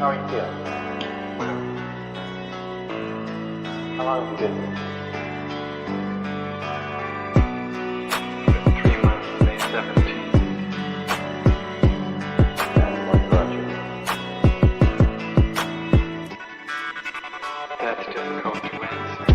How are you feeling? How long have you been here? 3 months, May 17th. And what brought you? That's difficult to answer.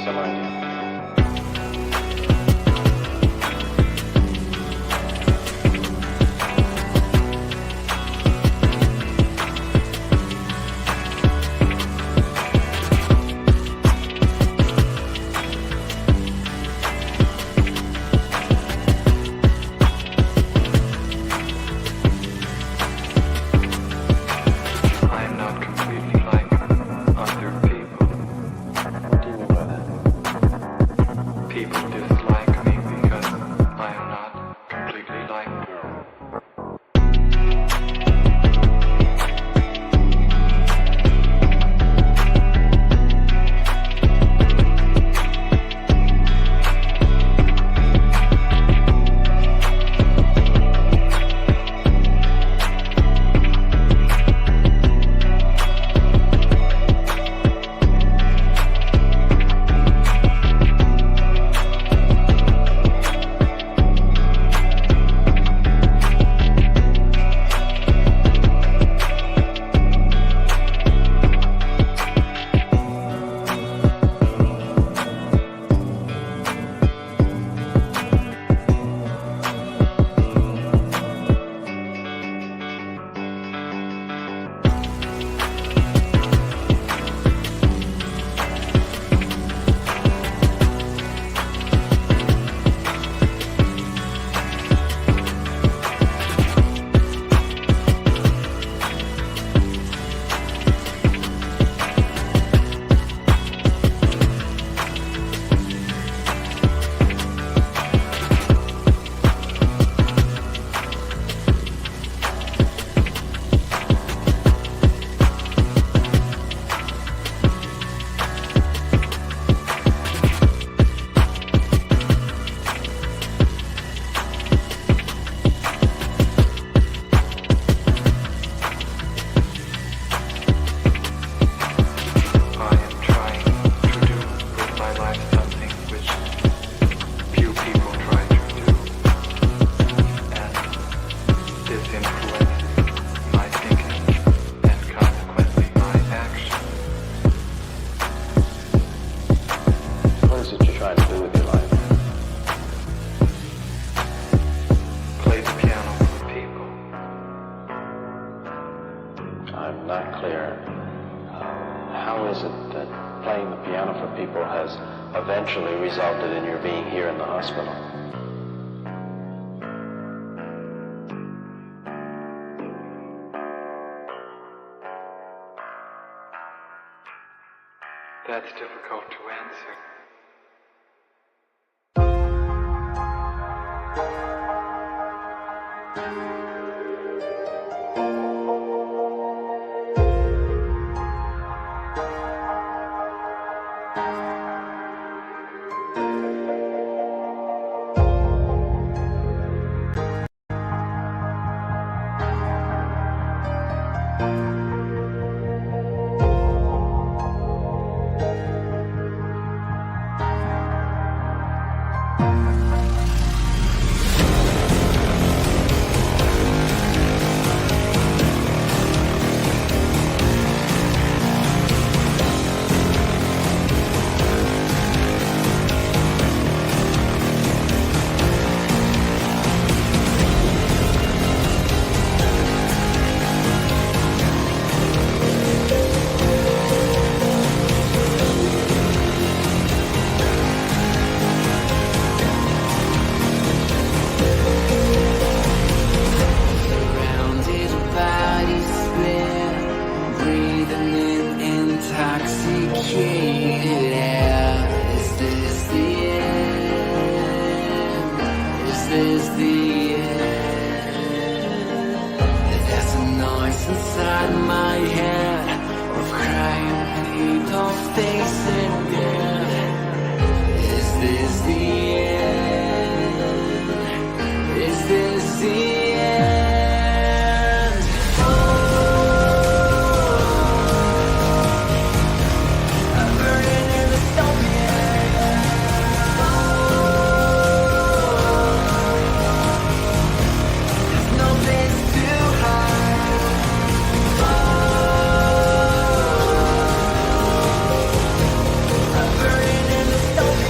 Some idea. I'm not completely like other people. What do you mean by that? People dislike me because I am not completely like them. I am trying to do with my life something which few people try to do, and this influences my thinking and consequently my action. What is it you're trying to do with your life? Play the piano for people. I'm not clear. How is it that playing the piano for people has eventually resulted in your being here in the hospital? That's difficult to answer. is the end? There's a noise inside my head of crying people facing death. Is this the end? Is this the end? I'm burning in the stone. There's no place to hide. I'm burning in the stone.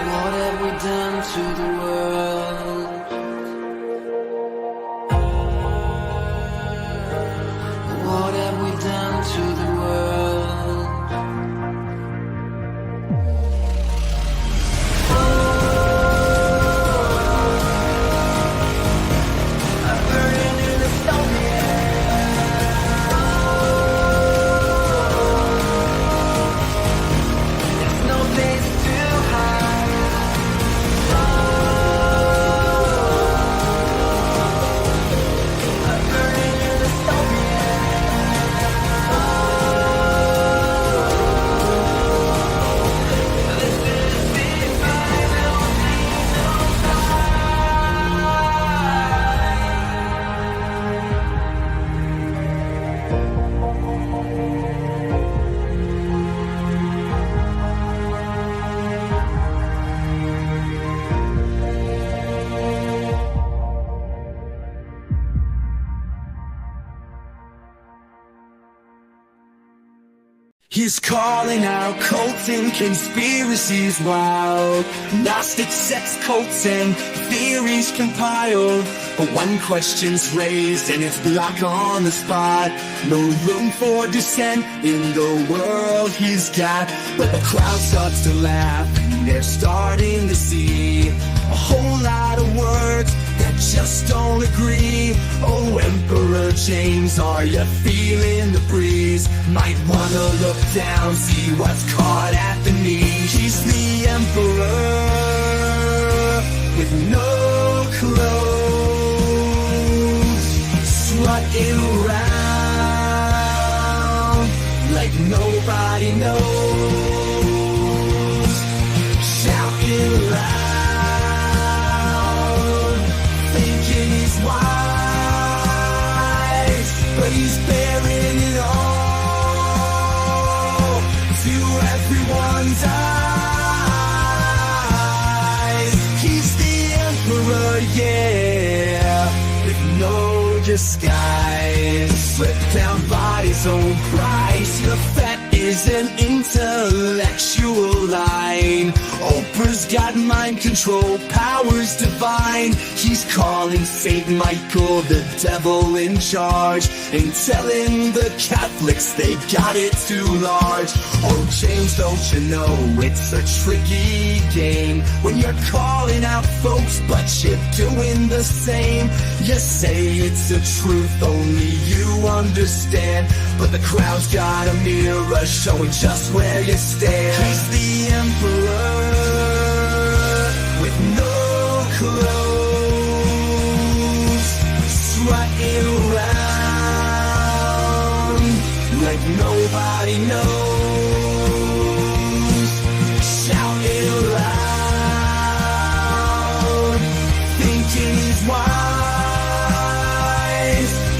What have we done to the world? What have we done to the world? I'm burning in the stone. There's no place to hide. I'm burning in the stone. This is the final He's calling out cults and conspiracies wild. Gnostic sects, cults, and theories compiled. But one question's raised and it's block on the spot. No room for dissent in the world he's got. But the crowd starts to laugh and they're starting to see a whole lot of words that just don't agree. Oh, Emperor James, are you feeling the breeze? Might wanna look down, see what's caught at the knee. He's the Emperor with no clothes, strutting around like nobody knows, shouting loud, thinking he's wise, but he's bearing it all to everyone's eyes. He's the Emperor, yeah, with no disguise, slipped down by his own price. The fat is an intellectual line. Oprah's got mind control, powers divine. He's calling Saint Michael the devil in charge, and telling the Catholics they got it too large. Oh James, don't you know it's a tricky game when you're calling out folks but you're doing the same. You say it's the truth only you understand, but the crowd's got a mirror showing just where you stand. He's the Emperor with no clothes, strutting around like nobody knows, shouting loud, thinking he's wise,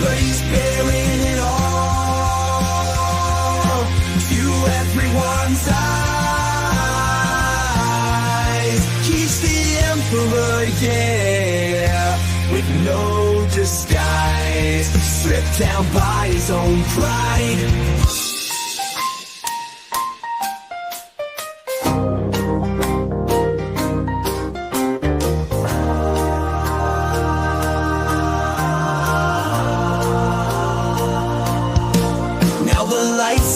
but he's bearing it all to everyone's eyes. He's the Emperor, yeah, with no disguise, stripped down by his own pride.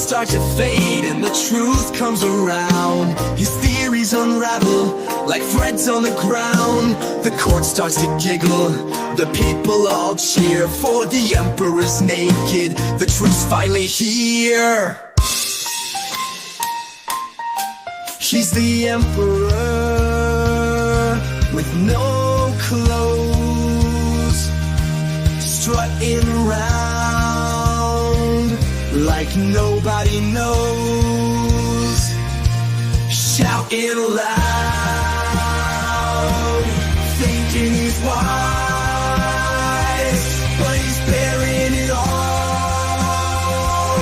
Start to fade and the truth comes around. His theories unravel like threads on the ground. The court starts to giggle, the people all cheer, for the emperor's naked, the truth's finally here. He's the emperor with no clothes, strutting around like nobody knows, shouting loud, thinking he's wise, but he's bearing it all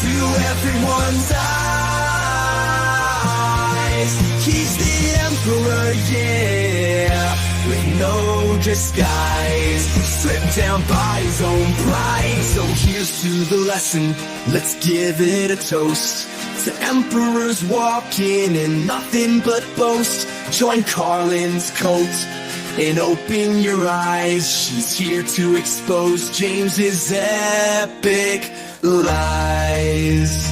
to everyone's eyes. He's the emperor, yeah, with no disguise, stripped down by his own pride. So here's to the lesson, let's give it a toast to emperors walking in nothing but boast. Join Carlin's cult and open your eyes. She's here to expose James's epic lies.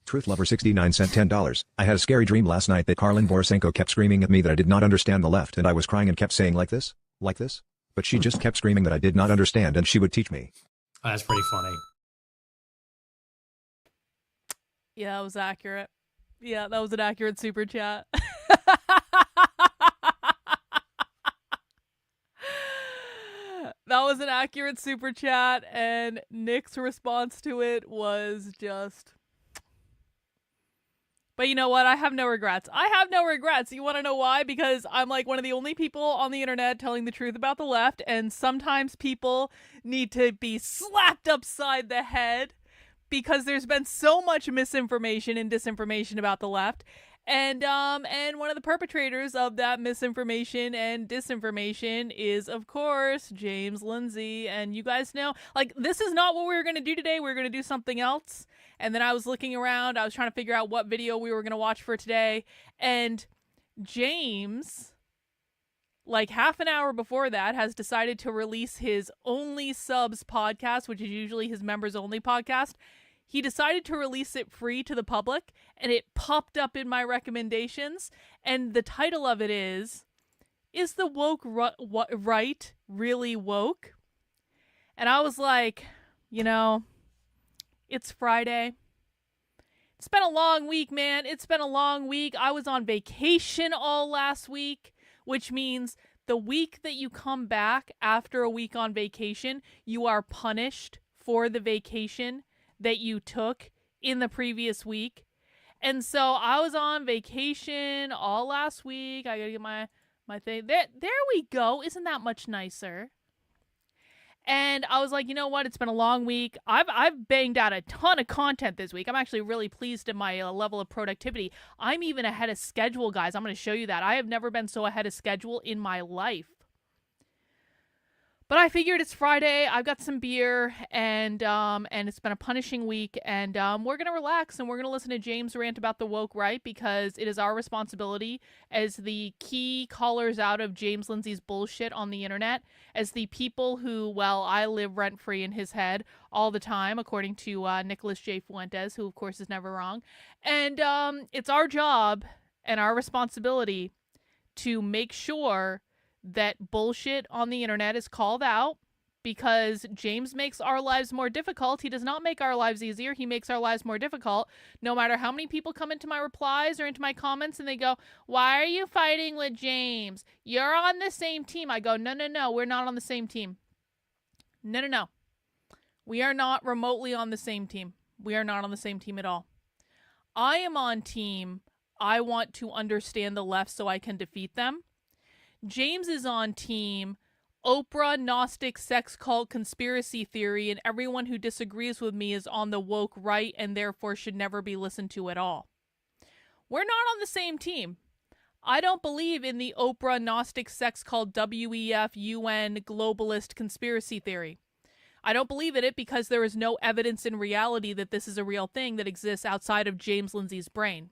Truth Lover 69 sent $10. I had a scary dream last night that Karlin Borisenko kept screaming at me that I did not understand the left, and I was crying and kept saying like this. But she just kept screaming that I did not understand and she would teach me. Oh, that's pretty funny. Yeah, that was accurate. Yeah, that was an accurate super chat. That was an accurate super chat, and Nick's response to it was just... But you know what? I have no regrets. I have no regrets. You want to know why? Because I'm like one of the only people on the internet telling the truth about the left, and sometimes people need to be slapped upside the head because there's been so much misinformation and disinformation about the left. And one of the perpetrators of that misinformation and disinformation is, of course, James Lindsay. And you guys know, like, this is not what we were going to do today. We were going to do something else. And then I was looking around. I was trying to figure out what video we were going to watch for today. And James, like half an hour before that, has decided to release his Only Subs podcast, which is usually his members only podcast. He decided to release it free to the public, and it popped up in my recommendations. And the title of it is the woke right really woke? And I was like, you know, it's Friday. It's been a long week, man. It's been a long week. I was on vacation all last week, which means the week that you come back after a week on vacation, you are punished for the vacation that you took in the previous week. And so I was on vacation all last week. I gotta get my thing. There we go. Isn't that much nicer? And I was like, you know what? It's been a long week. I've banged out a ton of content this week. I'm actually really pleased at my level of productivity. I'm even ahead of schedule, guys. I'm going to show you that. I have never been so ahead of schedule in my life. But I figured it's Friday. I've got some beer, and it's been a punishing week, and we're gonna relax and we're gonna listen to James rant about the woke right, because it is our responsibility as the key callers out of James Lindsay's bullshit on the internet, as the people who, well, I live rent free in his head all the time, according to Nicholas J. Fuentes, who of course is never wrong, and it's our job and our responsibility to make sure that bullshit on the internet is called out, because James makes our lives more difficult. He does not make our lives easier. He makes our lives more difficult. No matter how many people come into my replies or into my comments and they go, why are you fighting with James? You're on the same team. I go, no, we're not on the same team. No. We are not remotely on the same team. We are not on the same team at all. I am on team, I want to understand the left so I can defeat them. James is on team Oprah, Gnostic, sex cult, conspiracy theory, and everyone who disagrees with me is on the woke right and therefore should never be listened to at all. We're not on the same team. I don't believe in the Oprah, Gnostic, sex cult, WEF, UN, globalist conspiracy theory. I don't believe in it because there is no evidence in reality that this is a real thing that exists outside of James Lindsay's brain.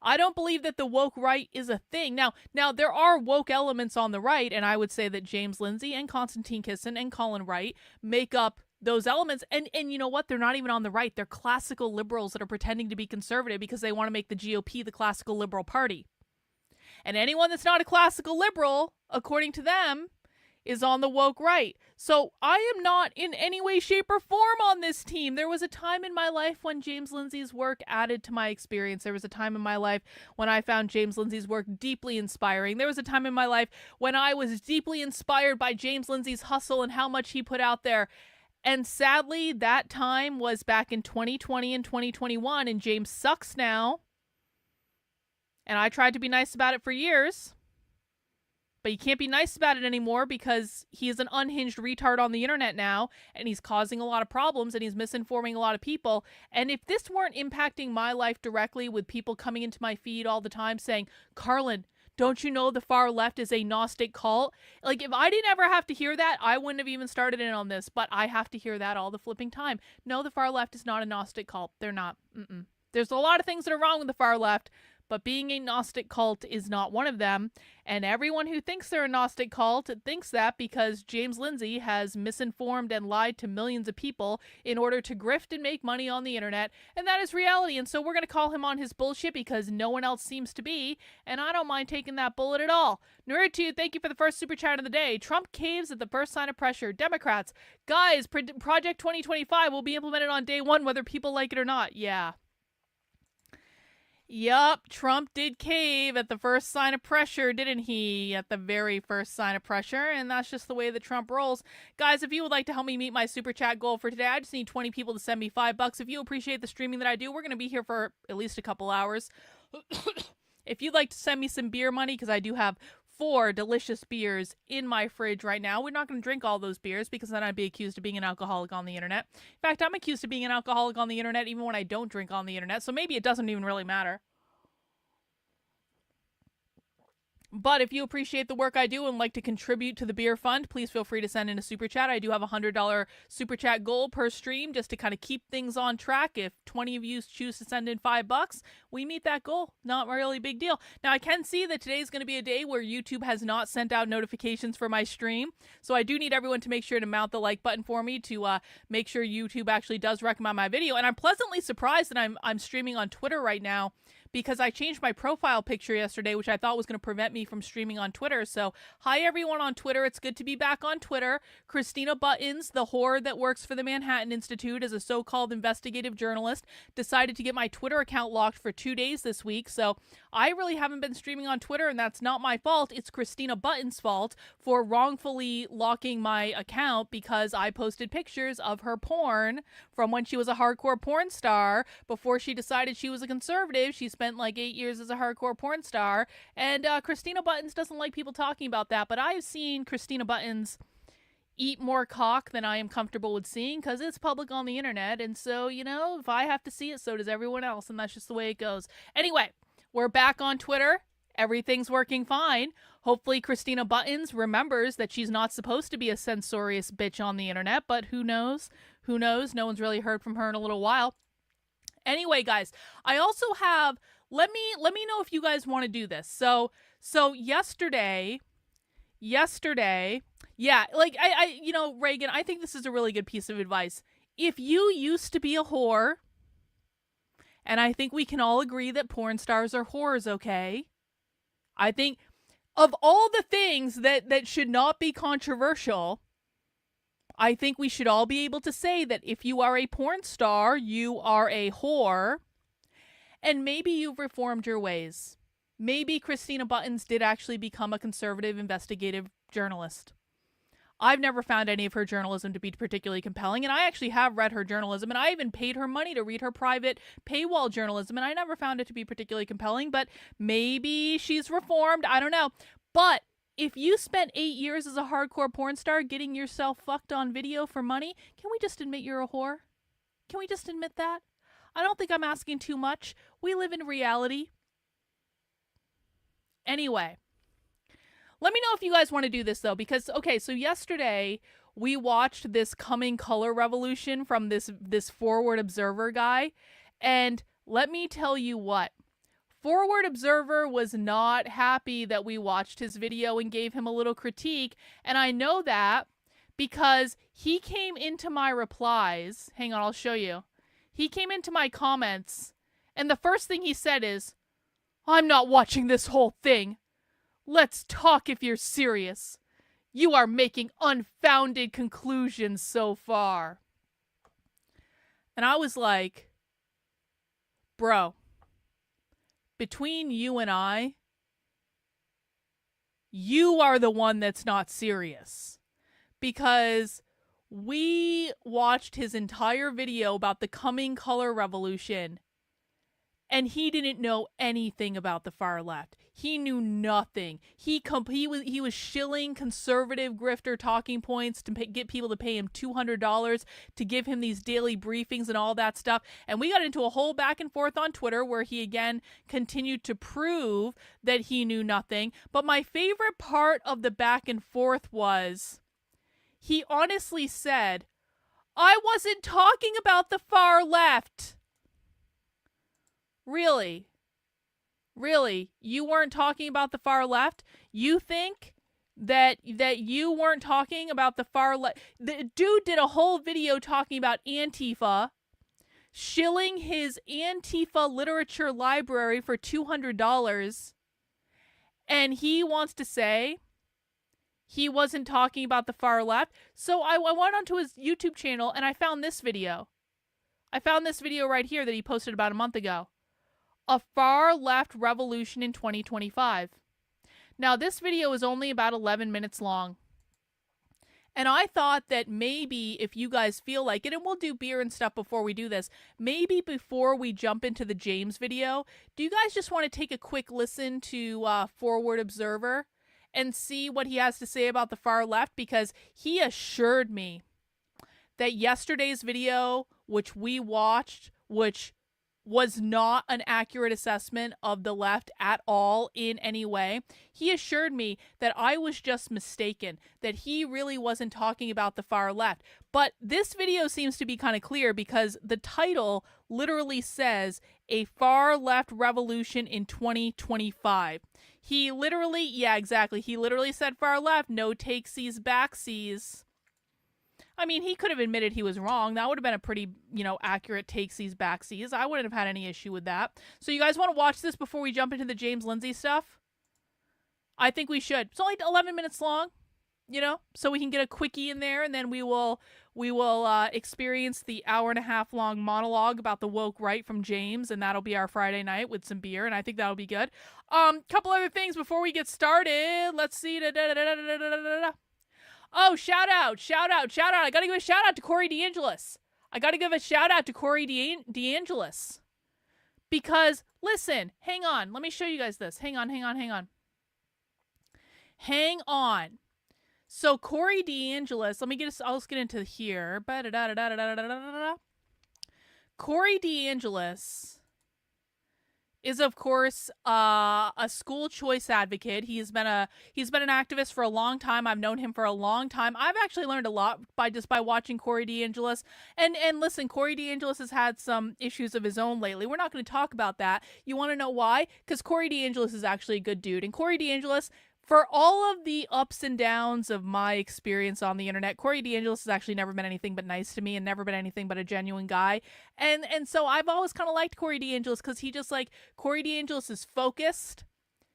I don't believe that the woke right is a thing. Now there are woke elements on the right, and I would say that James Lindsay and Konstantin Kisin and Colin Wright make up those elements. And you know what? They're not even on the right. They're classical liberals that are pretending to be conservative because they want to make the GOP the classical liberal party. And anyone that's not a classical liberal, according to them, is on the woke right. So I am not in any way, shape, or form on this team. There was a time in my life when James Lindsay's work added to my experience. There was a time in my life when I found James Lindsay's work deeply inspiring. There was a time in my life when I was deeply inspired by James Lindsay's hustle and how much he put out there. And sadly, that time was back in 2020 and 2021, and James sucks now. And I tried to be nice about it for years. But you can't be nice about it anymore because he is an unhinged retard on the internet now, and he's causing a lot of problems, and he's misinforming a lot of people. And if this weren't impacting my life directly with people coming into my feed all the time saying, Carlin, don't you know the far left is a Gnostic cult? Like, if I didn't ever have to hear that, I wouldn't have even started in on this, but I have to hear that all the flipping time. No, the far left is not a Gnostic cult. They're not. There's a lot of things that are wrong with the far left, but being a Gnostic cult is not one of them. And everyone who thinks they're a Gnostic cult thinks that because James Lindsay has misinformed and lied to millions of people in order to grift and make money on the internet. And that is reality. And so we're going to call him on his bullshit because no one else seems to be. And I don't mind taking that bullet at all. Nerd2, thank you for the first super chat of the day. Trump caves at the first sign of pressure. Democrats, guys, Project 2025 will be implemented on day one, whether people like it or not. Yeah. Yup, Trump did cave at the first sign of pressure, didn't he? At the very first sign of pressure, and that's just the way that Trump rolls. Guys, if you would like to help me meet my super chat goal for today, I just need 20 people to send me $5. If you appreciate the streaming that I do, we're going to be here for at least a couple hours. If you'd like to send me some beer money, because I do have 4 delicious beers in my fridge right now. We're not going to drink all those beers because then I'd be accused of being an alcoholic on the internet. In fact, I'm accused of being an alcoholic on the internet even when I don't drink on the internet, so maybe it doesn't even really matter. But if you appreciate the work I do and like to contribute to the beer fund, please feel free to send in a super chat. I do have a $100 super chat goal per stream just to kind of keep things on track. If 20 of you choose to send in $5, we meet that goal. Not really a big deal. Now, I can see that today's going to be a day where YouTube has not sent out notifications for my stream. So I do need everyone to make sure to mount the like button for me to make sure YouTube actually does recommend my video. And I'm pleasantly surprised that I'm streaming on Twitter right now, because I changed my profile picture yesterday, which I thought was going to prevent me from streaming on Twitter. So, hi everyone on Twitter. It's good to be back on Twitter. Christina Buttons, the whore that works for the Manhattan Institute as a so-called investigative journalist, decided to get my Twitter account locked for 2 days this week. So, I really haven't been streaming on Twitter, and that's not my fault. It's Christina Buttons' fault for wrongfully locking my account because I posted pictures of her porn from when she was a hardcore porn star before she decided she was a conservative. She spent like 8 years as a hardcore porn star, and Christina Buttons doesn't like people talking about that, but I've seen Christina Buttons eat more cock than I am comfortable with seeing because it's public on the internet, and so, you know, if I have to see it, so does everyone else, and that's just the way it goes. Anyway, we're back on Twitter. Everything's working fine. Hopefully Christina Buttons remembers that she's not supposed to be a censorious bitch on the internet, but who knows? Who knows? No one's really heard from her in a little while. Anyway, guys, I also have, let me know if you guys want to do this. So yesterday, yeah, like I you know, Reagan, I think this is a really good piece of advice. If you used to be a whore, and I think we can all agree that porn stars are whores, okay? I think of all the things that should not be controversial, I think we should all be able to say that if you are a porn star, you are a whore, and maybe you've reformed your ways. Maybe Christina Buttons did actually become a conservative investigative journalist. I've never found any of her journalism to be particularly compelling, and I actually have read her journalism, and I even paid her money to read her private paywall journalism, and I never found it to be particularly compelling, but maybe she's reformed, I don't know. But if you spent 8 years as a hardcore porn star getting yourself fucked on video for money, can we just admit you're a whore? Can we just admit that? I don't think I'm asking too much. We live in reality. Anyway, let me know if you guys want to do this, though, because, okay, so yesterday we watched this coming color revolution from this Forward Observer guy, and let me tell you what. Forward Observer was not happy that we watched his video and gave him a little critique, and I know that because he came into my replies. Hang on, I'll show you. He came into my comments, and the first thing he said is, "I'm not watching this whole thing. Let's talk if you're serious. You are making unfounded conclusions so far." And I was like, bro, between you and I, you are the one that's not serious. Because we watched his entire video about the coming color revolution, and he didn't know anything about the far left. He knew nothing. He was shilling conservative grifter talking points to get people to pay him $200 to give him these daily briefings and all that stuff. And we got into a whole back and forth on Twitter where he again continued to prove that he knew nothing. But my favorite part of the back and forth was he honestly said, "I wasn't talking about the far left." Really? Really? You weren't talking about the far left? You think that you weren't talking about the far left? The dude did a whole video talking about Antifa, shilling his Antifa literature library for $200, and he wants to say he wasn't talking about the far left. So I went onto his YouTube channel and I found this video. I found this video right here that he posted about a month ago. A far left revolution in 2025. Now, this video is only about 11 minutes long. And I thought that maybe if you guys feel like it, and we'll do beer and stuff before we do this, maybe before we jump into the James video, do you guys just want to take a quick listen to Forward Observer and see what he has to say about the far left? Because he assured me that yesterday's video, which we watched, which was not an accurate assessment of the left at all in any way. He assured me that I was just mistaken, that he really wasn't talking about the far left. But this video seems to be kind of clear because the title literally says "A Far Left Revolution in 2025. He literally, yeah, exactly. He literally said far left, no takesies, backsies. I mean, he could have admitted he was wrong. That would have been a pretty, accurate takesies, backsies. I wouldn't have had any issue with that. So you guys want to watch this before we jump into the James Lindsay stuff? I think we should. It's only 11 minutes long, so we can get a quickie in there, and then we will experience the hour and a half long monologue about the woke right from James, and that'll be our Friday night with some beer, and I think that'll be good. Couple other things before we get started. Let's see. Oh, shout out. I gotta give a shout out to Corey DeAngelis. Because, listen, hang on. Let me show you guys this. Hang on. So Corey DeAngelis, I'll just get into here. Corey DeAngelis is, of course, a school choice advocate. He's been an activist for a long time. I've known him for a long time. I've actually learned a lot by watching Corey DeAngelis. And listen, Corey DeAngelis has had some issues of his own lately. We're not going to talk about that. You want to know why? Because Corey DeAngelis is actually a good dude. And Corey DeAngelis, for all of the ups and downs of my experience on the internet, Corey DeAngelis has actually never been anything but nice to me and never been anything but a genuine guy. And so I've always kind of liked Corey DeAngelis because Corey DeAngelis is focused.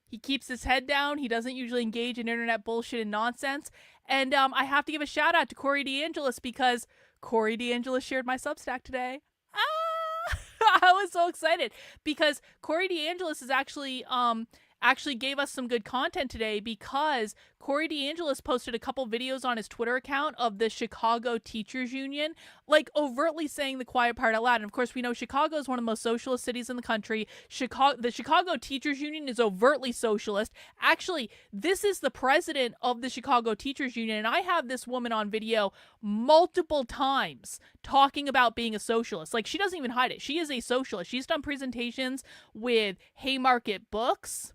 He keeps his head down. He doesn't usually engage in internet bullshit and nonsense. And I have to give a shout out to Corey DeAngelis because Corey DeAngelis shared my Substack today. I was so excited because Corey DeAngelis is actually gave us some good content today because Corey DeAngelis posted a couple videos on his Twitter account of the Chicago Teachers Union, overtly saying the quiet part out loud. And of course, we know Chicago is one of the most socialist cities in the country. The Chicago Teachers Union is overtly socialist. Actually, this is the president of the Chicago Teachers Union, and I have this woman on video multiple times talking about being a socialist. She doesn't even hide it. She is a socialist. She's done presentations with Haymarket Books.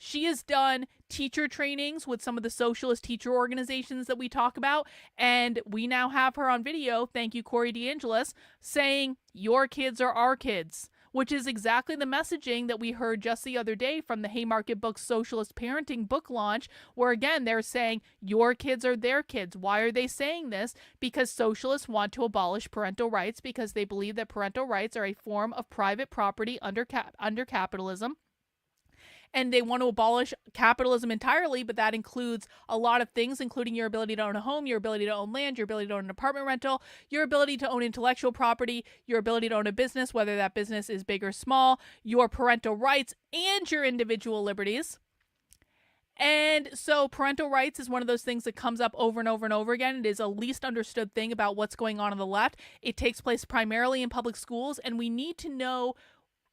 She has done teacher trainings with some of the socialist teacher organizations that we talk about, and we now have her on video, thank you, Corey DeAngelis, saying, your kids are our kids, which is exactly the messaging that we heard just the other day from the Haymarket Books Socialist Parenting book launch, where again, they're saying, your kids are their kids. Why are they saying this? Because socialists want to abolish parental rights because they believe that parental rights are a form of private property under capitalism. And they want to abolish capitalism entirely, but that includes a lot of things, including your ability to own a home, your ability to own land, your ability to own an apartment rental, your ability to own intellectual property, your ability to own a business, whether that business is big or small, your parental rights, and your individual liberties. And so parental rights is one of those things that comes up over and over and over again. It is a least understood thing about what's going on the left. It takes place primarily in public schools, and we need to know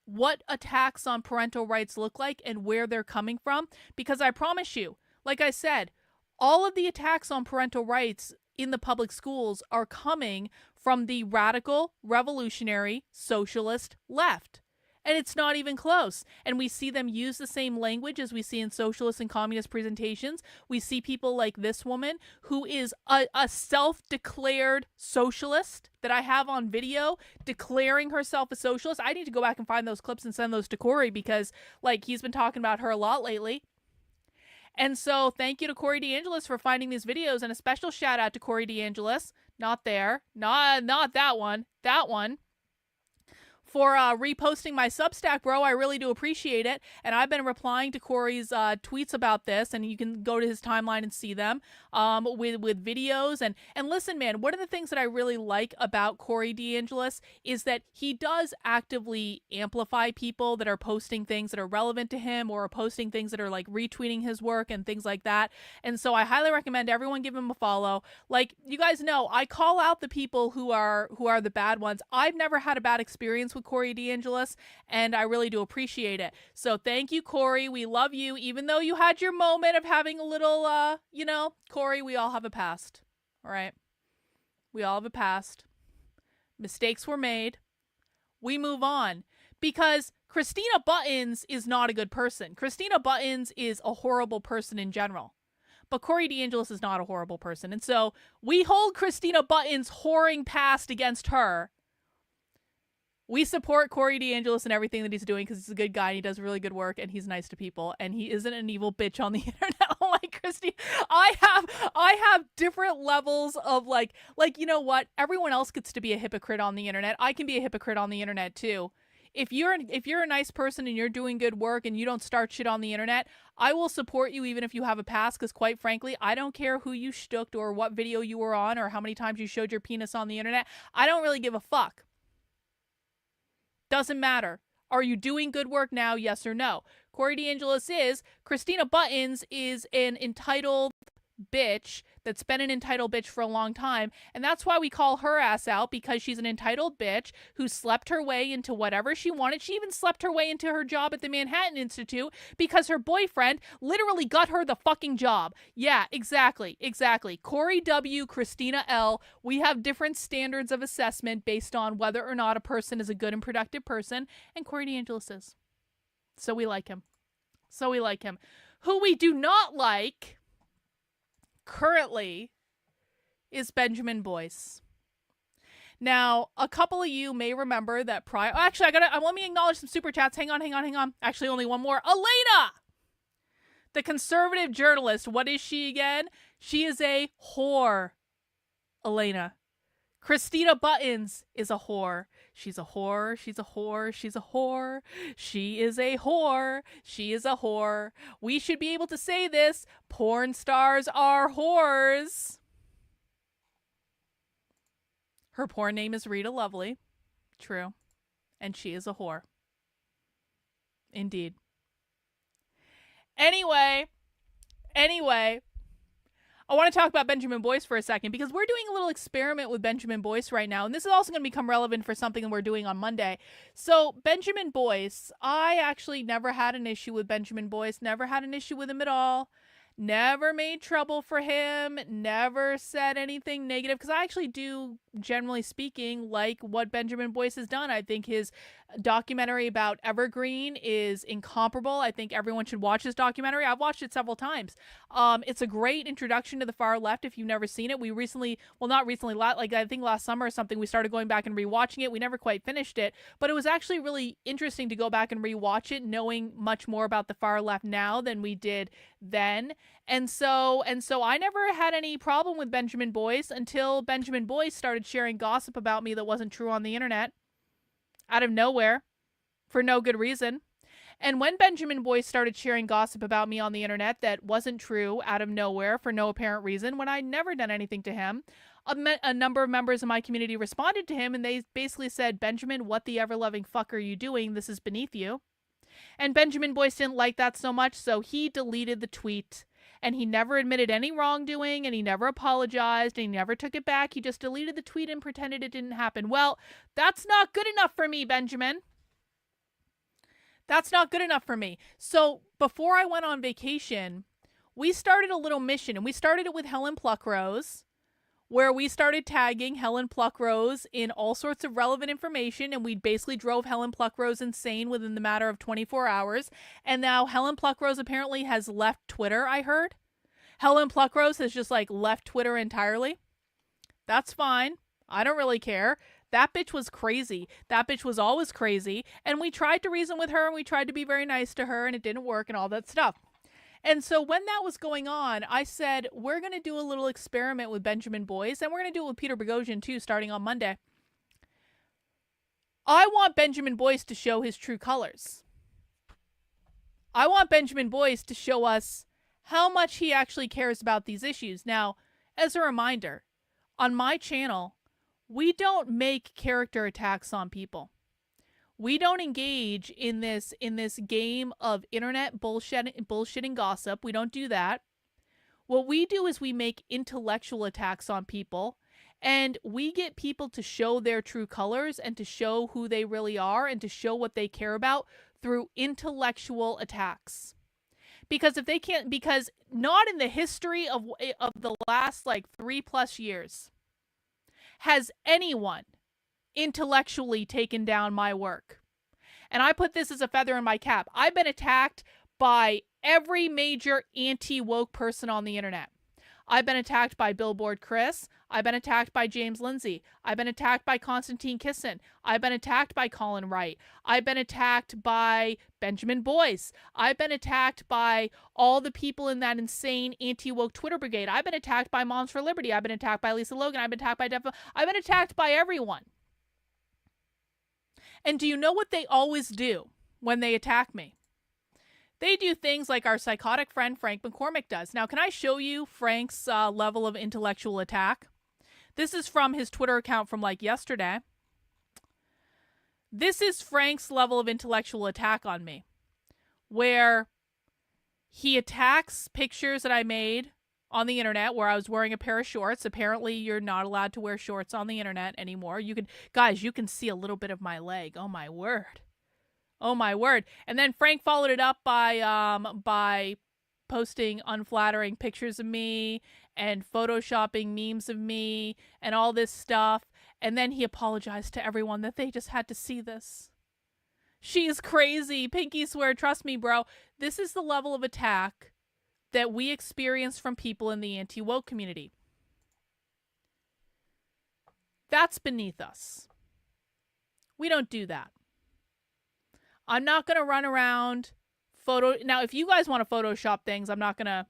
what attacks on parental rights look like and where they're coming from, because I promise you, like I said, all of the attacks on parental rights in the public schools are coming from the radical, revolutionary, socialist left. And it's not even close. And we see them use the same language as we see in socialist and communist presentations. We see people like this woman who is a self-declared socialist that I have on video declaring herself a socialist. I need to go back and find those clips and send those to Corey because, like, he's been talking about her a lot lately. And so thank you to Corey DeAngelis for finding these videos, and a special shout out to Corey DeAngelis. Not there. Not that one. That one. For reposting my Substack, bro. I really do appreciate it. And I've been replying to Corey's tweets about this, and you can go to his timeline and see them with videos. And listen, man, one of the things that I really like about Corey DeAngelis is that he does actively amplify people that are posting things that are relevant to him or are posting things that are like retweeting his work and things like that. And so I highly recommend everyone give him a follow. Like, you guys know, I call out the people who are the bad ones. I've never had a bad experience with Corey DeAngelis, and I really do appreciate it. So thank you, Corey. We love you, even though you had your moment of having a little, Corey, we all have a past. All right? We all have a past. Mistakes were made. We move on. Because Christina Buttons is not a good person. Christina Buttons is a horrible person in general. But Corey DeAngelis is not a horrible person. And so we hold Christina Buttons' whoring past against her. We support Corey DeAngelis and everything that he's doing because he's a good guy and he does really good work and he's nice to people and he isn't an evil bitch on the internet like Christy. I have different levels of like, you know what? Everyone else gets to be a hypocrite on the internet. I can be a hypocrite on the internet too. If you're a nice person and you're doing good work and you don't start shit on the internet, I will support you even if you have a past, because quite frankly, I don't care who you shtooked or what video you were on or how many times you showed your penis on the internet. I don't really give a fuck. Doesn't matter. Are you doing good work now? Yes or no? Corey DeAngelis is. Christina Buttons is an entitled bitch that's been an entitled bitch for a long time. And that's why we call her ass out, because she's an entitled bitch who slept her way into whatever she wanted. She even slept her way into her job at the Manhattan Institute because her boyfriend literally got her the fucking job. Yeah, exactly. Corey W., Christina L. We have different standards of assessment based on whether or not a person is a good and productive person. And Corey DeAngelis is. So we like him. Who we do not like currently is Benjamin Boyce. Now, a couple of you may remember that let me acknowledge some super chats. Hang on. Actually, only one more. Elena! The conservative journalist. What is she again? She is a whore. Elena. Christina Buttons is a whore. She's a whore. She is a whore. We should be able to say this. Porn stars are whores. Her porn name is Rita Lovely. True. And she is a whore. Indeed. Anyway, I want to talk about Benjamin Boyce for a second, because we're doing a little experiment with Benjamin Boyce right now, and this is also going to become relevant for something that we're doing on Monday. So Benjamin Boyce, I actually never had an issue with Benjamin Boyce, never had an issue with him at all, never made trouble for him, never said anything negative, because I actually do generally speaking, like what Benjamin Boyce has done. I think his documentary about Evergreen is incomparable. I think everyone should watch this documentary. I've watched it several times. It's a great introduction to the far left if you've never seen it. We recently, well, not recently, like I think last summer or something, we started going back and rewatching it. We never quite finished it, but it was actually really interesting to go back and rewatch it, knowing much more about the far left now than we did then. And so I never had any problem with Benjamin Boyce until Benjamin Boyce started sharing gossip about me that wasn't true on the internet out of nowhere for no good reason. And when Benjamin Boyce started sharing gossip about me on the internet that wasn't true out of nowhere for no apparent reason, when I'd never done anything to him, a number of members of my community responded to him, and they basically said, "Benjamin, what the ever-loving fuck are you doing? This is beneath you." And Benjamin Boyce didn't like that so much, so he deleted the tweet. And he never admitted any wrongdoing, and he never apologized, and he never took it back. He just deleted the tweet and pretended it didn't happen. Well, that's not good enough for me, Benjamin. That's not good enough for me. So before I went on vacation, we started a little mission, and we started it with Helen Pluckrose, where we started tagging Helen Pluckrose in all sorts of relevant information, and we basically drove Helen Pluckrose insane within the matter of 24 hours. And now Helen Pluckrose apparently has left Twitter, I heard. Helen Pluckrose has just left Twitter entirely. That's fine. I don't really care. That bitch was crazy. That bitch was always crazy. And we tried to reason with her, and we tried to be very nice to her, and it didn't work and all that stuff. And so when that was going on, I said, we're going to do a little experiment with Benjamin Boyce, and we're going to do it with Peter Boghossian too, starting on Monday. I want Benjamin Boyce to show his true colors. I want Benjamin Boyce to show us how much he actually cares about these issues. Now, as a reminder, on my channel, we don't make character attacks on people. We don't engage in this game of internet bullshitting gossip. We don't do that. What we do is we make intellectual attacks on people, and we get people to show their true colors and to show who they really are and to show what they care about through intellectual attacks. Because if they can't, because not in the history of the last 3+ years has anyone intellectually taken down my work. And I put this as a feather in my cap. I've been attacked by every major anti-woke person on the internet. I've been attacked by Billboard Chris. I've been attacked by James Lindsay. I've been attacked by Konstantin Kisin. I've been attacked by Colin Wright. I've been attacked by Benjamin Boyce. I've been attacked by all the people in that insane anti-woke Twitter brigade. I've been attacked by Moms for Liberty. I've been attacked by Lisa Logan. I've been attacked by I've been attacked by everyone. And do you know what they always do when they attack me? They do things like our psychotic friend Frank McCormick does. Now, can I show you Frank's level of intellectual attack? This is from his Twitter account from yesterday. This is Frank's level of intellectual attack on me, where he attacks pictures that I made on the internet where I was wearing a pair of shorts. Apparently, you're not allowed to wear shorts on the internet anymore. You can see a little bit of my leg. Oh my word. Oh my word. And then Frank followed it up by posting unflattering pictures of me and photoshopping memes of me and all this stuff. And then he apologized to everyone that they just had to see this. She's crazy. Pinky swear, trust me, bro. This is the level of attack that we experience from people in the anti-woke community. That's beneath us. We don't do that. I'm not going to run around Now, if you guys want to Photoshop things, I'm not going to.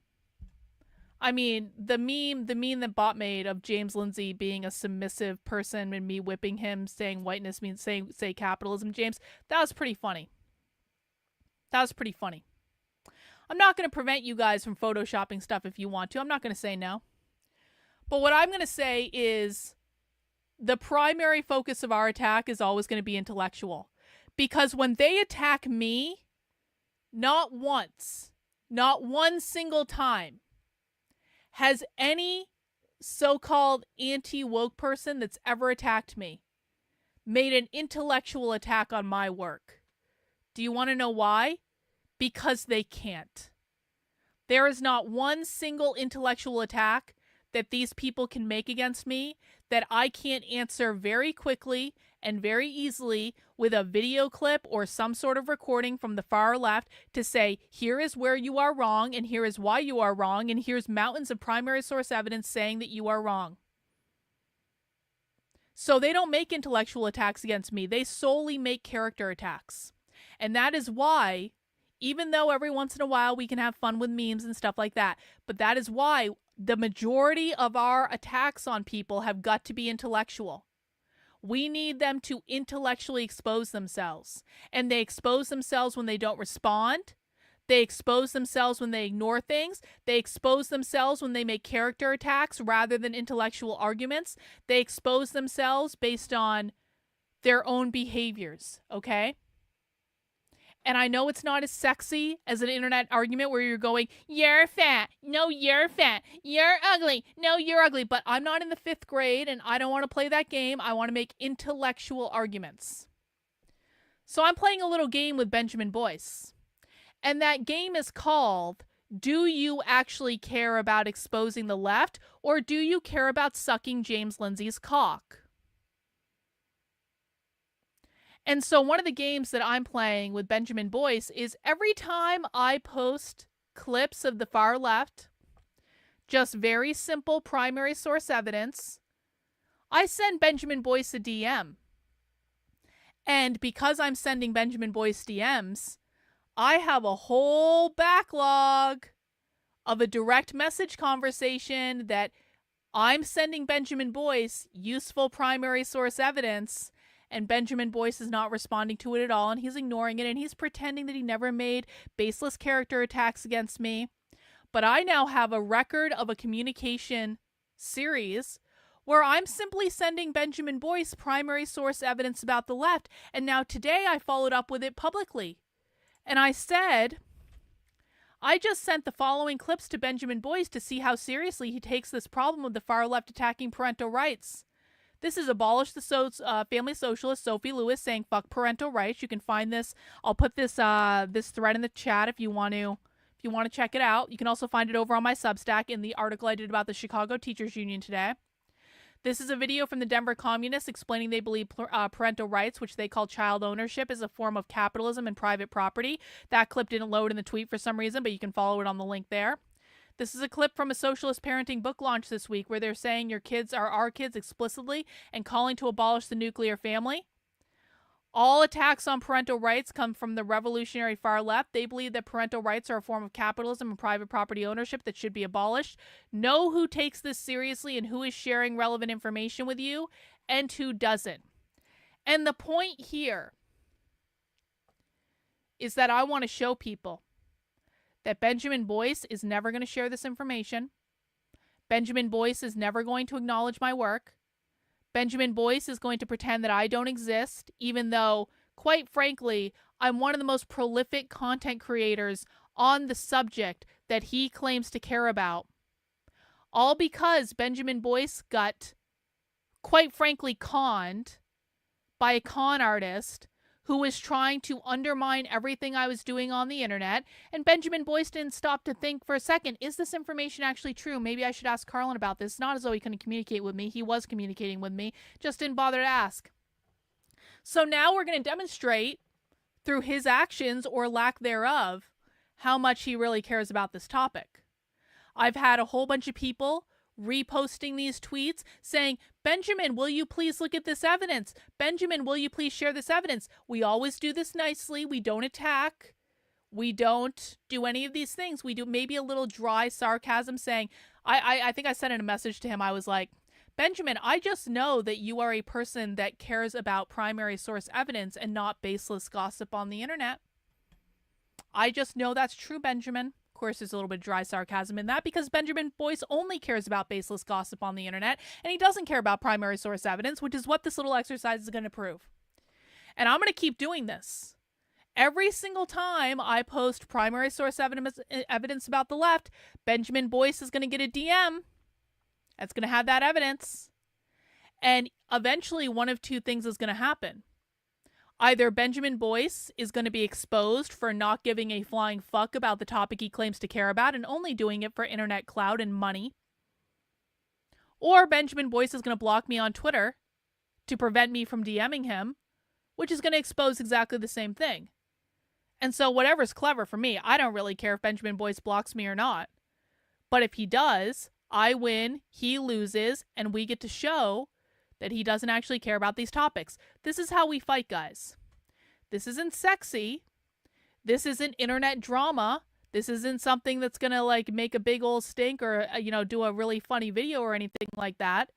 I mean, the meme that Bot made of James Lindsay being a submissive person and me whipping him, saying whiteness means say capitalism, James, that was pretty funny. That was pretty funny. I'm not going to prevent you guys from Photoshopping stuff if you want to. I'm not going to say no. But what I'm going to say is the primary focus of our attack is always going to be intellectual. Because when they attack me, not once, not one single time, has any so-called anti-woke person that's ever attacked me made an intellectual attack on my work. Do you want to know why? Because they can't. There is not one single intellectual attack that these people can make against me that I can't answer very quickly and very easily with a video clip or some sort of recording from the far left to say, here is where you are wrong, and here is why you are wrong, and here's mountains of primary source evidence saying that you are wrong. So they don't make intellectual attacks against me. They solely make character attacks. And that is why, even though every once in a while we can have fun with memes and stuff like that, but that is why the majority of our attacks on people have got to be intellectual. We need them to intellectually expose themselves. And they expose themselves when they don't respond. They expose themselves when they ignore things. They expose themselves when they make character attacks rather than intellectual arguments. They expose themselves based on their own behaviors, okay? And I know it's not as sexy as an internet argument where you're going, you're fat. No, you're fat. You're ugly. No, you're ugly. But I'm not in the 5th grade and I don't want to play that game. I want to make intellectual arguments. So I'm playing a little game with Benjamin Boyce. And that game is called, do you actually care about exposing the left, or do you care about sucking James Lindsay's cock? And so one of the games that I'm playing with Benjamin Boyce is every time I post clips of the far left, just very simple primary source evidence, I send Benjamin Boyce a DM. And because I'm sending Benjamin Boyce DMs, I have a whole backlog of a direct message conversation that I'm sending Benjamin Boyce useful primary source evidence, and Benjamin Boyce is not responding to it at all, and he's ignoring it, and he's pretending that he never made baseless character attacks against me. But I now have a record of a communication series where I'm simply sending Benjamin Boyce primary source evidence about the left, and now today I followed up with it publicly. And I said, I just sent the following clips to Benjamin Boyce to see how seriously he takes this problem of the far left attacking parental rights. This is Abolish the Family Socialist Sophie Lewis saying fuck parental rights. You can find this. I'll put this this thread in the chat if you want to check it out. You can also find it over on my Substack in the article I did about the Chicago Teachers Union today. This is a video from the Denver Communists explaining they believe parental rights, which they call child ownership, is a form of capitalism and private property. That clip didn't load in the tweet for some reason, but you can follow it on the link there. This is a clip from a socialist parenting book launch this week where they're saying your kids are our kids explicitly and calling to abolish the nuclear family. All attacks on parental rights come from the revolutionary far left. They believe that parental rights are a form of capitalism and private property ownership that should be abolished. Know who takes this seriously and who is sharing relevant information with you and who doesn't. And the point here is that I want to show people that Benjamin Boyce is never going to share this information. Benjamin Boyce is never going to acknowledge my work. Benjamin Boyce is going to pretend that I don't exist, even though, quite frankly, I'm one of the most prolific content creators on the subject that he claims to care about. All because Benjamin Boyce got, quite frankly, conned by a con artist who was trying to undermine everything I was doing on the internet. And Benjamin Boyce didn't stop to think for a second, is this information actually true? Maybe I should ask Carlin about this. It's not as though he couldn't communicate with me. He was communicating with me, just didn't bother to ask. So now we're going to demonstrate through his actions or lack thereof how much he really cares about this topic. I've had a whole bunch of people reposting these tweets saying, Benjamin, will you please look at this evidence? Benjamin, will you please share this evidence? We always do this nicely. We don't attack. We don't do any of these things. We do maybe a little dry sarcasm saying, I think I sent in a message to him. I was like, Benjamin, I just know that you are a person that cares about primary source evidence and not baseless gossip on the internet. I just know that's true, Benjamin. Of course, there's a little bit of dry sarcasm in that because Benjamin Boyce only cares about baseless gossip on the internet, and he doesn't care about primary source evidence, which is what this little exercise is going to prove. And I'm going to keep doing this. Every single time I post primary source evidence about the left, Benjamin Boyce is going to get a DM that's going to have that evidence. And eventually one of two things is going to happen. Either Benjamin Boyce is going to be exposed for not giving a flying fuck about the topic he claims to care about and only doing it for internet clout and money. Or Benjamin Boyce is going to block me on Twitter to prevent me from DMing him, which is going to expose exactly the same thing. And so whatever's clever for me, I don't really care if Benjamin Boyce blocks me or not. But if he does, I win, he loses, and we get to show that he doesn't actually care about these topics. This is how we fight, guys. This isn't sexy. This isn't internet drama. This isn't something that's going to like make a big old stink or, do a really funny video or anything like that.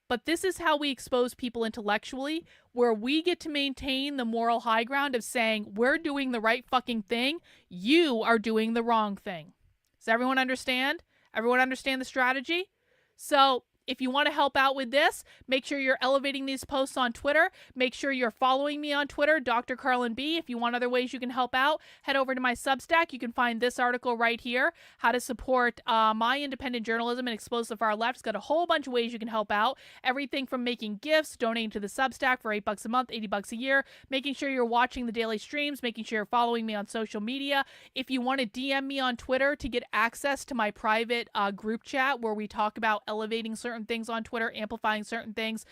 But this is how we expose people intellectually, where we get to maintain the moral high ground of saying, we're doing the right fucking thing. You are doing the wrong thing. Does everyone understand? Everyone understand the strategy? So if you want to help out with this, make sure you're elevating these posts on Twitter. Make sure you're following me on Twitter, Dr. Carlin B. If you want other ways you can help out, head over to my Substack. You can find this article right here, how to support my independent journalism and expose the far left. It's got a whole bunch of ways you can help out. Everything from making gifts, donating to the Substack for $8 a month, $80 a year, making sure you're watching the daily streams, making sure you're following me on social media. If you want to DM me on Twitter to get access to my private group chat where we talk about elevating certain things on Twitter, amplifying certain things,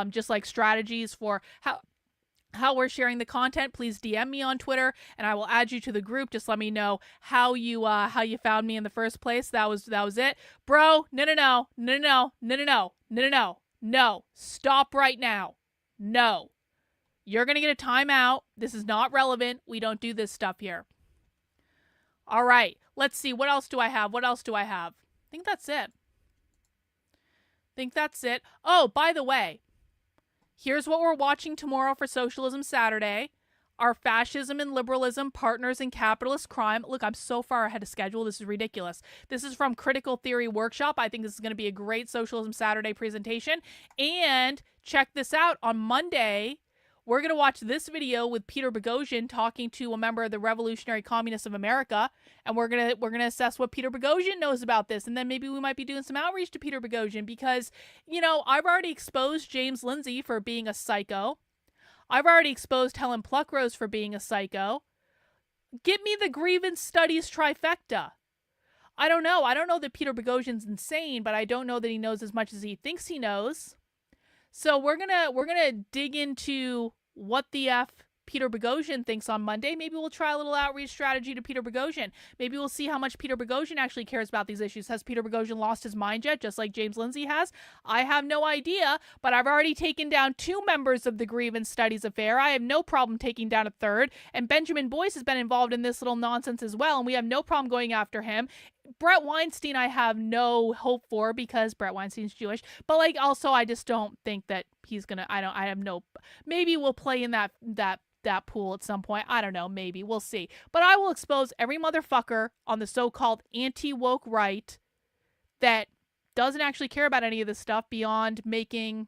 just like strategies for how we're sharing the content, please DM me on Twitter and I will add you to the group. Just let me know how you found me in the first place. That was it. Bro, no. Stop right now. No. You're going to get a timeout. This is not relevant. We don't do this stuff here. All right. Let's see. What else do I have? I think that's it. Oh, by the way, here's what we're watching tomorrow for Socialism Saturday. Are fascism and liberalism partners in capitalist crime? Look, I'm so far ahead of schedule. This is ridiculous. This is from Critical Theory Workshop. I think this is going to be a great Socialism Saturday presentation. And check this out. On Monday, we're going to watch this video with Peter Boghossian talking to a member of the Revolutionary Communists of America, and we're going to assess what Peter Boghossian knows about this, and then maybe we might be doing some outreach to Peter Boghossian because, I've already exposed James Lindsay for being a psycho. I've already exposed Helen Pluckrose for being a psycho. Get me the grievance studies trifecta. I don't know. I don't know that Peter Boghossian's insane, but I don't know that he knows as much as he thinks he knows. So we're gonna dig into what the F Peter Boghossian thinks on Monday. Maybe we'll try a little outreach strategy to Peter Boghossian. Maybe we'll see how much Peter Boghossian actually cares about these issues. Has Peter Boghossian lost his mind yet, just like James Lindsay has? I have no idea, but I've already taken down 2 members of the Grievance Studies affair. I have no problem taking down a 3rd, and Benjamin Boyce has been involved in this little nonsense as well, and we have no problem going after him. Brett Weinstein I have no hope for because Brett Weinstein's Jewish, but also I just don't think that he's gonna, maybe we'll play in that pool at some point. I don't know, maybe, we'll see. But I will expose every motherfucker on the so-called anti-woke right that doesn't actually care about any of this stuff beyond making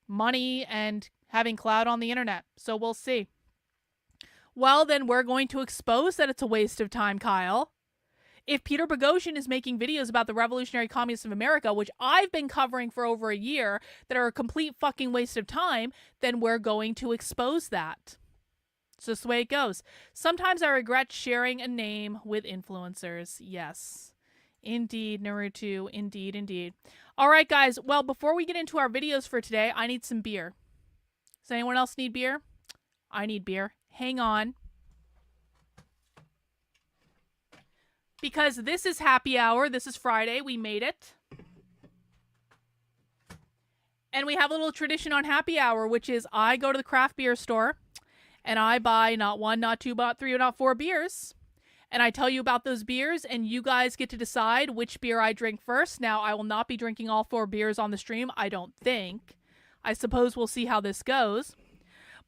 money and having clout on the internet. So we'll see. Well, then we're going to expose that it's a waste of time, Kyle. If Peter Boghossian is making videos about the Revolutionary Communists of America, which I've been covering for over a year, that are a complete fucking waste of time, then we're going to expose that. It's just the way it goes. Sometimes I regret sharing a name with influencers. Yes. Indeed, Naruto. Indeed. All right, guys. Well, before we get into our videos for today, I need some beer. Does anyone else need beer? I need beer. Hang on. Because this is happy hour. This is Friday. We made it. And we have a little tradition on happy hour, which is I go to the craft beer store and I buy not 1, not 2, not 3, or not 4 beers. And I tell you about those beers and you guys get to decide which beer I drink first. Now, I will not be drinking all 4 beers on the stream, I don't think. I suppose we'll see how this goes.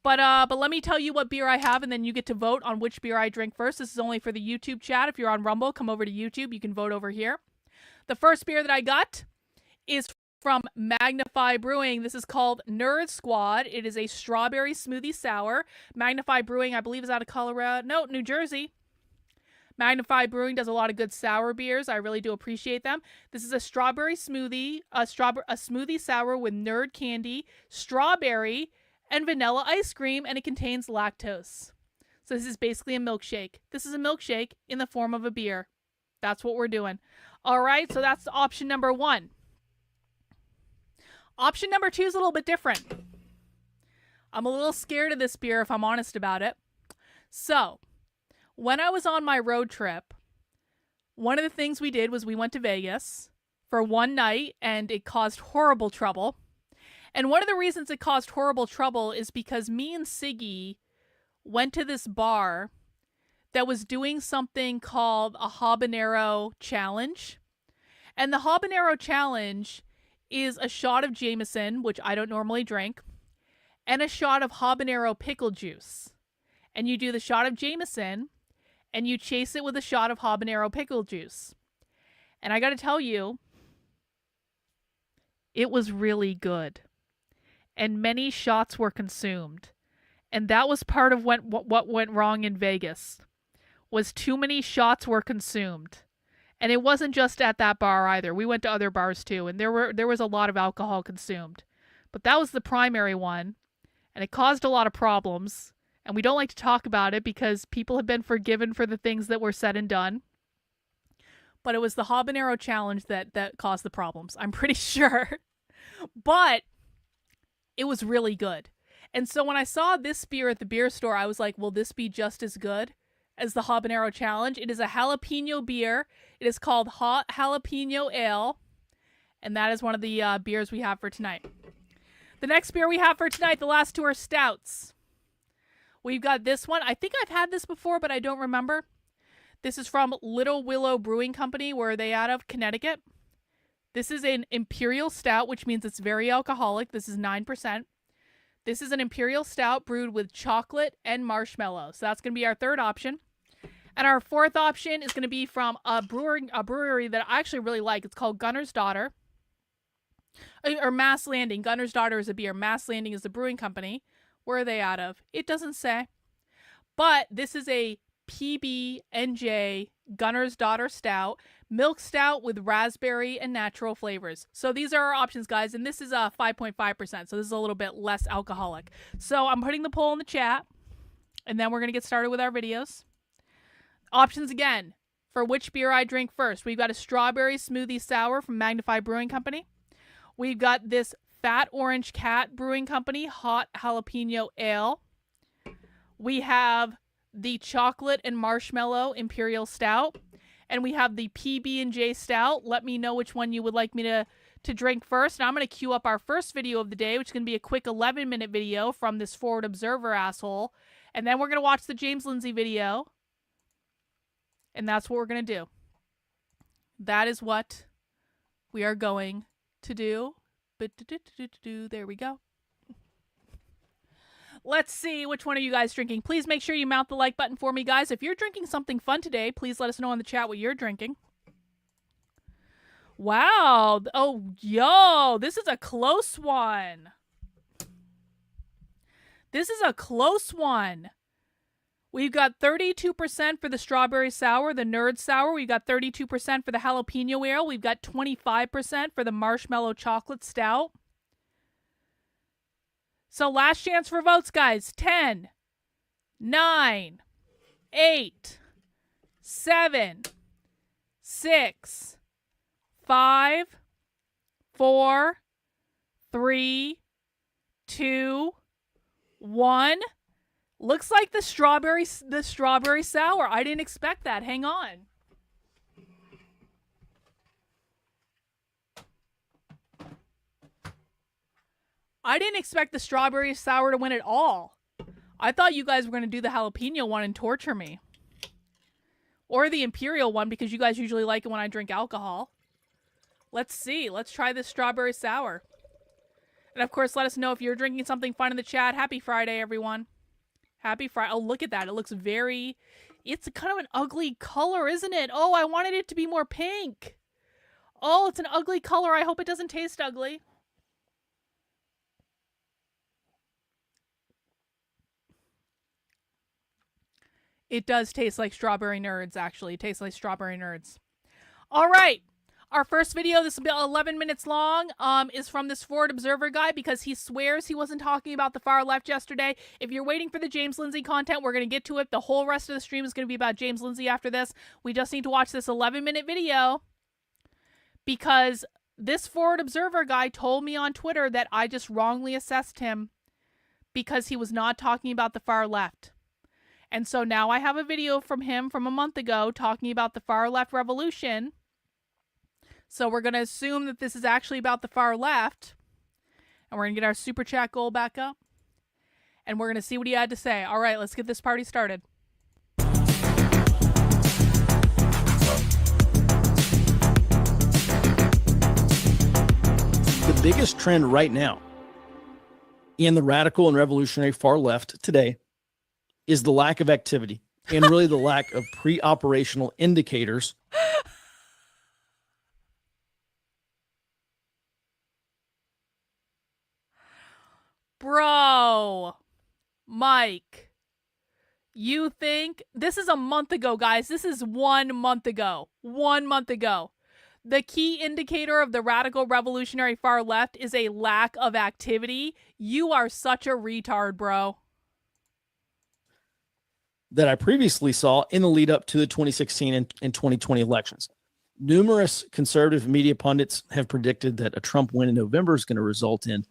But let me tell you what beer I have, and then you get to vote on which beer I drink first. This is only for the YouTube chat. If you're on Rumble, come over to YouTube. You can vote over here. The first beer that I got is from Magnify Brewing. This is called Nerd Squad. It is a strawberry smoothie sour. Magnify Brewing, I believe, is out of Colorado. No, New Jersey. Magnify Brewing does a lot of good sour beers. I really do appreciate them. This is a strawberry smoothie, a smoothie sour with nerd candy, strawberry, and vanilla ice cream, and it contains lactose. So this is basically a milkshake. This is a milkshake in the form of a beer. That's what we're doing. All right, so that's option number 1. Option number 2 is a little bit different. I'm a little scared of this beer if I'm honest about it. So, when I was on my road trip, one of the things we did was we went to Vegas for one night, and it caused horrible trouble. And one of the reasons it caused horrible trouble is because me and Siggy went to this bar that was doing something called a habanero challenge. And the habanero challenge is a shot of Jameson, which I don't normally drink, and a shot of habanero pickle juice. And you do the shot of Jameson, and you chase it with a shot of habanero pickle juice. And I got to tell you, it was really good. And many shots were consumed. And that was part of what went wrong in Vegas, was too many shots were consumed. And it wasn't just at that bar either. We went to other bars too, and there was a lot of alcohol consumed. But that was the primary one, and it caused a lot of problems. And we don't like to talk about it because people have been forgiven for the things that were said and done. But it was the habanero challenge that caused the problems, I'm pretty sure. But it was really good. And so when I saw this beer at the beer store, I was like, will this be just as good as the habanero challenge? It is a jalapeno beer. It is called Hot Jalapeno Ale. And that is one of the beers we have for tonight. The next beer we have for tonight, the last two are stouts. We've got this one. I think I've had this before, but I don't remember. This is from Little Willow Brewing Company. Where are they out of? Connecticut. This is an imperial stout, which means it's very alcoholic. This is 9%. This is an imperial stout brewed with chocolate and marshmallow. So that's going to be our third option. And our fourth option is going to be from a brewery that I actually really like. It's called Gunner's Daughter. Or Mass Landing. Gunner's Daughter is a beer. Mass Landing is the brewing company. Where are they out of? It doesn't say. But this is a PB&J Gunner's Daughter Stout. Milk stout with raspberry and natural flavors. So these are our options, guys. And this is 5.5%. So this is a little bit less alcoholic. So I'm putting the poll in the chat. And then we're going to get started with our videos. Options again. For which beer I drink first. We've got a strawberry smoothie sour from Magnify Brewing Company. We've got this Fat Orange Cat Brewing Company Hot Jalapeno Ale. We have the chocolate and marshmallow Imperial Stout. And we have the PB&J Stout. Let me know which one you would like me to drink first. And I'm going to queue up our first video of the day, which is going to be a quick 11-minute video from this Forward Observer asshole. And then we're going to watch the James Lindsay video. And that's what we're going to do. That is what we are going to do. There we go. Let's see which one are you guys drinking. Please make sure you mount the like button for me, guys. If you're drinking something fun today, please let us know in the chat what you're drinking. Wow. Oh, yo, this is a close one. This is a close one. We've got 32% for the strawberry sour, the nerd sour. We've got 32% for the jalapeno ale. We've got 25% for the marshmallow chocolate stout. So last chance for votes, guys. 10, 9, 8, 7, 6, 5, 4, 3, 2, 1. Looks like the strawberry sour. I didn't expect that. Hang on. I didn't expect the strawberry sour to win at all. I thought you guys were going to do the jalapeno one and torture me. Or the imperial one, because you guys usually like it when I drink alcohol. Let's see. Let's try this strawberry sour. And of course, let us know if you're drinking something fun in the chat. Happy Friday, everyone. Happy Friday. Oh, look at that. It looks very... It's kind of an ugly color, isn't it? Oh, I wanted it to be more pink. Oh, it's an ugly color. I hope it doesn't taste ugly. It does taste like strawberry nerds, actually. It tastes like strawberry nerds. All right. Our first video, this will be 11 minutes long, is from this Forward Observer guy because he swears he wasn't talking about the far left yesterday. If you're waiting for the James Lindsay content, we're going to get to it. The whole rest of the stream is going to be about James Lindsay after this. We just need to watch this 11-minute video because This Forward Observer guy told me on Twitter that I just wrongly assessed him because he was not talking about the far left. And so now I have a video from him from a month ago talking about the far left revolution. So we're going to assume that this is actually about the far left. And we're going to get our super chat goal back up. And we're going to see what he had to say. All right, let's get this party started. The biggest trend right now in the radical and revolutionary far left today is the lack of activity and really the lack of pre-operational indicators. Bro, Mike, you think this is a month ago, guys? This is 1 month ago. 1 month ago. The key indicator of the radical revolutionary far left is a lack of activity. You are such a retard, bro. That I previously saw in the lead up to the 2016 and 2020 elections. Numerous conservative media pundits have predicted that a Trump win in November is going to result in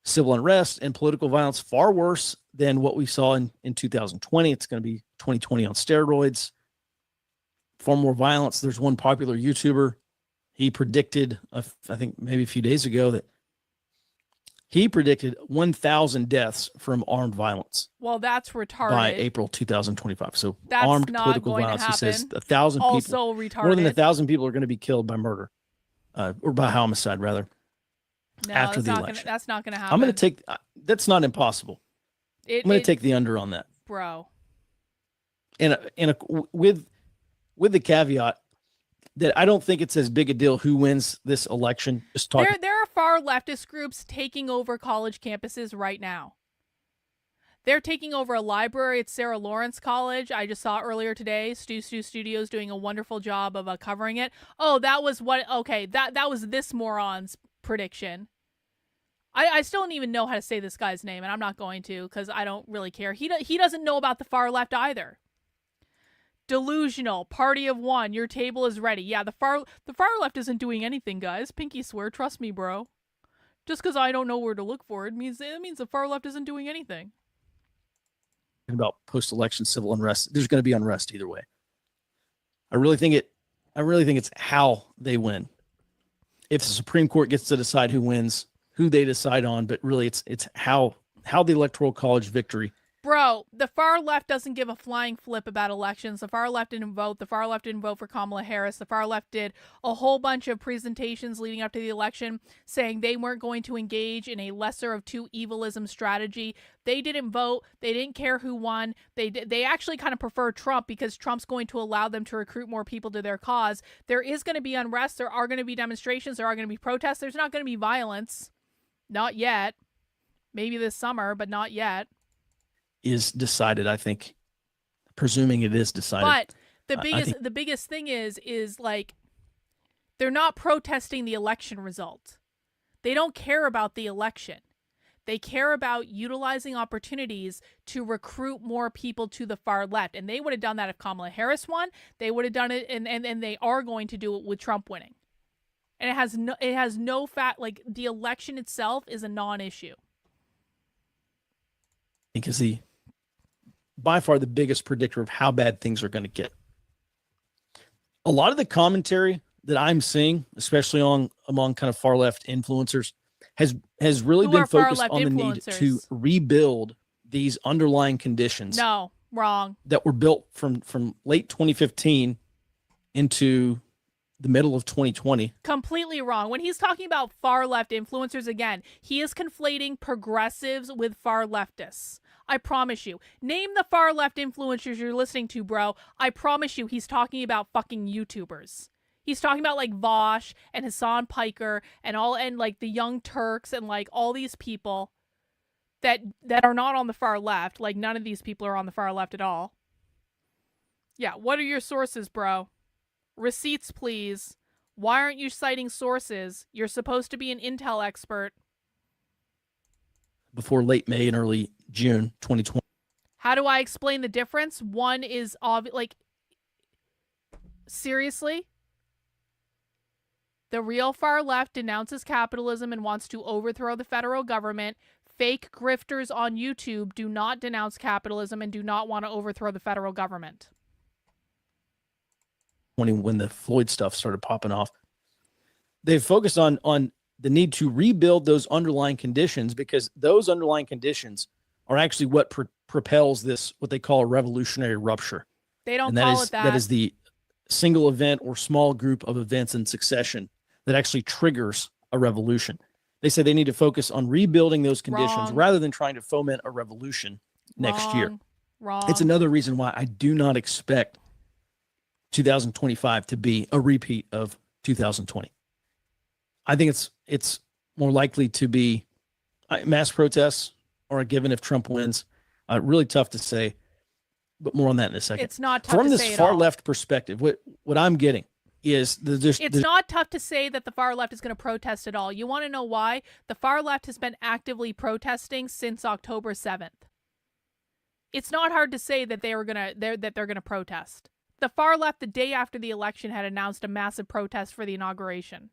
civil unrest and political violence far worse than what we saw in 2020. It's going to be 2020 on steroids, far more violence. There's one popular YouTuber. He predicted, I think maybe a few days ago, that he predicted 1,000 deaths from armed violence. Well, that's retarded. By April 2025. So that's armed not political going violence. to happen. He says 1,000 people, also retarded. more than 1,000 people are going to be killed by murder, or by homicide rather. No, after that's the not election. that's not going to happen. I'm going to take. That's not impossible. I'm going to take the under on that, bro. And with the caveat that I don't think it's as big a deal who wins this election. Just talking. There are far leftist groups taking over college campuses right now. They're taking over a library at Sarah Lawrence College. I just saw earlier today. Stu Studios doing a wonderful job of covering it. Oh, that was what? Okay, that was this moron's prediction. I still don't even know how to say this guy's name, and I'm not going to because I don't really care. He doesn't know about the far left either. Delusional, party of one, your table is ready. Yeah, the far left isn't doing anything, guys. Pinky swear, trust me, bro. Just because I don't know where to look for it means the far left isn't doing anything. About post-election civil unrest, there's going to be unrest either way. I really think it's how they win. If the Supreme Court gets to decide who wins, who they decide on, but really it's how the Electoral College victory. Bro, the far left doesn't give a flying flip about elections. The far left didn't vote. The far left didn't vote for Kamala Harris. The far left did a whole bunch of presentations leading up to the election saying they weren't going to engage in a lesser of two evilism strategy. They didn't vote. They didn't care who won. They actually kind of prefer Trump because Trump's going to allow them to recruit more people to their cause. There is going to be unrest. There are going to be demonstrations. There are going to be protests. There's not going to be violence. Not yet. Maybe this summer, but not yet. Is decided, I think, presuming it is decided. But the biggest thing is like they're not protesting the election result. They don't care about the election. They care about utilizing opportunities to recruit more people to the far left. And they would have done that if Kamala Harris won. They would have done it, and they are going to do it with Trump winning. And it has no fact, like the election itself is a non-issue. Because by far the biggest predictor of how bad things are going to get. A lot of the commentary that I'm seeing, especially among kind of far left influencers, has really been focused on the need to rebuild these underlying conditions. No, wrong. That were built from late 2015 into the middle of 2020. Completely wrong. When he's talking about far left influencers, again, he is conflating progressives with far leftists. I promise you. Name the far left influencers you're listening to, bro. I promise you he's talking about fucking YouTubers. He's talking about like Vosh and Hassan Piker and like the Young Turks and like all these people that are not on the far left. Like none of these people are on the far left at all. Yeah, what are your sources, bro? Receipts, please. Why aren't you citing sources? You're supposed to be an intel expert. Before late May and early June 2020. How do I explain the difference? One is like, seriously? The real far left denounces capitalism and wants to overthrow the federal government. Fake grifters on YouTube do not denounce capitalism and do not want to overthrow the federal government. When the Floyd stuff started popping off, they've focused on the need to rebuild those underlying conditions, because those underlying conditions are actually what propels this, what they call a revolutionary rupture. They don't And call it that. That is the single event or small group of events in succession that actually triggers a revolution. They say they need to focus on rebuilding those conditions rather than trying to foment a revolution next year. Wrong. It's another reason why I do not expect 2025 to be a repeat of 2020. I think it's more likely to be mass protests or a given if Trump wins. Really tough to say, but more on that in a second. It's not tough from to this say at far all. left perspective. What I'm getting is It's not tough to say that the far left is going to protest at all. You want to know why? The far left has been actively protesting since October 7th. It's not hard to say that they're going to protest. The far left, the day after the election, had announced a massive protest for the inauguration.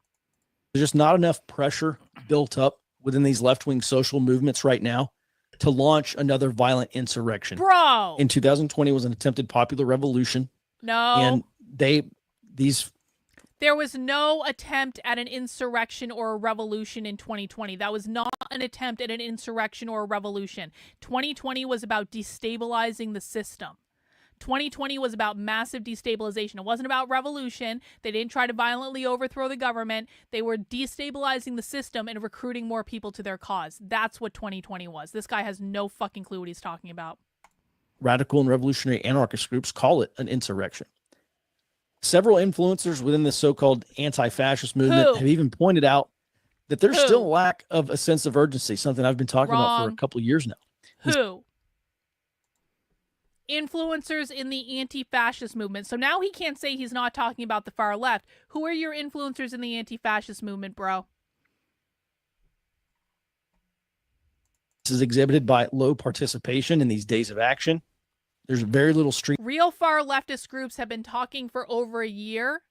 There's just not enough pressure built up within these left-wing social movements right now to launch another violent insurrection. Bro! In 2020 was an attempted popular revolution. No. And there was no attempt at an insurrection or a revolution in 2020. That was not an attempt at an insurrection or a revolution. 2020 was about destabilizing the system. 2020 was about massive destabilization. It wasn't about revolution. They didn't try to violently overthrow the government. They were destabilizing the system and recruiting more people to their cause. That's what 2020 was. This guy has no fucking clue what he's talking about. Radical and revolutionary anarchist groups call it an insurrection. Several influencers within the so-called anti-fascist movement have even pointed out that there's still a lack of a sense of urgency, something I've been talking about for a couple of years now. Who? Influencers in the anti-fascist movement. So now he can't say he's not talking about the far left. Who are your influencers in the anti-fascist movement, bro? This is exhibited by low participation in these days of action. There's very little street. Real far leftist groups have been talking for over a year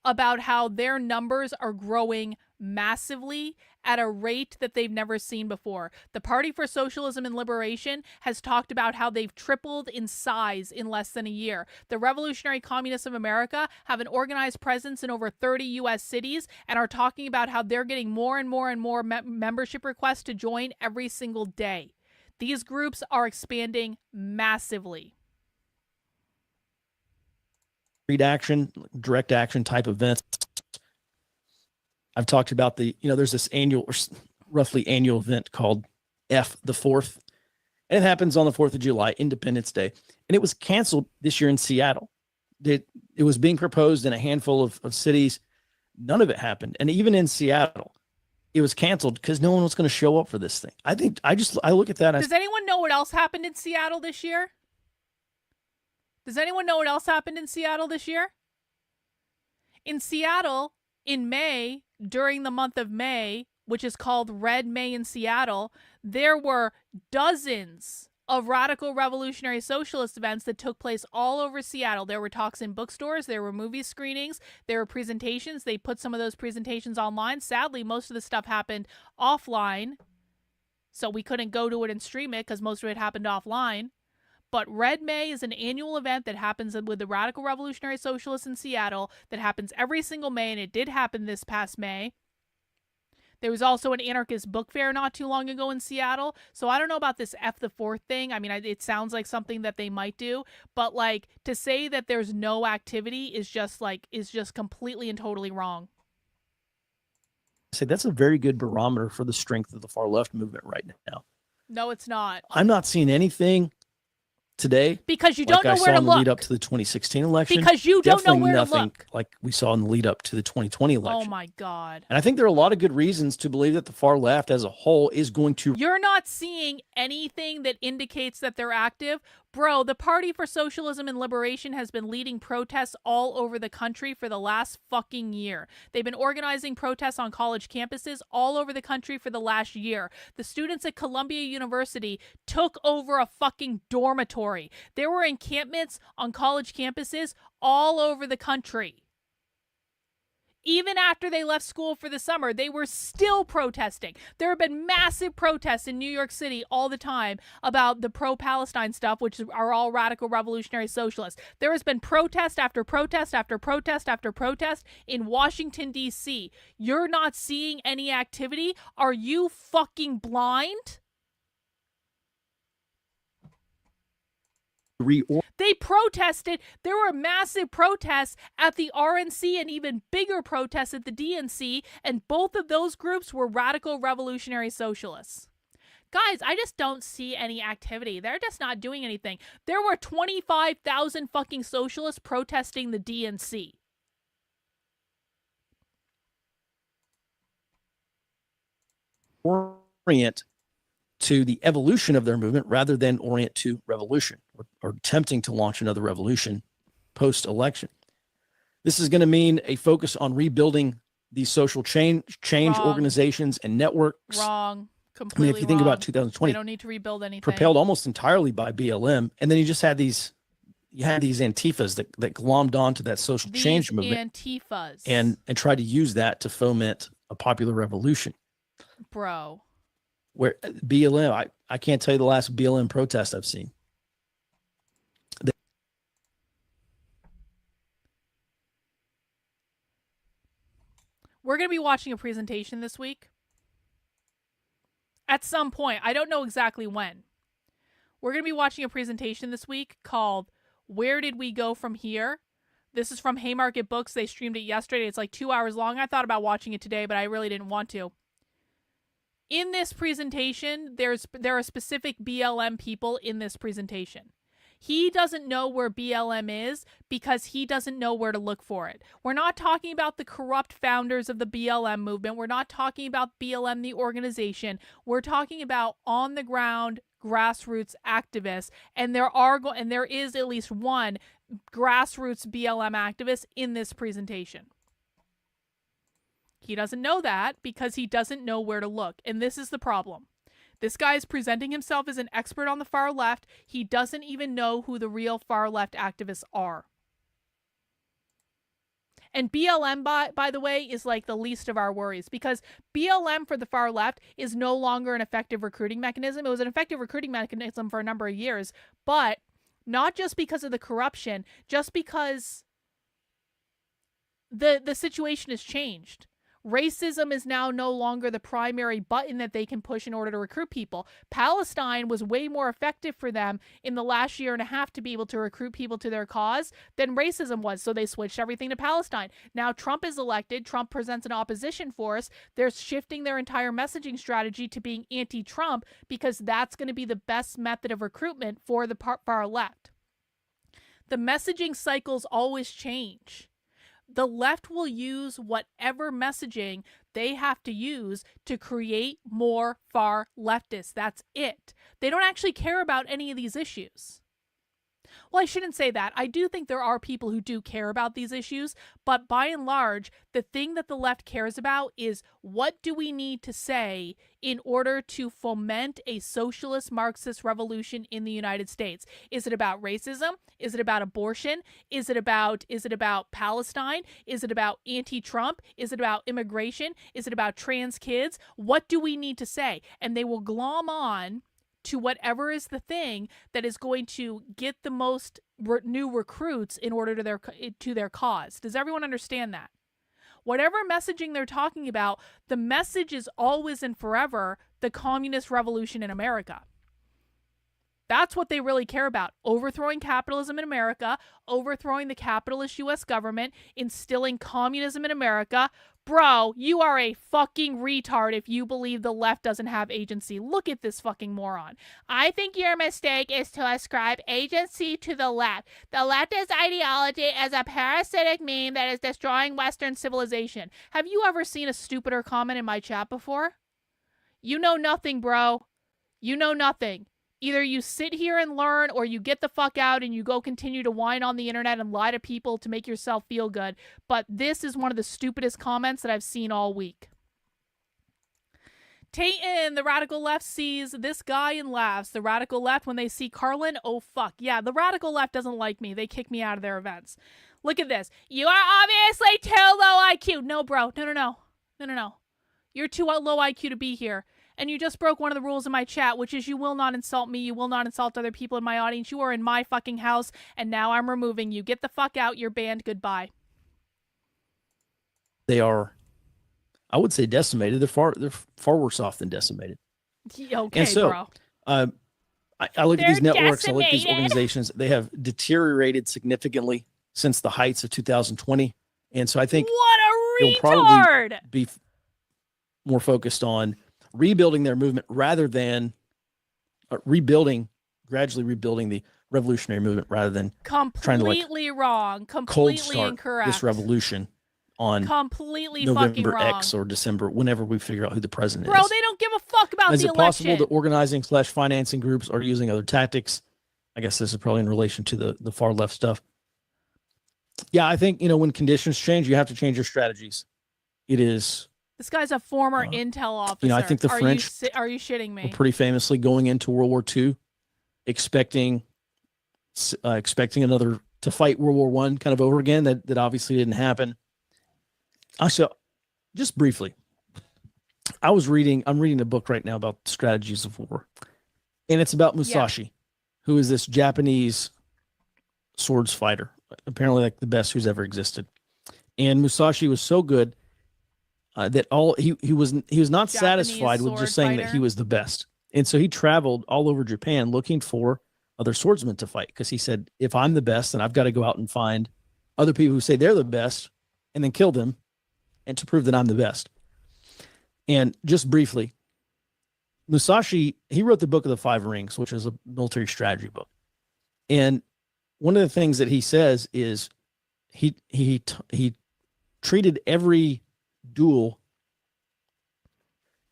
about how their numbers are growing massively at a rate that they've never seen before. The Party for Socialism and Liberation has talked about how they've tripled in size in less than a year. The Revolutionary Communists of America have an organized presence in over 30 U.S. cities and are talking about how they're getting more and more and more membership requests to join every single day. These groups are expanding massively. Street action, direct action type events. I've talked about there's this roughly annual event called F the 4th. And it happens on the 4th of July, Independence Day. And it was canceled this year in Seattle. It was being proposed in a handful of cities. None of it happened. And even in Seattle, it was canceled because no one was going to show up for this thing. I look at that. Does anyone know what else happened in Seattle this year? Does anyone know what else happened in Seattle this year? In Seattle, in May, during the month of May, which is called Red May in Seattle, there were dozens of radical revolutionary socialist events that took place all over Seattle. There were talks in bookstores, there were movie screenings, there were presentations. They put some of those presentations online. Sadly, most of the stuff happened offline, so we couldn't go to it and stream it because most of it happened offline. But Red May is an annual event that happens with the Radical Revolutionary Socialists in Seattle that happens every single May, and it did happen this past May. There was also an anarchist book fair not too long ago in Seattle. So I don't know about this F the 4th thing. I mean, it sounds like something that they might do, but like to say that there's no activity is just completely and totally wrong. Say that's a very good barometer for the strength of the far left movement right now. No, it's not. I'm not seeing anything today because you don't know where to in the look. lead up to the 2016 election. Because you don't know where to nothing look. Like we saw in the lead up to the 2020 election. Oh my God. And I think there are a lot of good reasons to believe that the far left as a whole is going to. You're not seeing anything that indicates that they're active. Bro, the Party for Socialism and Liberation has been leading protests all over the country for the last fucking year. They've been organizing protests on college campuses all over the country for the last year. The students at Columbia University took over a fucking dormitory. There were encampments on college campuses all over the country. Even after they left school for the summer, they were still protesting. There have been massive protests in New York City all the time about the pro-Palestine stuff, which are all radical revolutionary socialists. There has been protest after protest after protest after protest in Washington, D.C. You're not seeing any activity? Are you fucking blind? They protested. There were massive protests at the RNC and even bigger protests at the DNC, and both of those groups were radical revolutionary socialists. Guys, I just don't see any activity. They're just not doing anything. There were 25,000 fucking socialists protesting the DNC. Orient to the evolution of their movement rather than orient to revolution or attempting to launch another revolution post-election. This is going to mean a focus on rebuilding these social change Wrong. Organizations and networks. Wrong. I Completely mean, if you think wrong. about 2020, They don't need to rebuild anything. propelled almost entirely by BLM, and then you just had these antifas that glommed onto that social These change movement Antifas. and tried to use that to foment a popular revolution. Bro. Where BLM, I can't tell you the last BLM protest I've seen. We're going to be watching a presentation this week. At some point. I don't know exactly when. We're going to be watching a presentation this week called Where Did We Go From Here? This is from Haymarket Books. They streamed it yesterday. It's like 2 hours long. I thought about watching it today, but I really didn't want to. In this presentation, there are specific BLM people in this presentation. He doesn't know where BLM is because he doesn't know where to look for it. We're not talking about the corrupt founders of the BLM movement. We're not talking about BLM, the organization. We're talking about on the ground grassroots activists, and there is at least one grassroots BLM activist in this presentation. He doesn't know that because he doesn't know where to look. And this is the problem. This guy is presenting himself as an expert on the far left. He doesn't even know who the real far left activists are. And BLM, by the way, is like the least of our worries because BLM for the far left is no longer an effective recruiting mechanism. It was an effective recruiting mechanism for a number of years, but not just because of the corruption, just because the situation has changed. Racism is now no longer the primary button that they can push in order to recruit people. Palestine was way more effective for them in the last year and a half to be able to recruit people to their cause than racism was, so they switched everything to Palestine. Now Trump is elected. Trump presents an opposition force. They're shifting their entire messaging strategy to being anti-Trump because that's going to be the best method of recruitment for the far left. The messaging cycles always change. The left will use whatever messaging they have to use to create more far leftists. That's it. They don't actually care about any of these issues. Well, I shouldn't say that. I do think there are people who do care about these issues, but by and large, the thing that the left cares about is what do we need to say in order to foment a socialist Marxist revolution in the United States? Is it about racism? Is it about abortion? Is it about Palestine? Is it about anti-Trump? Is it about immigration? Is it about trans kids? What do we need to say? And they will glom on to whatever is the thing that is going to get the most new recruits in order to their cause. Does everyone understand that? Whatever messaging they're talking about, the message is always and forever the communist revolution in America. That's what they really care about. Overthrowing capitalism in America, overthrowing the capitalist U.S. government, instilling communism in America. Bro, you are a fucking retard if you believe the left doesn't have agency. Look at this fucking moron. I think your mistake is to ascribe agency to the left. The leftist ideology is a parasitic meme that is destroying Western civilization. Have you ever seen a stupider comment in my chat before? You know nothing, bro. You know nothing. Either you sit here and learn or you get the fuck out and you go continue to whine on the internet and lie to people to make yourself feel good. But this is one of the stupidest comments that I've seen all week. Tayton, the radical left, sees this guy and laughs. The radical left, when they see Carlin, oh fuck. Yeah, the radical left doesn't like me. They kick me out of their events. Look at this. You are obviously too low IQ. No, bro. No. You're too low IQ to be here. And you just broke one of the rules in my chat, which is you will not insult me. You will not insult other people in my audience. You are in my fucking house, and now I'm removing you. Get the fuck out. You're banned. Goodbye. They are, I would say, decimated. They're far worse off than decimated. Okay, and so, bro. I look at these They're networks, I look at these decimated. organizations. They have deteriorated significantly since the heights of 2020. And so I think What a they'll probably retard! be more focused on rebuilding their movement rather than gradually rebuilding the revolutionary movement rather than Completely wrong. cold Completely start incorrect. this revolution on Completely fucking November wrong. X or December, whenever we figure out who the president Bro, is. they don't give a fuck about Is the it election. possible that organizing / financing groups are using other tactics? I guess this is probably in relation to the far left stuff. Yeah, I think, when conditions change, you have to change your strategies. It is, This guy's a former intel officer. I think the French Are you shitting were me? pretty famously going into World War II, expecting another to fight World War I kind of over again. That obviously didn't happen. So, just briefly, I'm reading a book right now about strategies of war, and it's about Musashi, who is this Japanese swords fighter, apparently like the best who's ever existed. And Musashi was so good that he was not Japanese satisfied with just sword saying that he fighter. was the best, and so he traveled all over Japan looking for other swordsmen to fight, because he said, if I'm the best, then I've got to go out and find other people who say they're the best and then kill them, and to prove that I'm the best. And just briefly, Musashi, he wrote the Book of the Five Rings, which is a military strategy book. And one of the things that he says is he treated every duel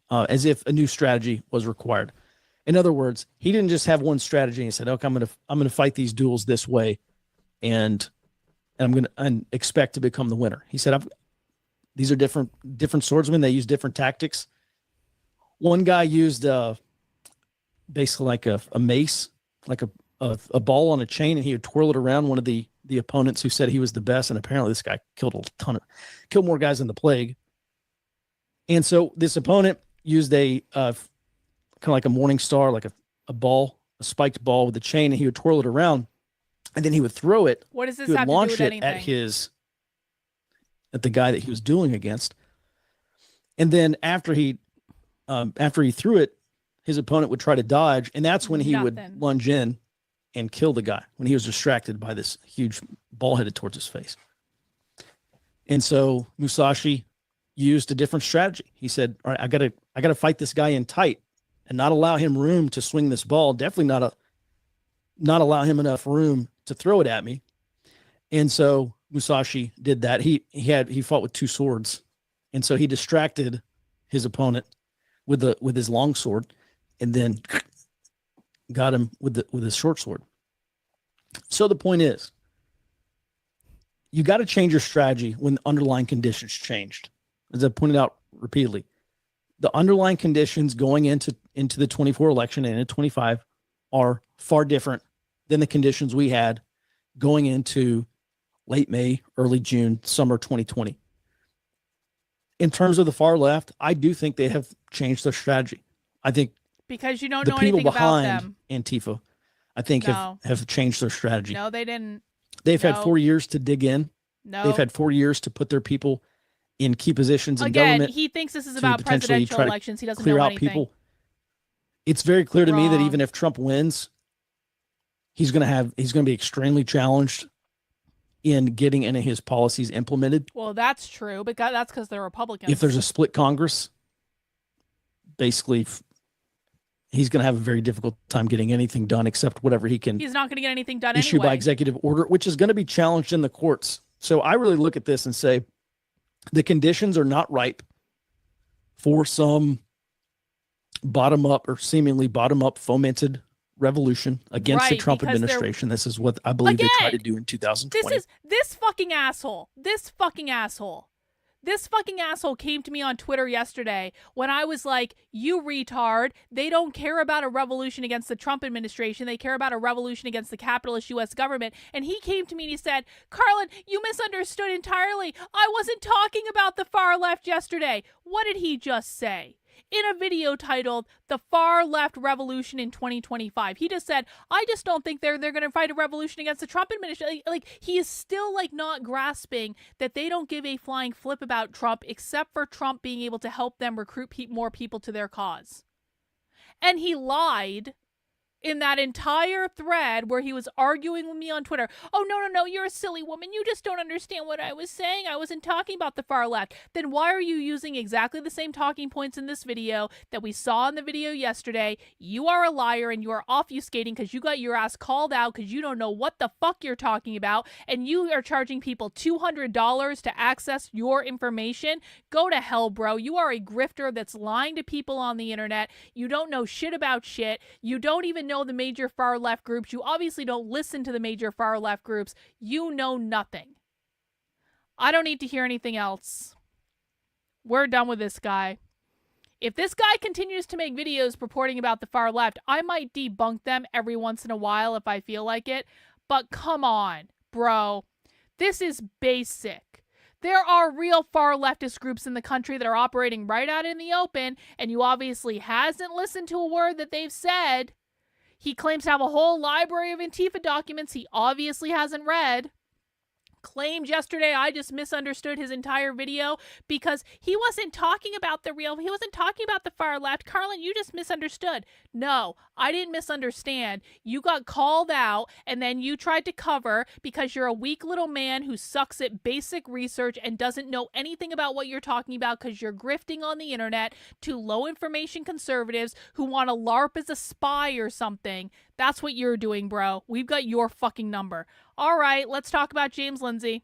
as if a new strategy was required. In other words, he didn't just have one strategy and he said, okay, I'm gonna fight these duels this way, and I'm gonna expect to become the winner. He said, these are different swordsmen. They use different tactics. One guy used basically like a mace, like a ball on a chain, and he would twirl it around one of the opponents who said he was the best. And apparently this guy killed more guys than the plague. And so this opponent used a kind of like a morning star, like a ball, a spiked ball with a chain, and he would twirl it around, and then he would throw it. What does this He would have to do launch with it anything? at the guy that he was dueling against. And then after he threw it, his opponent would try to dodge, and that's when he would Nothing. lunge in and kill the guy when he was distracted by this huge ball headed towards his face. And so Musashi used a different strategy. He said, all right, I gotta fight this guy in tight and not allow him room to swing this ball. Definitely not allow him enough room to throw it at me. And so Musashi did that. He fought with two swords. And so he distracted his opponent with his long sword, and then got him with his short sword. So the point is, you got to change your strategy when the underlying conditions changed. As I pointed out repeatedly, the underlying conditions going into the 24 election and into 25 are far different than the conditions we had going into late May, early June, summer 2020. In terms of the far left, I do think they have changed their strategy. I think Because you don't the know people anything about behind them. Antifa, I think, No. have changed their strategy. No, they didn't. They've had no. 4 years to dig in. No. They've had 4 years to put their people in key positions in Again, government. he thinks this is to about potentially presidential try to elections. He doesn't clear know out anything. people. It's very clear to me that Wrong. even if Trump wins, he's going to be extremely challenged in getting any of his policies implemented. Well, that's true, but that's because they're Republicans. If there's a split Congress, basically he's going to have a very difficult time getting anything done except whatever he can He's not going to get anything done issue by anyway. executive order, which is going to be challenged in the courts. So I really look at this and say the conditions are not ripe for some bottom up or seemingly bottom up fomented revolution against the Right, Trump because they're- administration. This is what I believe they tried to Again, do in 2020. This fucking asshole. This fucking asshole came to me on Twitter yesterday when I was like, you retard, they don't care about a revolution against the Trump administration. They care about a revolution against the capitalist U.S. government. And he came to me and he said, Carlin, you misunderstood entirely. I wasn't talking about the far left yesterday. What did he just say? In a video titled The Far Left Revolution in 2025. He just said, I just don't think they're going to fight a revolution against the Trump administration. Like, he is still like not grasping that they don't give a flying flip about Trump except for Trump being able to help them recruit more people to their cause. And he lied in that entire thread where he was arguing with me on Twitter. Oh, no, you're a silly woman. You just don't understand what I was saying. I wasn't talking about the far left. Then why are you using exactly the same talking points in this video that we saw in the video yesterday? You are a liar and you are obfuscating because you got your ass called out because you don't know what the fuck you're talking about, and you are charging people $200 to access your information. Go to hell, bro. You are a grifter that's lying to people on the internet. You don't know shit about shit. You don't even know the major far left groups. You obviously don't listen to the major far left groups. You know nothing. I don't need to hear anything else. We're done with this guy. If this guy continues to make videos purporting about the far left, I might debunk them every once in a while if I feel like it. But come on, bro. This is basic. There are real far leftist groups in the country that are operating right out in the open, and you obviously hasn't listened to a word that they've said. He claims to have a whole library of Antifa documents he obviously hasn't read. Claimed yesterday I just misunderstood his entire video because he wasn't talking about he wasn't talking about the far left. Carlin, you just misunderstood. No, I didn't misunderstand. You got called out and then you tried to cover because you're a weak little man who sucks at basic research and doesn't know anything about what you're talking about because you're grifting on the internet to low information conservatives who want to LARP as a spy or something. That's what you're doing, bro. We've got your fucking number. All right, let's talk about James Lindsay.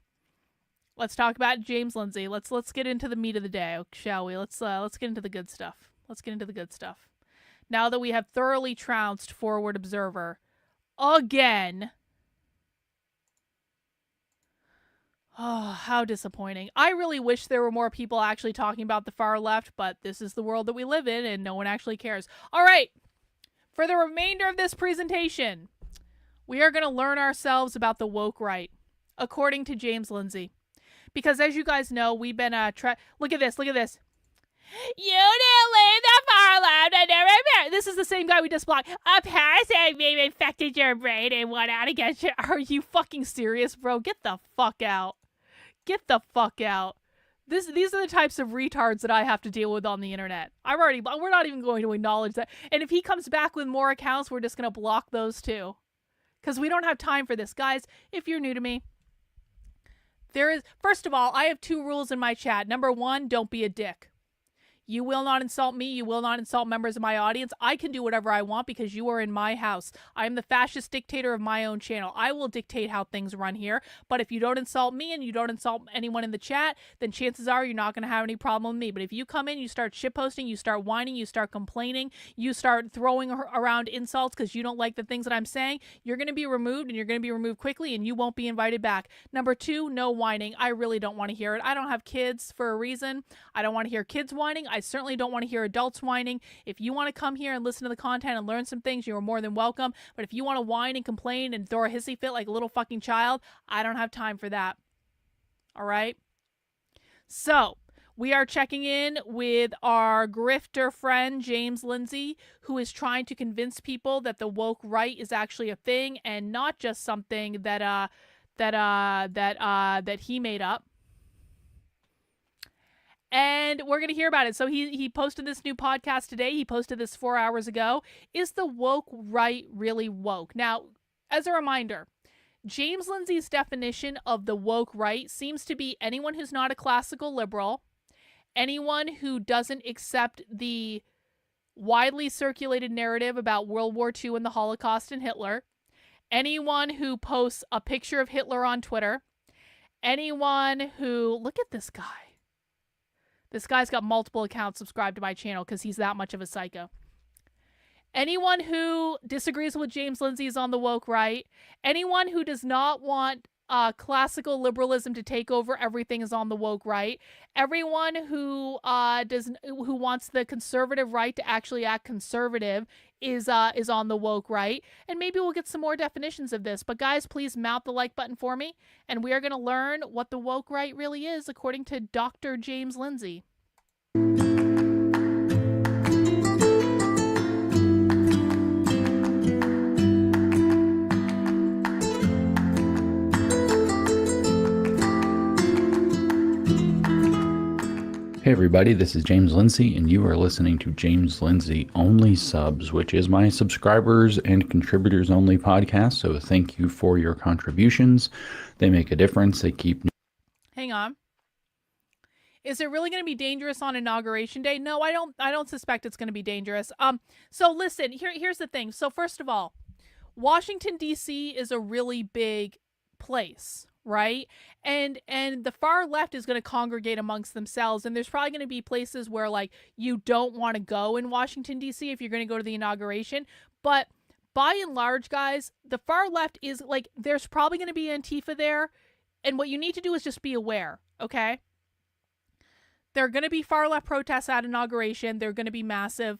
Let's talk about James Lindsay. Let's get into the meat of the day, shall we? Let's get into the good stuff. Let's get into the good stuff. Now that we have thoroughly trounced Forward Observer again. Oh, how disappointing. I really wish there were more people actually talking about the far left, but this is the world that we live in and no one actually cares. All right. For the remainder of this presentation, we are going to learn ourselves about the woke right, according to James Lindsay. Because as you guys know, we've been, look at this. You didn't leave the far left. This is the same guy we just blocked. A parasite may have infected your brain and went out against you. Are you fucking serious, bro? Get the fuck out. Get the fuck out. These are the types of retards that I have to deal with on the internet. We're not even going to acknowledge that. And if he comes back with more accounts, we're just going to block those too. Because we don't have time for this. Guys, if you're new to me, first of all, I have 2 rules in my chat. Number 1, don't be a dick. You will not insult me. You will not insult members of my audience. I can do whatever I want because you are in my house. I am the fascist dictator of my own channel. I will dictate how things run here. But if you don't insult me and you don't insult anyone in the chat, then chances are you're not going to have any problem with me. But if you come in, you start shitposting, you start whining, you start complaining, you start throwing around insults because you don't like the things that I'm saying, you're going to be removed, and you're going to be removed quickly, and you won't be invited back. Number 2, no whining. I really don't want to hear it. I don't have kids for a reason. I don't want to hear kids whining. I certainly don't want to hear adults whining. If you want to come here and listen to the content and learn some things, you are more than welcome. But if you want to whine and complain and throw a hissy fit like a little fucking child, I don't have time for that. All right? So, we are checking in with our grifter friend, James Lindsay, who is trying to convince people that the woke right is actually a thing and not just something that he made up. And we're going to hear about it. So he posted this new podcast today. He posted this 4 hours ago. Is the woke right really woke? Now, as a reminder, James Lindsay's definition of the woke right seems to be anyone who's not a classical liberal, anyone who doesn't accept the widely circulated narrative about World War II and the Holocaust and Hitler, anyone who posts a picture of Hitler on Twitter, anyone who... Look at this guy. This guy's got multiple accounts subscribed to my channel because he's that much of a psycho. Anyone who disagrees with James Lindsay is on the woke right. Anyone who does not want classical liberalism to take over everything is on the woke right. Everyone who wants the conservative right to actually act conservative is on the woke right. And maybe we'll get some more definitions of this. But guys, please mount the like button for me, and we are going to learn what the woke right really is according to Dr. James Lindsay. Hey everybody, this is James Lindsay, and you are listening to James Lindsay Only Subs, which is my subscribers and contributors only podcast. So thank you for your contributions. They make a difference. They keep... Hang on. Is it really going to be dangerous on Inauguration Day? No, I don't suspect it's going to be dangerous. So listen, here's the thing. So first of all, Washington, D.C. is a really big place, right? And the far left is going to congregate amongst themselves, and there's probably going to be places where like you don't want to go in Washington, D.C. if you're going to go to the inauguration. But by and large, guys, the far left is like, there's probably going to be Antifa there, and what you need to do is just be aware, okay? There are going to be far left protests at inauguration. They're going to be massive.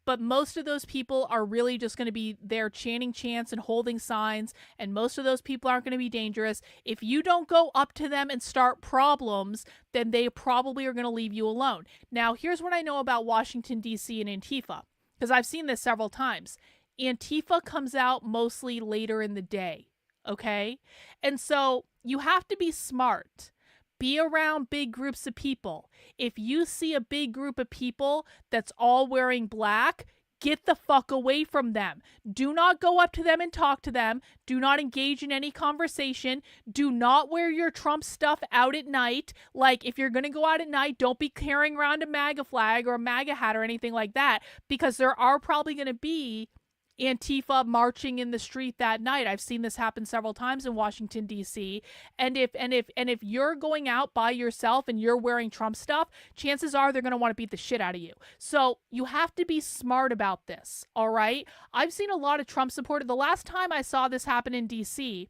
But most of those people are really just going to be there chanting chants and holding signs, and most of those people aren't going to be dangerous. If you don't go up to them and start problems, then they probably are going to leave you alone. Now, here's what I know about Washington, D.C. and Antifa, because I've seen this several times. Antifa comes out mostly later in the day, okay? And so you have to be smart. Be around big groups of people. If you see a big group of people that's all wearing black, get the fuck away from them. Do not go up to them and talk to them. Do not engage in any conversation. Do not wear your Trump stuff out at night. Like, if you're going to go out at night, don't be carrying around a MAGA flag or a MAGA hat or anything like that, because there are probably going to be Antifa marching in the street that night. I've seen this happen several times in Washington, D.C. And if you're going out by yourself and you're wearing Trump stuff, chances are they're going to want to beat the shit out of you. So you have to be smart about this, all right? I've seen a lot of Trump supporters. The last time I saw this happen in D.C.,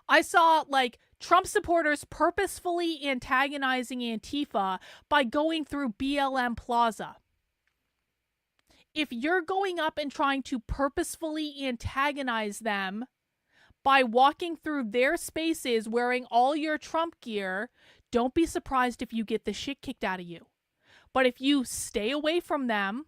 I saw like Trump supporters purposefully antagonizing Antifa by going through BLM Plaza. If you're going up and trying to purposefully antagonize them by walking through their spaces wearing all your Trump gear, don't be surprised if you get the shit kicked out of you. But if you stay away from them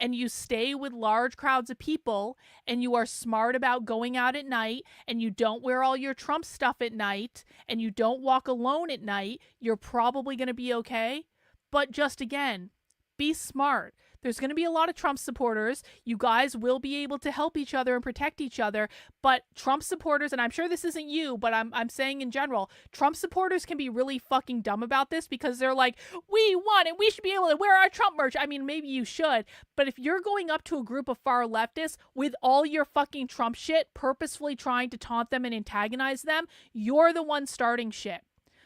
and you stay with large crowds of people and you are smart about going out at night and you don't wear all your Trump stuff at night and you don't walk alone at night, you're probably going to be okay. But just again, be smart. There's going to be a lot of Trump supporters. You guys will be able to help each other and protect each other. But Trump supporters, and I'm sure this isn't you, but I'm saying in general, Trump supporters can be really fucking dumb about this because they're like, we won and we should be able to wear our Trump merch. I mean, maybe you should. But if you're going up to a group of far leftists with all your fucking Trump shit, purposefully trying to taunt them and antagonize them, you're the one starting shit.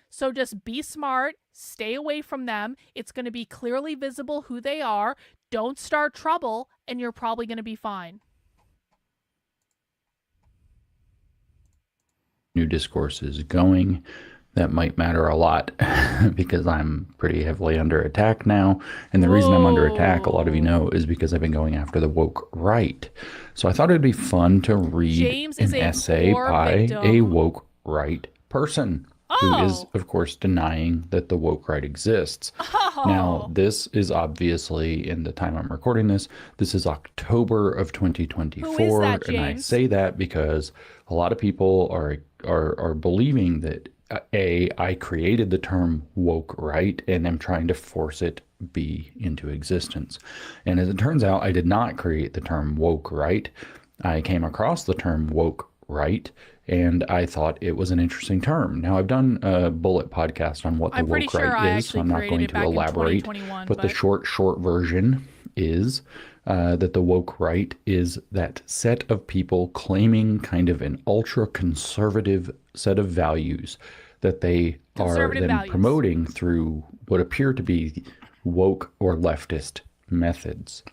So just be smart, stay away from them. It's going to be clearly visible who they are. Don't start trouble, and you're probably going to be fine. New discourse is going. That might matter a lot because I'm pretty heavily under attack now. And the reason I'm under attack, a lot of you know, is because I've been going after the woke right. So I thought it'd be fun to read an essay by a woke right person. Who is, of course, denying that the woke right exists. Now, this is obviously, in the time I'm recording this, this is October of 2024. Who is that, James? And I say that because a lot of people are believing that, I created the term woke right and am trying to force it be into existence. And as it turns out, I did not create the term woke right. I came across the term woke right, and I thought it was an interesting term. Now, I've done a bullet podcast on what the woke right is, so I'm not going to elaborate. But the short version is that the woke right is that set of people claiming kind of an ultra-conservative set of values that they are then promoting through what appear to be woke or leftist methods.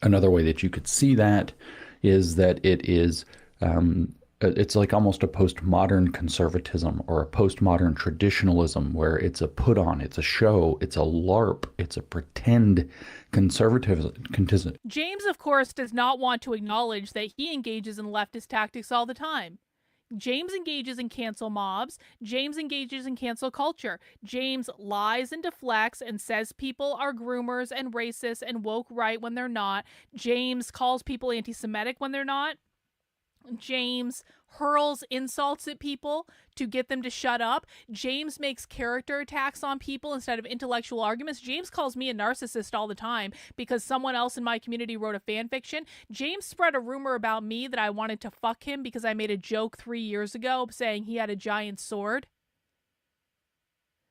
Another way that you could see that is that it is it's like almost a postmodern conservatism or a postmodern traditionalism where it's a put on, it's a show, it's a LARP, it's a pretend conservatism. James, of course, does not want to acknowledge that he engages in leftist tactics all the time. James engages in cancel mobs. James engages in cancel culture. James lies and deflects and says people are groomers and racist and woke right when they're not. James calls people anti-Semitic when they're not. James hurls insults at people to get them to shut up. James makes character attacks on people instead of intellectual arguments. James calls me a narcissist all the time because someone else in my community wrote a fan fiction. James spread a rumor about me that I wanted to fuck him because I made a joke 3 years ago saying he had a giant sword.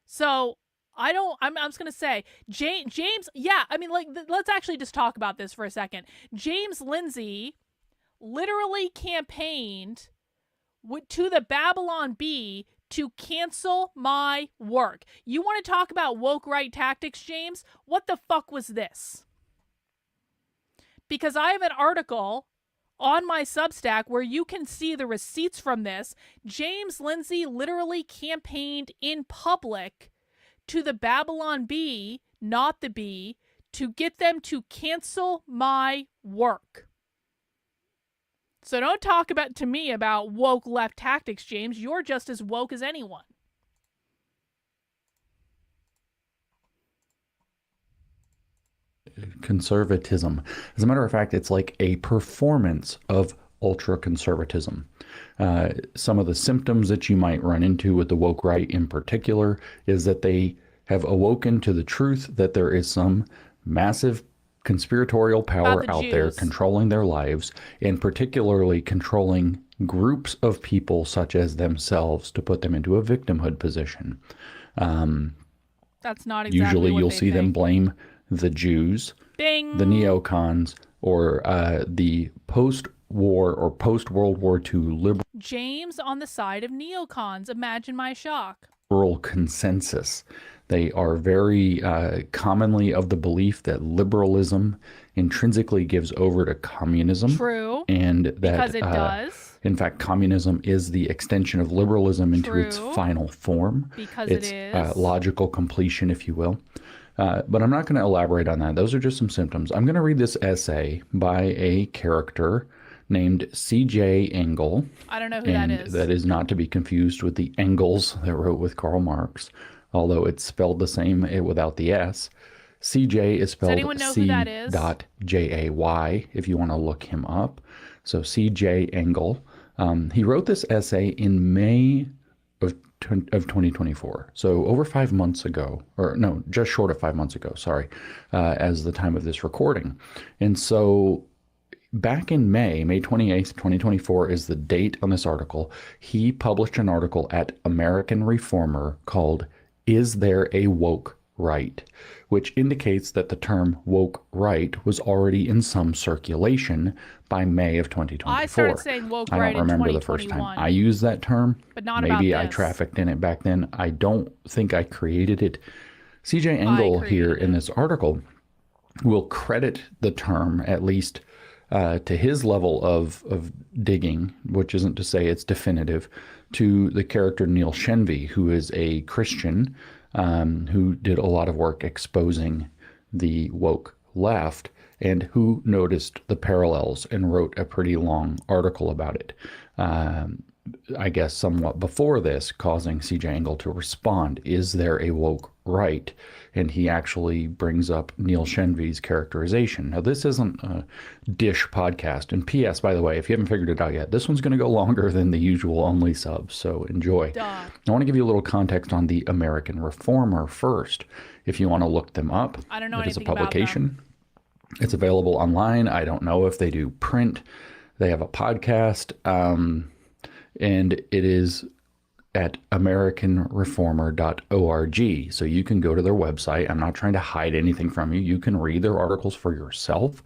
So I'm just going to say, James, yeah, I mean, like, let's actually just talk about this for a second. James Lindsay literally campaigned to the Babylon Bee to cancel my work. You want to talk about woke right tactics, James? What the fuck was this? Because I have an article on my Substack where you can see the receipts from this. James Lindsay literally campaigned in public to the Babylon Bee, not the Bee, to get them to cancel my work. So don't talk to me about woke left tactics, James. You're just as woke as anyone. Conservatism. As a matter of fact, it's like a performance of ultra-conservatism. Some of the symptoms that you might run into with the woke right in particular is that they have awoken to the truth that there is some massive conspiratorial power out there controlling their lives, and particularly controlling groups of people such as themselves to put them into a victimhood position. That's not exactly usually what you'll they see them think. blame the Jews, Bing. the neocons, or the post-war or post-World War II liberal James on the side of neocons. Imagine my shock. consensus. They are very commonly of the belief that liberalism intrinsically gives over to communism. True. And that, because it does. In fact, communism is the extension of liberalism into its final form. Because its, it is. logical completion, if you will. But I'm not going to elaborate on that. Those are just some symptoms. I'm going to read this essay by a character named C.J. Engel. I don't know who that is. That is not to be confused with the Engels that wrote with Karl Marx, although it's spelled the same without the S. CJ is spelled C.J.A.Y. if you want to look him up. So C.J. Engel. He wrote this essay in May of 2024. So over 5 months ago, or no, just short of 5 months ago, sorry, as the time of this recording. And so back in May 28th, 2024 is the date on this article. He published an article at American Reformer called "Is There a Woke Right?", which indicates that the term woke right was already in some circulation by May of 2024. I started saying woke I right don't remember in the first 2021. time I used that term. But not Maybe about I this. trafficked in it back then. I don't think I created it. CJ Engel here in this article will credit the term, at least to his level of digging, which isn't to say it's definitive, to the character Neil Shenvi, who is a Christian who did a lot of work exposing the woke left and who noticed the parallels and wrote a pretty long article about it. I guess somewhat before this, causing CJ Engel to respond, is there a woke right? And he actually brings up Neil Shenvi's characterization. Now, this isn't a Dish podcast. And P.S., by the way, if you haven't figured it out yet, this one's going to go longer than the usual only subs, so enjoy. Duh. I want to give you a little context on the American Reformer first. If you want to look them up, I don't know it is a anything about publication. It's available online. I don't know if they do print. They have a podcast. And it is at americanreformer.org. So you can go to their website. I'm not trying to hide anything from you. You can read their articles for yourself.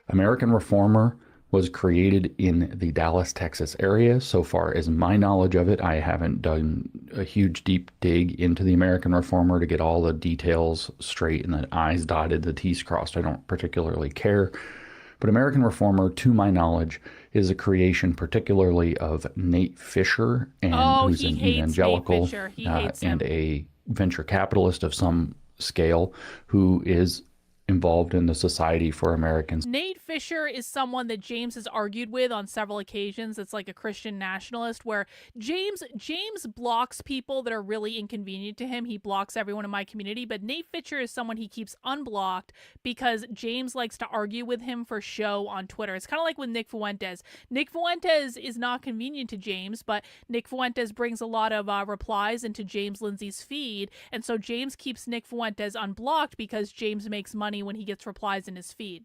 American Reformer was created in the Dallas, Texas area. So far as my knowledge of it, I haven't done a huge deep dig into the American Reformer to get all the details straight and the I's dotted, the T's crossed. I don't particularly care. But American Reformer, to my knowledge, is a creation particularly of Nate Fisher, and who's he an hates evangelical Nate Fisher. He hates and him. a venture capitalist of some scale who is involved in the Society for Americans. Nate Fisher is someone that James has argued with on several occasions. It's like a Christian nationalist where James blocks people that are really inconvenient to him. He blocks everyone in my community, but Nate Fisher is someone he keeps unblocked because James likes to argue with him for show on Twitter. It's kind of like with Nick Fuentes. Nick Fuentes is not convenient to James, but Nick Fuentes brings a lot of replies into James Lindsay's feed, and so James keeps Nick Fuentes unblocked because James makes money when he gets replies in his feed.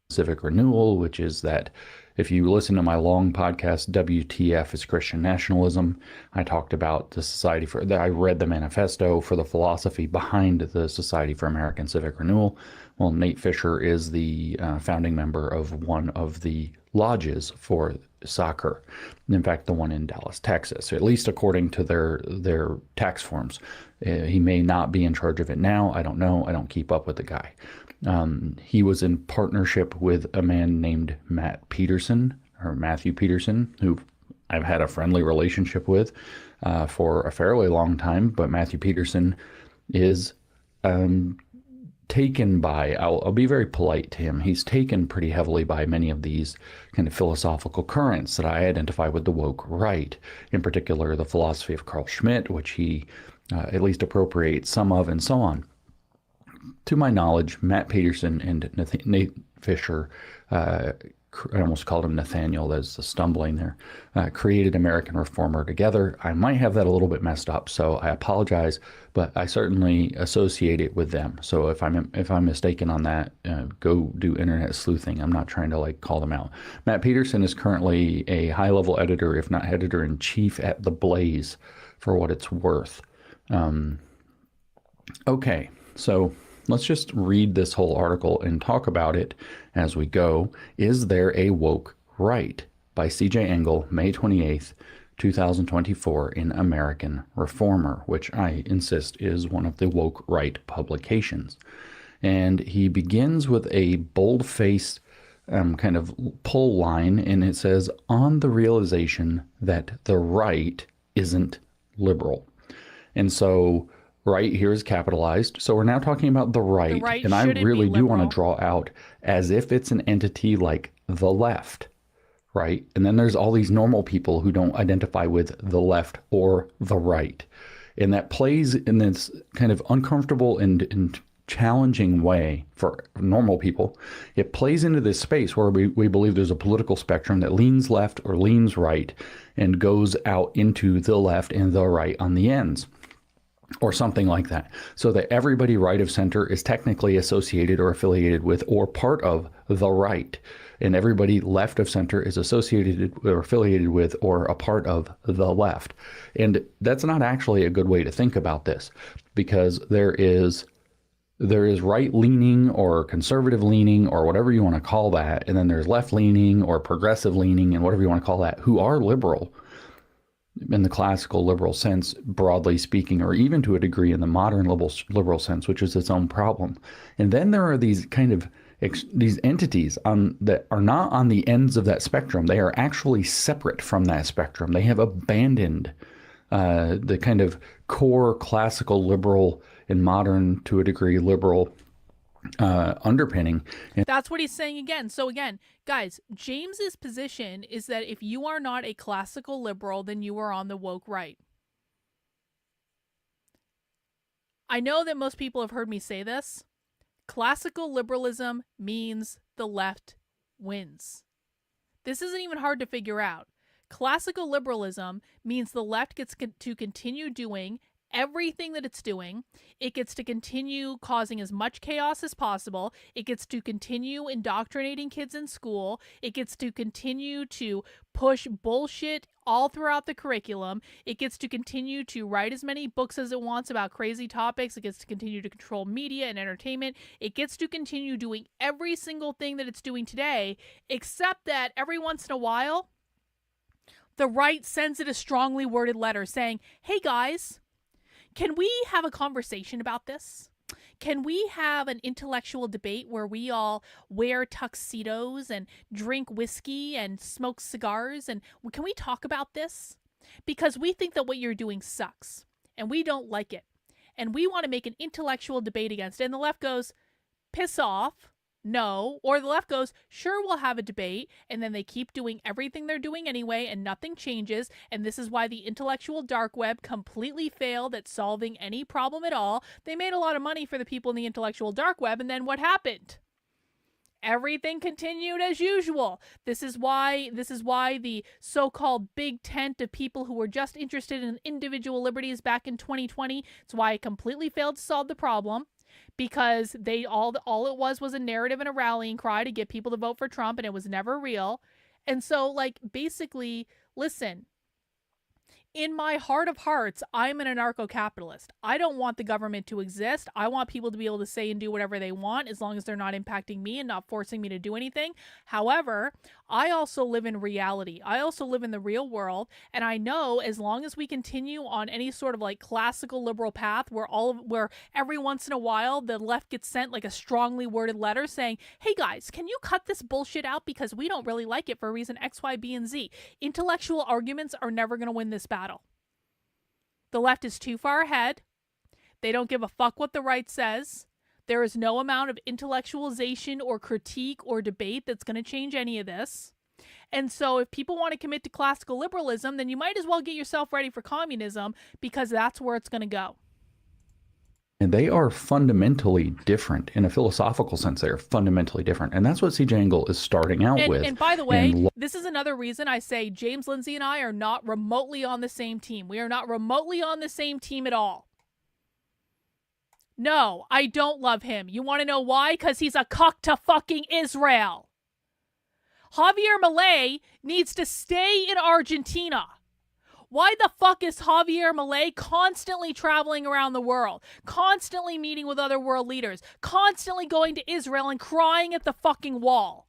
Civic renewal, which is that if you listen to my long podcast, WTF is Christian Nationalism, I talked about the Society for, I read the manifesto for the philosophy behind the Society for American Civic Renewal. Well, Nate Fisher is the founding member of one of the lodges for soccer. In fact, the one in Dallas, Texas, at least according to their tax forms. He may not be in charge of it now. I don't know. I don't keep up with the guy. He was in partnership with a man named Matthew Peterson, who I've had a friendly relationship with for a fairly long time. But Matthew Peterson is taken by, I'll be very polite to him, he's taken pretty heavily by many of these kind of philosophical currents that I identify with the woke right, in particular the philosophy of Carl Schmitt, which he at least appropriates some of, and so on. To my knowledge, Matt Peterson and Nate Fisher, I almost called him Nathaniel, that's the stumbling there, created American Reformer together. I might have that a little bit messed up, so I apologize, but I certainly associate it with them. So if I'm mistaken on that, go do internet sleuthing. I'm not trying to like call them out. Matt Peterson is currently a high-level editor, if not editor-in-chief at The Blaze, for what it's worth. Okay, so let's just read this whole article and talk about it as we go. Is There a Woke Right? By C.J. Engel, May 28th, 2024 in American Reformer, which I insist is one of the woke right publications. And he begins with a bold-faced kind of pull line, and it says, on the realization that the right isn't liberal. And so right here is capitalized. So we're now talking about the right, and I really do want to draw out as if it's an entity like the left, right? And then there's all these normal people who don't identify with the left or the right. And that plays in this kind of uncomfortable and challenging way for normal people. It plays into this space where we believe there's a political spectrum that leans left or leans right and goes out into the left and the right on the ends, or something like that, so that everybody right of center is technically associated or affiliated with or part of the right, and everybody left of center is associated or affiliated with or a part of the left. And that's not actually a good way to think about this, because there is right-leaning or conservative-leaning or whatever you want to call that, and then there's left-leaning or progressive-leaning and whatever you want to call that, who are liberal in the classical liberal sense, broadly speaking, or even to a degree in the modern liberal sense, which is its own problem. And then there are these kind of these entities that are not on the ends of that spectrum. They are actually separate from that spectrum. They have abandoned the kind of core classical liberal and modern, to a degree, liberal underpinning. And that's what he's saying again. So again, guys, James's position is that if you are not a classical liberal, then you are on the woke right. I know that most people have heard me say this. Classical liberalism means the left wins. This isn't even hard to figure out. Classical liberalism means the left gets to continue doing everything that it's doing. It gets to continue causing as much chaos as possible. It gets to continue indoctrinating kids in school. It gets to continue to push bullshit all throughout the curriculum. It gets to continue to write as many books as it wants about crazy topics. It gets to continue to control media and entertainment. It gets to continue doing every single thing that it's doing today, except that every once in a while, the right sends it a strongly worded letter saying, hey guys, can we have a conversation about this? Can we have an intellectual debate where we all wear tuxedos and drink whiskey and smoke cigars? And can we talk about this? Because we think that what you're doing sucks and we don't like it. And we want to make an intellectual debate against it. And the left goes, piss off. No. Or the left goes, sure, we'll have a debate. And then they keep doing everything they're doing anyway, and nothing changes. And this is why the intellectual dark web completely failed at solving any problem at all. They made a lot of money for the people in the intellectual dark web. And then what happened? Everything continued as usual. This is why the so-called big tent of people who were just interested in individual liberties back in 2020, it's why it completely failed to solve the problem. Because they all it was a narrative and a rallying cry to get people to vote for Trump, and it was never real. And so, like, basically, listen, in my heart of hearts, I'm an anarcho-capitalist. I don't want the government to exist. I want people to be able to say and do whatever they want as long as they're not impacting me and not forcing me to do anything. However, I also live in reality. I also live in the real world. And I know as long as we continue on any sort of like classical liberal path where every once in a while the left gets sent like a strongly worded letter saying, hey guys, can you cut this bullshit out because we don't really like it for reason X, Y, B, and Z. Intellectual arguments are never going to win this battle. The left is too far ahead. They don't give a fuck what the right says. There is no amount of intellectualization or critique or debate that's going to change any of this. And so if people want to commit to classical liberalism, then you might as well get yourself ready for communism because that's where it's going to go. And they are fundamentally different. In a philosophical sense, they are fundamentally different. And that's what C.J. Engel is starting out with. And by the way, this is another reason I say James Lindsay and I are not remotely on the same team. We are not remotely on the same team at all. No, I don't love him. You want to know why? Because he's a cuck to fucking Israel. Javier Milei needs to stay in Argentina. Why the fuck is Javier Milei constantly traveling around the world, constantly meeting with other world leaders, constantly going to Israel and crying at the fucking wall?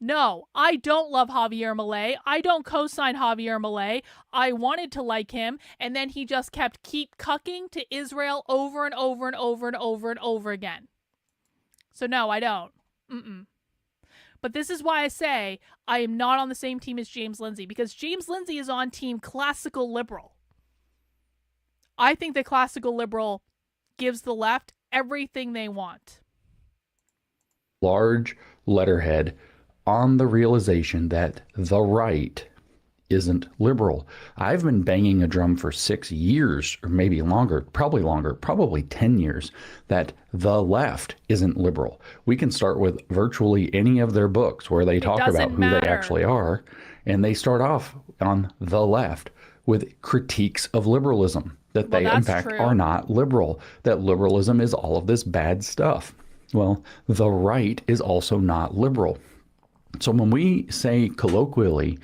No, I don't love Javier Milei. I don't co-sign Javier Milei. I wanted to like him, and then he just keep cucking to Israel over and over and over and over and over again. So no, I don't. But this is why I say I am not on the same team as James Lindsay, because James Lindsay is on team classical liberal. I think the classical liberal gives the left everything they want. Large letterhead on the realization that the right isn't liberal. I've been banging a drum for 6 years, or maybe longer, probably 10 years, that the left isn't liberal. We can start with virtually any of their books where they talk about who they actually are, and they start off on the left with critiques of liberalism, that they in fact are not liberal, that liberalism is all of this bad stuff. Well, the right is also not liberal. So when we say colloquially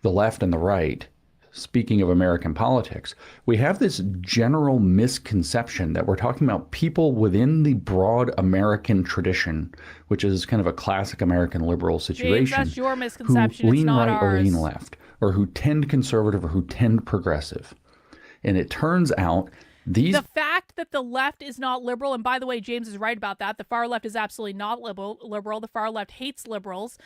the left and the right, speaking of American politics, we have this general misconception that we're talking about people within the broad American tradition, which is kind of a classic American liberal situation. James, that's your misconception. Who lean it's not right ours. or lean left, or who tend conservative or who tend progressive. And it turns out the fact that the left is not liberal, and by the way, James is right about that. The far left is absolutely not liberal. The far left hates liberals.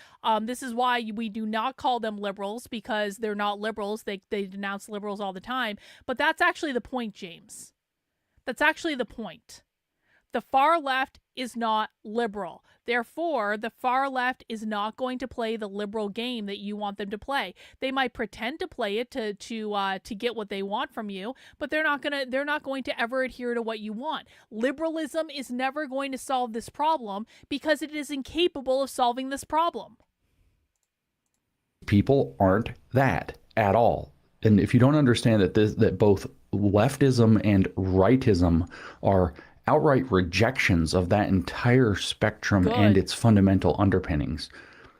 This is why we do not call them liberals, because they're not liberals. They denounce liberals all the time. But that's actually the point, James. That's actually the point. The far left is not liberal. Therefore, the far left is not going to play the liberal game that you want them to play. They might pretend to play it to get what they want from you, but they're not going to ever adhere to what you want. Liberalism is never going to solve this problem because it is incapable of solving this problem. people aren't that at all. And if you don't understand that both leftism and rightism are outright rejections of that entire spectrum and its fundamental underpinnings,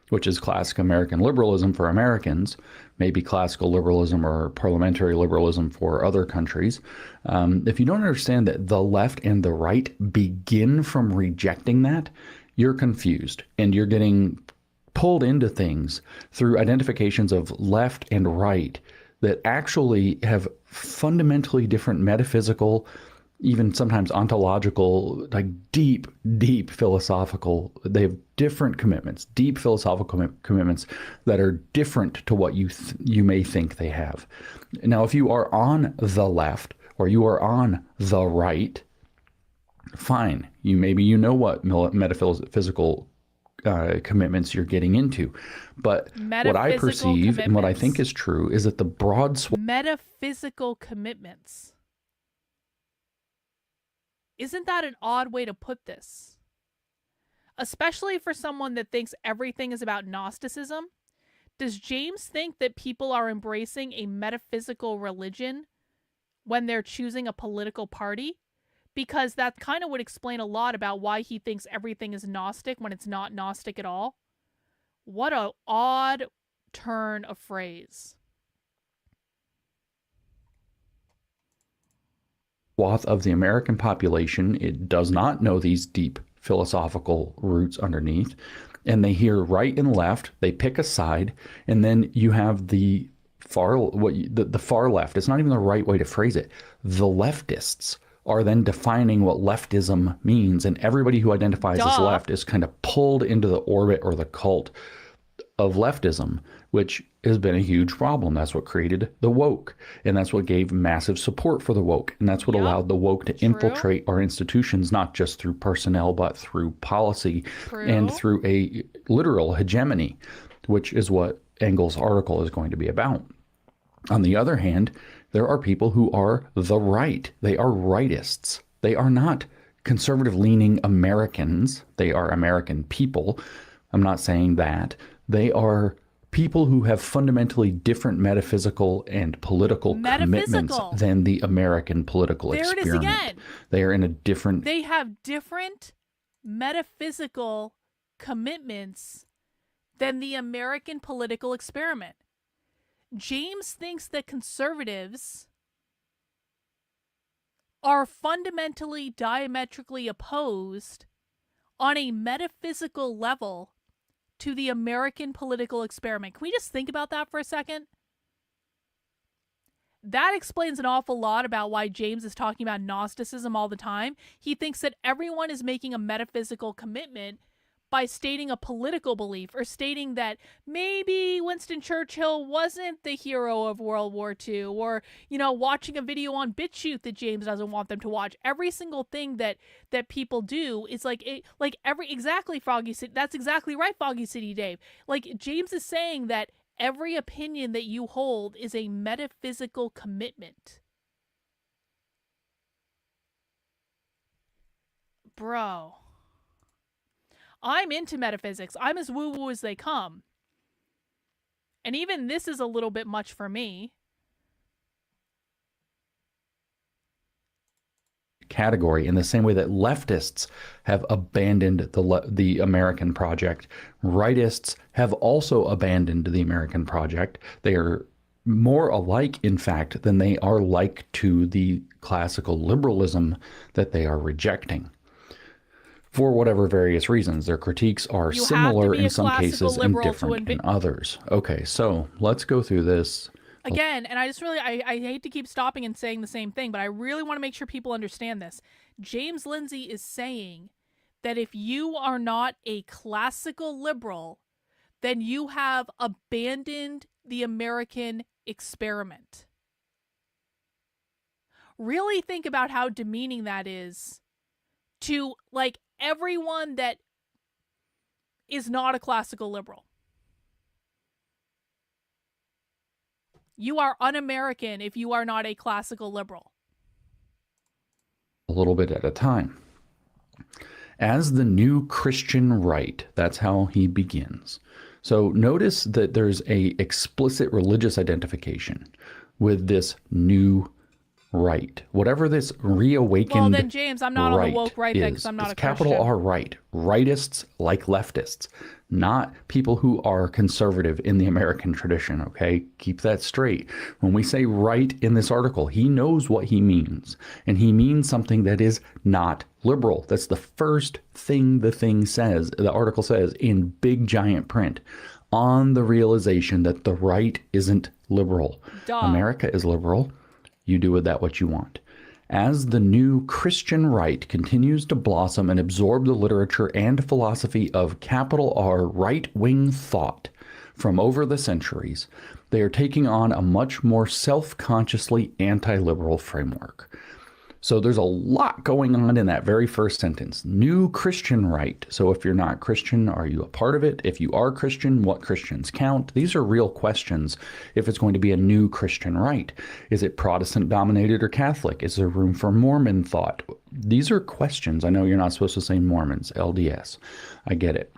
which is classic American liberalism for Americans, maybe classical liberalism or parliamentary liberalism for other countries. If you don't understand that the left and the right begin from rejecting that, you're confused and you're getting pulled into things through identifications of left and right that actually have fundamentally different metaphysical even sometimes ontological, like deep, deep philosophical. They have different commitments, deep philosophical commitments that are different to what you may think they have. Now, if you are on the left or you are on the right, fine. You know what metaphysical commitments you're getting into. But what I perceive and what I think is true is that the broad metaphysical commitments. Isn't that an odd way to put this? Especially for someone that thinks everything is about Gnosticism. Does James think that people are embracing a metaphysical religion when they're choosing a political party? Because that kind of would explain a lot about why he thinks everything is Gnostic when it's not Gnostic at all. What an odd turn of phrase. Swath of the American population, it does not know these deep philosophical roots underneath, and they hear right and left, they pick a side, and then you have the far left. It's not even the right way to phrase it. The leftists are then defining what leftism means, and everybody who identifies as left is kind of pulled into the orbit or the cult of leftism, which has been a huge problem. That's what created the woke, and that's what gave massive support for the woke, and that's what allowed the woke to infiltrate our institutions, not just through personnel, but through policy and through a literal hegemony, which is what Engels' article is going to be about. On the other hand, there are people who are the right. They are rightists. They are not conservative-leaning Americans. They are American people. I'm not saying that. They are people who have fundamentally different metaphysical and political commitments than the American political experiment. There it is again. They are in a different... They have different metaphysical commitments than the American political experiment. James thinks that conservatives are fundamentally diametrically opposed on a metaphysical level to the American political experiment. Can we just think about that for a second? That explains an awful lot about why James is talking about Gnosticism all the time. He thinks that everyone is making a metaphysical commitment by stating a political belief or stating that maybe Winston Churchill wasn't the hero of World War II, or, you know, watching a video on BitChute that James doesn't want them to watch. Every single thing that people do is exactly Foggy City. That's exactly right, Foggy City Dave. Like, James is saying that every opinion that you hold is a metaphysical commitment. Bro. I'm into metaphysics. I'm as woo-woo as they come. And even this is a little bit much for me. Category in the same way that leftists have abandoned the American project. Rightists have also abandoned the American project. They are more alike, in fact, than they are like to the classical liberalism that they are rejecting. For whatever various reasons. Their critiques are similar in some cases and different in others. Okay, so let's go through this. Again, and I hate to keep stopping and saying the same thing, but I really want to make sure people understand this. James Lindsay is saying that if you are not a classical liberal, then you have abandoned the American experiment. Really think about how demeaning that is to, like, everyone that is not a classical liberal. You are un-American if you are not a classical liberal. A little bit at a time. As the new Christian right, that's how he begins. So notice that there's a explicit religious identification with this new right. Whatever this reawakened well, then, James, I'm not on the woke right then because I'm not a Christian. Capital R right. Rightists like leftists, not people who are conservative in the American tradition, okay? Keep that straight. When we say right in this article, he knows what he means, and he means something that is not liberal. That's the first thing the article says in big giant print, on the realization that the right isn't liberal. Duh. America is liberal. You do with that what you want. As the new Christian right continues to blossom and absorb the literature and philosophy of capital R right-wing thought from over the centuries, they are taking on a much more self-consciously anti-liberal framework. So there's a lot going on in that very first sentence. New Christian right. So if you're not Christian, are you a part of it? If you are Christian, what Christians count? These are real questions if it's going to be a new Christian right. Is it Protestant dominated or Catholic? Is there room for Mormon thought? These are questions. I know you're not supposed to say Mormons, LDS. I get it.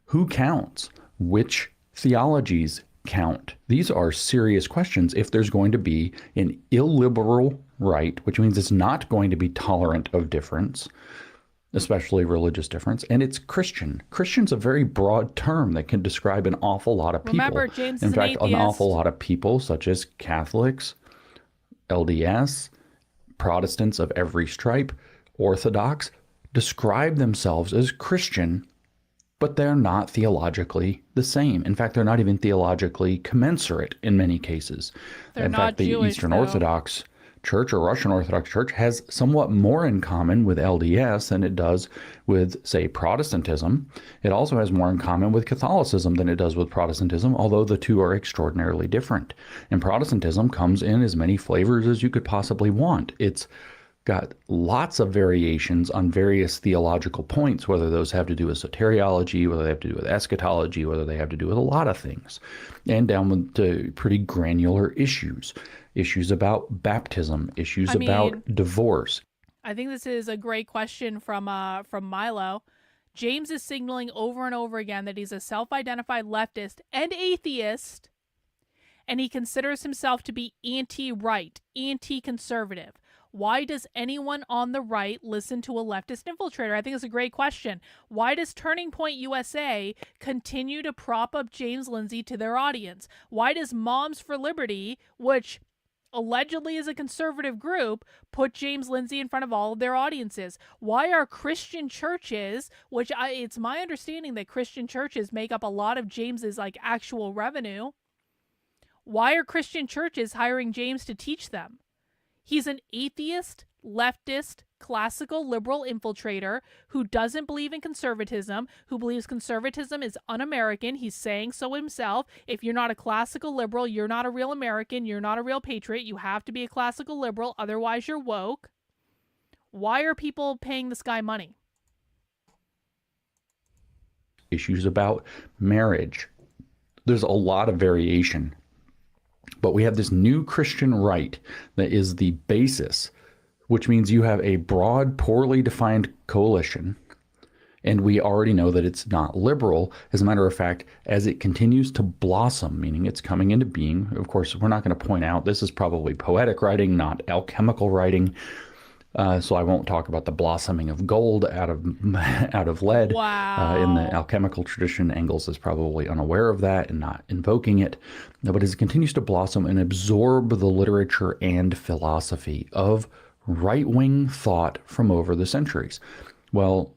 Who counts? Which theologies count? These are serious questions if there's going to be an illiberal right, which means it's not going to be tolerant of difference, especially religious difference, and it's Christian. Christian's a very broad term that can describe an awful lot of people. Remember, James In is fact, an atheist. an awful lot of people, such as Catholics, LDS, Protestants of every stripe, Orthodox, describe themselves as Christian, but they're not theologically the same. In fact, they're not even theologically commensurate in many cases. They're in not fact, the Jewish, Eastern though. Orthodox Church or Russian Orthodox Church has somewhat more in common with LDS than it does with, say, Protestantism. It also has more in common with Catholicism than it does with Protestantism, although the two are extraordinarily different. And Protestantism comes in as many flavors as you could possibly want. It's got lots of variations on various theological points, whether those have to do with soteriology, whether they have to do with eschatology, whether they have to do with a lot of things, and down to pretty granular issues about baptism, issues about divorce. I think this is a great question from Milo. James is signaling over and over again that he's a self-identified leftist and atheist, and he considers himself to be anti-right, anti-conservative. Why does anyone on the right listen to a leftist infiltrator? I think it's a great question. Why does Turning Point USA continue to prop up James Lindsay to their audience? Why does Moms for Liberty, which allegedly is a conservative group, put James Lindsay in front of all of their audiences? Why are Christian churches, which it's my understanding that Christian churches make up a lot of James's actual revenue, why are Christian churches hiring James to teach them? He's an atheist, leftist, classical liberal infiltrator who doesn't believe in conservatism, who believes conservatism is un-American. He's saying so himself. If you're not a classical liberal, you're not a real American, you're not a real patriot. You have to be a classical liberal, otherwise you're woke. Why are people paying this guy money? Issues about marriage. There's a lot of variation. But we have this new Christian right that is the basis, which means you have a broad, poorly defined coalition. And we already know that it's not liberal. As a matter of fact, as it continues to blossom, meaning it's coming into being, of course, we're not going to point out this is probably poetic writing, not alchemical writing. So I won't talk about the blossoming of gold out of lead. Wow. In the alchemical tradition, Engels is probably unaware of that and not invoking it. But as it continues to blossom and absorb the literature and philosophy of right-wing thought from over the centuries, well,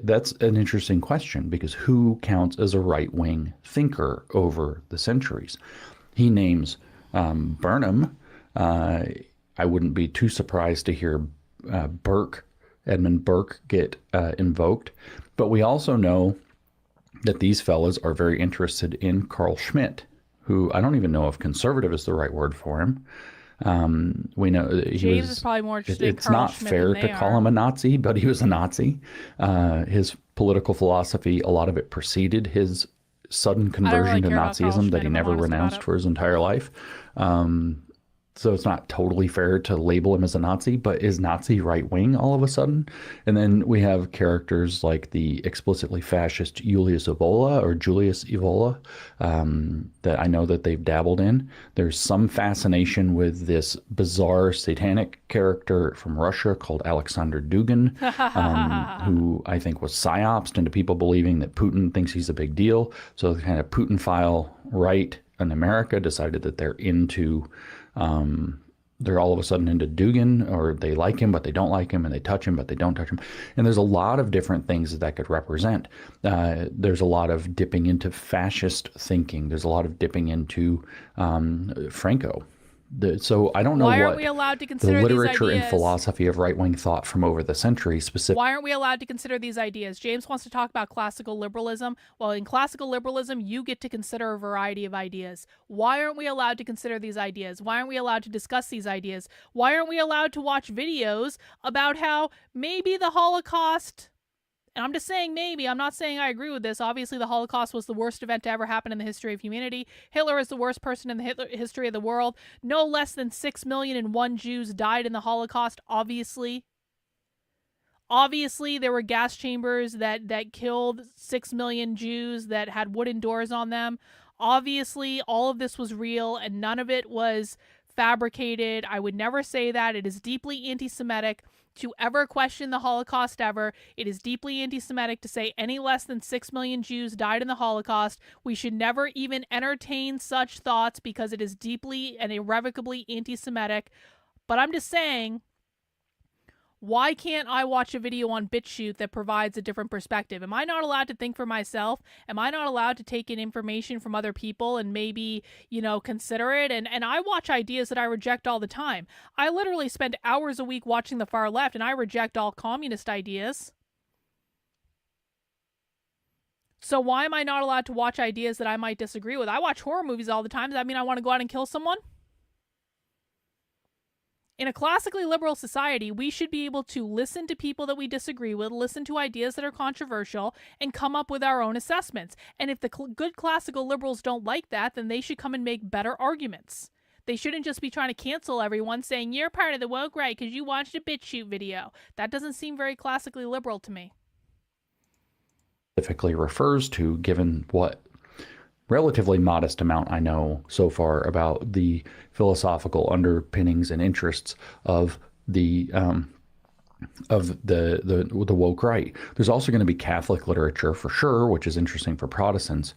that's an interesting question, because who counts as a right-wing thinker over the centuries? He names Burnham. I wouldn't be too surprised to hear Edmund Burke get invoked. But we also know that these fellas are very interested in Carl Schmitt, who I don't even know if conservative is the right word for him. We know James is probably more interested in it's Carl not Schmitt fair than to they call are. him a Nazi, but he was a Nazi. His political philosophy, a lot of it preceded his sudden don't really conversion to care about Carl Nazism that Schmitt, he if I'm never honest about renounced it. for his entire life. So it's not totally fair to label him as a Nazi, but is Nazi right-wing all of a sudden? And then we have characters like the explicitly fascist Julius Evola that I know that they've dabbled in. There's some fascination with this bizarre satanic character from Russia called Alexander Dugin, who I think was psyopsed into people believing that Putin thinks he's a big deal. So the kind of Putin-phile right in America decided that they're all of a sudden into Dugin, or they like him, but they don't like him, and they touch him, but they don't touch him. And there's a lot of different things that could represent. There's a lot of dipping into fascist thinking. There's a lot of dipping into Franco. So I don't know Why what aren't we allowed to the consider these literature and ideas? philosophy of right-wing thought from over the centuries specifically. Why aren't we allowed to consider these ideas? James wants to talk about classical liberalism. Well, in classical liberalism, you get to consider a variety of ideas. Why aren't we allowed to consider these ideas? Why aren't we allowed to discuss these ideas? Why aren't we allowed to watch videos about how maybe the Holocaust, and I'm just saying maybe, I'm not saying I agree with this. Obviously, the Holocaust was the worst event to ever happen in the history of humanity. Hitler is the worst person in the history of the world. No less than 6,000,001 Jews died in the Holocaust, obviously. Obviously, there were gas chambers that killed 6 million Jews that had wooden doors on them. Obviously, all of this was real and none of it was fabricated. I would never say that. It is deeply anti-Semitic to ever question the Holocaust ever. It is deeply anti-Semitic to say any less than 6 million Jews died in the Holocaust. We should never even entertain such thoughts because it is deeply and irrevocably anti-Semitic. But I'm just saying, why can't I watch a video on BitChute that provides a different perspective? Am I not allowed to think for myself? Am I not allowed to take in information from other people and maybe, consider it? And I watch ideas that I reject all the time. I literally spend hours a week watching the far left, and I reject all communist ideas. So why am I not allowed to watch ideas that I might disagree with? I watch horror movies all the time. Does that mean I want to go out and kill someone? In a classically liberal society, we should be able to listen to people that we disagree with, listen to ideas that are controversial, and come up with our own assessments. And if the good classical liberals don't like that, then they should come and make better arguments. They shouldn't just be trying to cancel everyone, saying, you're part of the woke right because you watched a BitChute video. That doesn't seem very classically liberal to me. Specifically refers to, given what relatively modest amount I know so far about the philosophical underpinnings and interests of the woke right. There's also going to be Catholic literature for sure, which is interesting for Protestants,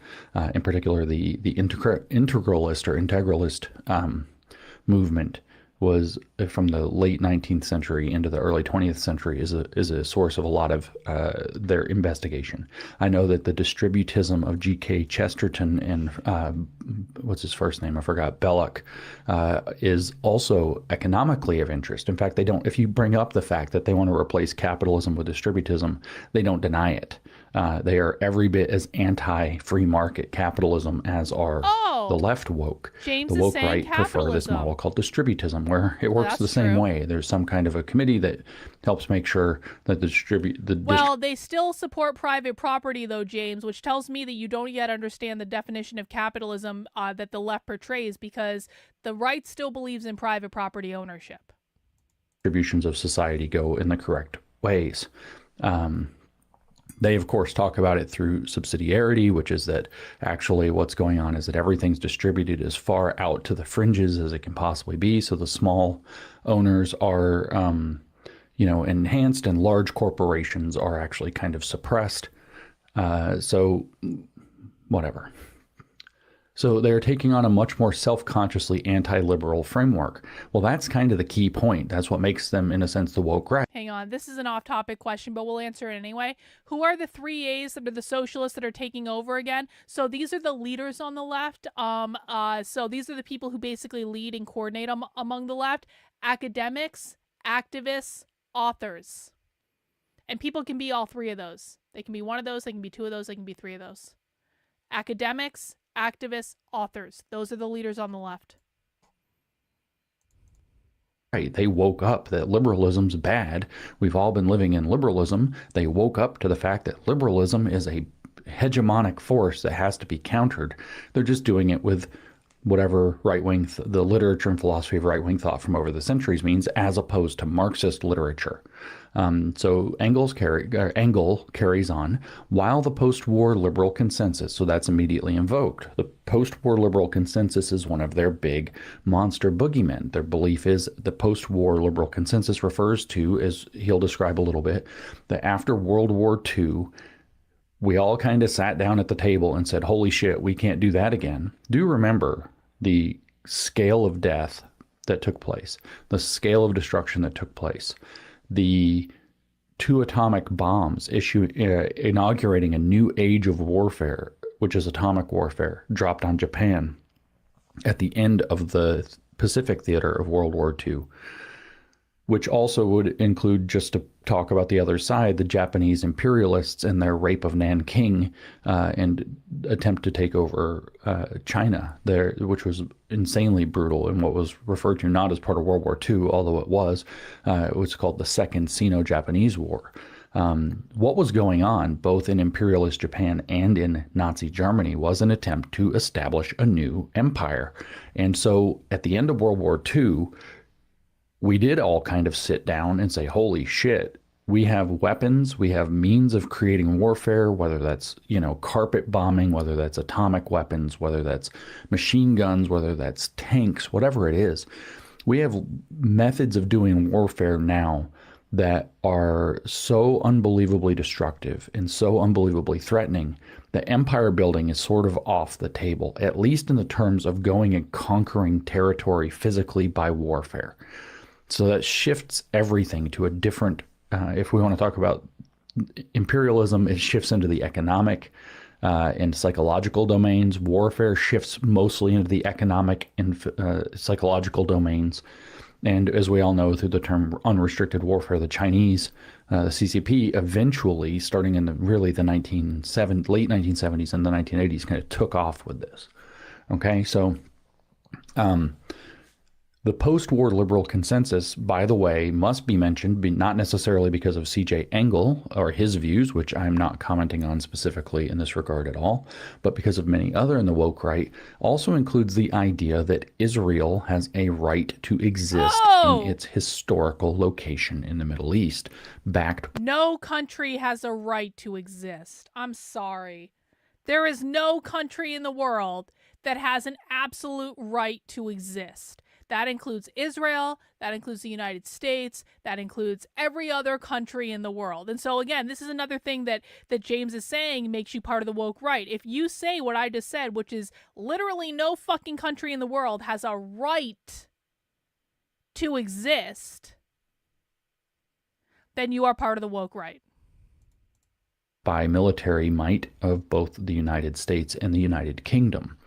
in particular the integralist or integralist movement was from the late 19th century into the early 20th century is a source of a lot of their investigation. I know that the distributism of G.K. Chesterton and what's his first name? I forgot. Belloc is also economically of interest. In fact, they don't. If you bring up the fact that they want to replace capitalism with distributism, they don't deny it. They are every bit as anti-free market capitalism as are the left woke. James the woke right prefer this model called distributism, where it works the same way. There's some kind of a committee that helps make sure that they still support private property, though, James, which tells me that you don't yet understand the definition of capitalism that the left portrays, because the right still believes in private property ownership. Distributions of society go in the correct ways. They, of course, talk about it through subsidiarity, which is that actually what's going on is that everything's distributed as far out to the fringes as it can possibly be. So the small owners are, enhanced, and large corporations are actually kind of suppressed. So whatever. So they're taking on a much more self-consciously anti-liberal framework. Well, that's kind of the key point. That's what makes them, in a sense, the woke right. Hang on. This is an off-topic question, but we'll answer it anyway. Who are the 3 A's that are the socialists that are taking over again? So these are the leaders on the left. So these are the people who basically lead and coordinate among the left. Academics, activists, authors. And people can be all 3 of those. They can be 1 of those, they can be 2 of those, they can be 3 of those. Academics, activists, authors. Those are the leaders on the left. Right. They woke up that liberalism's bad. We've all been living in liberalism. They woke up to the fact that liberalism is a hegemonic force that has to be countered. They're just doing it with whatever right-wing, the literature and philosophy of right-wing thought from over the centuries means, as opposed to Marxist literature. So Engel carries on, while the post-war liberal consensus, so that's immediately invoked. The post-war liberal consensus is one of their big monster boogeymen. Their belief is the post-war liberal consensus refers to, as he'll describe a little bit, that after World War II, we all kind of sat down at the table and said, holy shit, we can't do that again. Do remember the scale of death that took place, the scale of destruction that took place, the 2 atomic bombs inaugurating a new age of warfare, which is atomic warfare, dropped on Japan at the end of the Pacific theater of World War II, which also would include, just to talk about the other side, the Japanese imperialists and their rape of Nanking and attempt to take over China there, which was insanely brutal and what was referred to not as part of World War II, although it was called the Second Sino-Japanese War. What was going on both in imperialist Japan and in Nazi Germany was an attempt to establish a new empire. And so at the end of World War II, we did all kind of sit down and say, holy shit, we have weapons, we have means of creating warfare, whether that's, carpet bombing, whether that's atomic weapons, whether that's machine guns, whether that's tanks, whatever it is. We have methods of doing warfare now that are so unbelievably destructive and so unbelievably threatening that empire building is sort of off the table, at least in the terms of going and conquering territory physically by warfare. So that shifts everything to a different, if we want to talk about imperialism, it shifts into the economic and psychological domains. Warfare shifts mostly into the economic and psychological domains. And as we all know, through the term unrestricted warfare, the Chinese, the CCP, eventually, starting in the late 1970s and the 1980s, kind of took off with this. Okay, so the post-war liberal consensus, by the way, must be mentioned, not necessarily because of C.J. Engel or his views, which I'm not commenting on specifically in this regard at all, but because of many other in the woke right, also includes the idea that Israel has a right to exist in its historical location in the Middle East, backed. No country has a right to exist. I'm sorry. There is no country in the world that has an absolute right to exist. That includes Israel, that includes the United States, that includes every other country in the world. And so again, this is another thing that James is saying makes you part of the woke right. If you say what I just said, which is literally no fucking country in the world has a right to exist, then you are part of the woke right. By military might of both the United States and the United Kingdom.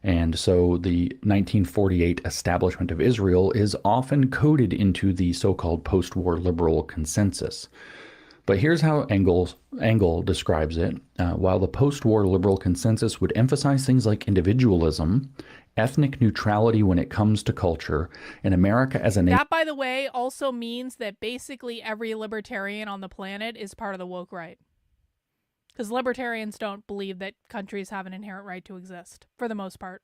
And so the 1948 establishment of Israel is often coded into the so-called post-war liberal consensus. But here's how Engel describes it. While the post-war liberal consensus would emphasize things like individualism, ethnic neutrality when it comes to culture, and America as a nation. That, by the way, also means that basically every libertarian on the planet is part of the woke right. Because libertarians don't believe that countries have an inherent right to exist, for the most part.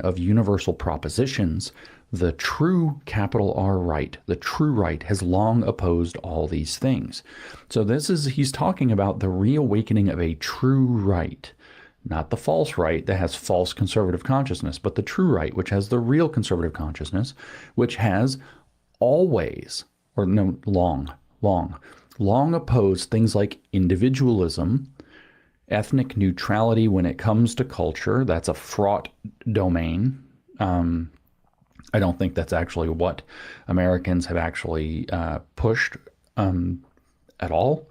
Of universal propositions, the true capital R right, the true right, has long opposed all these things. So he's talking about the reawakening of a true right, not the false right that has false conservative consciousness, but the true right, which has the real conservative consciousness, which has always, or no, long opposed things like individualism, ethnic neutrality when it comes to culture. That's a fraught domain. I don't think that's actually what Americans have actually pushed at all,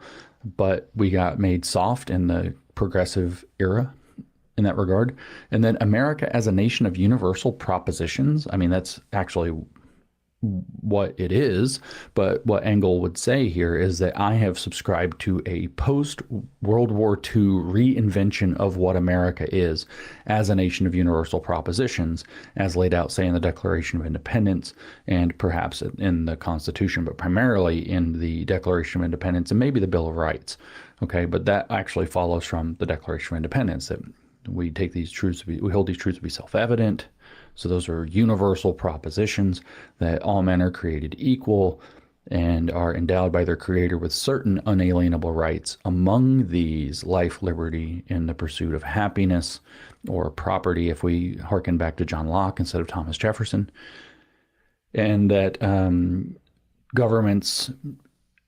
but we got made soft in the progressive era in that regard. And then America as a nation of universal propositions. I mean, that's actually what it is, but what Engel would say here is that I have subscribed to a post-World War II reinvention of what America is as a nation of universal propositions, as laid out, say, in the Declaration of Independence and perhaps in the Constitution, but primarily in the Declaration of Independence and maybe the Bill of Rights. Okay, but that actually follows from the Declaration of Independence, that we take these truths we hold these truths to be self-evident. So those are universal propositions that all men are created equal and are endowed by their creator with certain unalienable rights. Among these, life, liberty, and the pursuit of happiness, or property, if we hearken back to John Locke instead of Thomas Jefferson. And that governments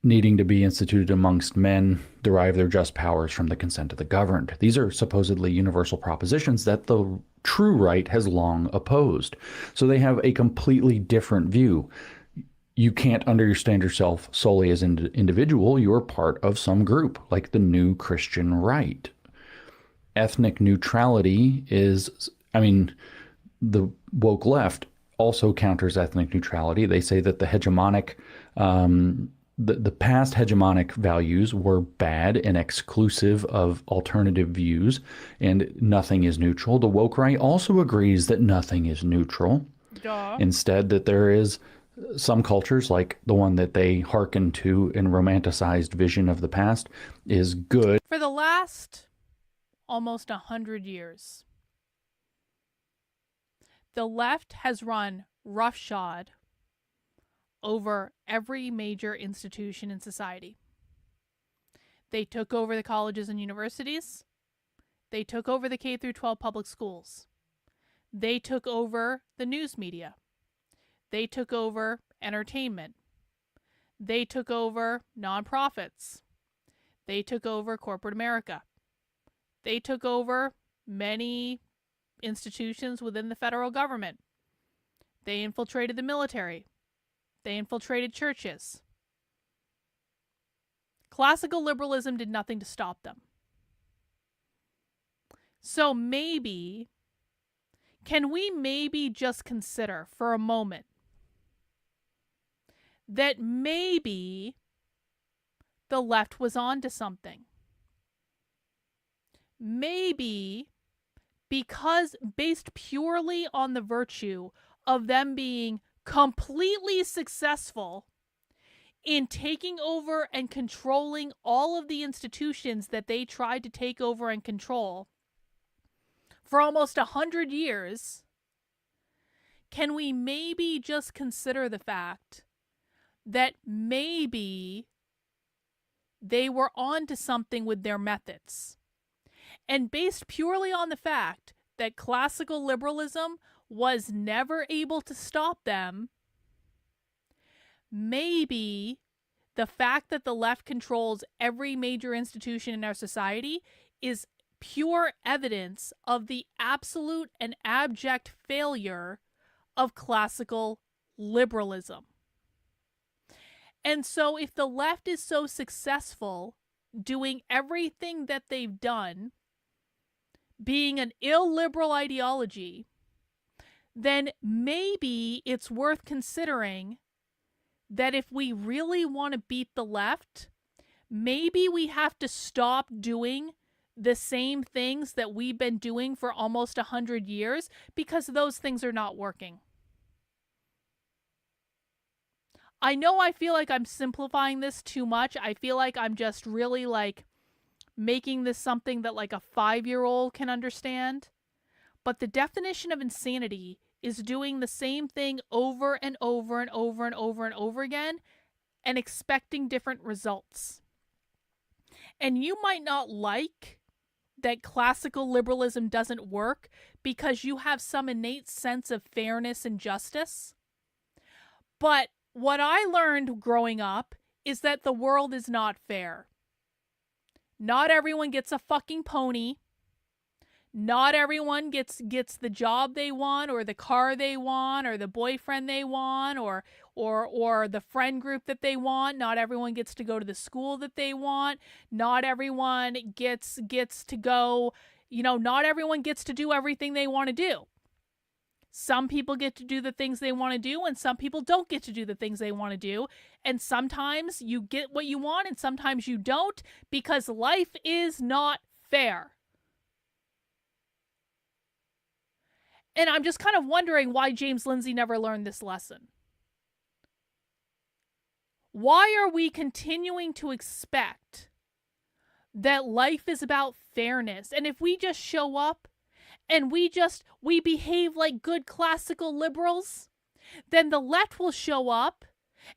needing to be instituted amongst men derive their just powers from the consent of the governed. These are supposedly universal propositions that the true right has long opposed. So they have a completely different view. You can't understand yourself solely as an individual. You're part of some group, like the new Christian right. Ethnic neutrality is, the woke left also counters ethnic neutrality. They say that the hegemonic, the past hegemonic values were bad and exclusive of alternative views, and nothing is neutral. The woke right also agrees that nothing is neutral. Duh. Instead, that there is some cultures, like the one that they hearken to in romanticized vision of the past, is good. For the last almost 100 years, the left has run roughshod over every major institution in society. They took over the colleges and universities. They took over the K through 12 public schools. They took over the news media. They took over entertainment. They took over nonprofits. They took over corporate America. They took over many institutions within the federal government. They infiltrated the military. They infiltrated churches. Classical liberalism did nothing to stop them. So maybe, can we maybe just consider for a moment that maybe the left was onto something? Maybe because based purely on the virtue of them being completely successful in taking over and controlling all of the institutions that they tried to take over and control for almost 100 years, can we maybe just consider the fact that maybe they were onto something with their methods? And based purely on the fact that classical liberalism was never able to stop them, maybe the fact that the left controls every major institution in our society is pure evidence of the absolute and abject failure of classical liberalism. And so if the left is so successful doing everything that they've done, being an illiberal ideology, then maybe it's worth considering that if we really want to beat the left, maybe we have to stop doing the same things that we've been doing for almost 100 years, because those things are not working. I know I feel like I'm simplifying this too much. I feel like I'm just really like making this something that like a 5-year-old can understand. But the definition of insanity is doing the same thing over and over and over and over and over again and expecting different results. And you might not like that classical liberalism doesn't work because you have some innate sense of fairness and justice. But what I learned growing up is that the world is not fair. Not everyone gets a fucking pony. Not everyone gets the job they want, or the car they want, or the boyfriend they want, or the friend group that they want. Not everyone gets to go to the school that they want. Not everyone gets to go, not everyone gets to do everything they want to do. Some people get to do the things they want to do, and some people don't get to do the things they want to do. And sometimes you get what you want, and sometimes you don't, because life is not fair. And I'm just kind of wondering why James Lindsay never learned this lesson. Why are we continuing to expect that life is about fairness? And if we just show up and we behave like good classical liberals, then the left will show up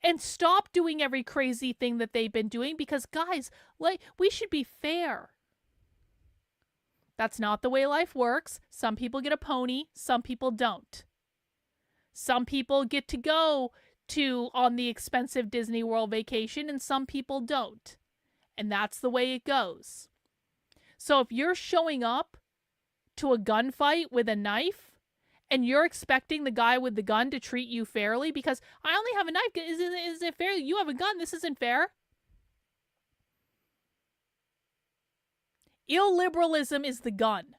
and stop doing every crazy thing that they've been doing, because guys, like, we should be fair. That's not the way life works. Some people get a pony, some people don't. Some people get to go on the expensive Disney World vacation, and some people don't. And that's the way it goes. So if you're showing up to a gunfight with a knife and you're expecting the guy with the gun to treat you fairly because I only have a knife, is it fair? You have a gun, this isn't fair. Illiberalism is the gun.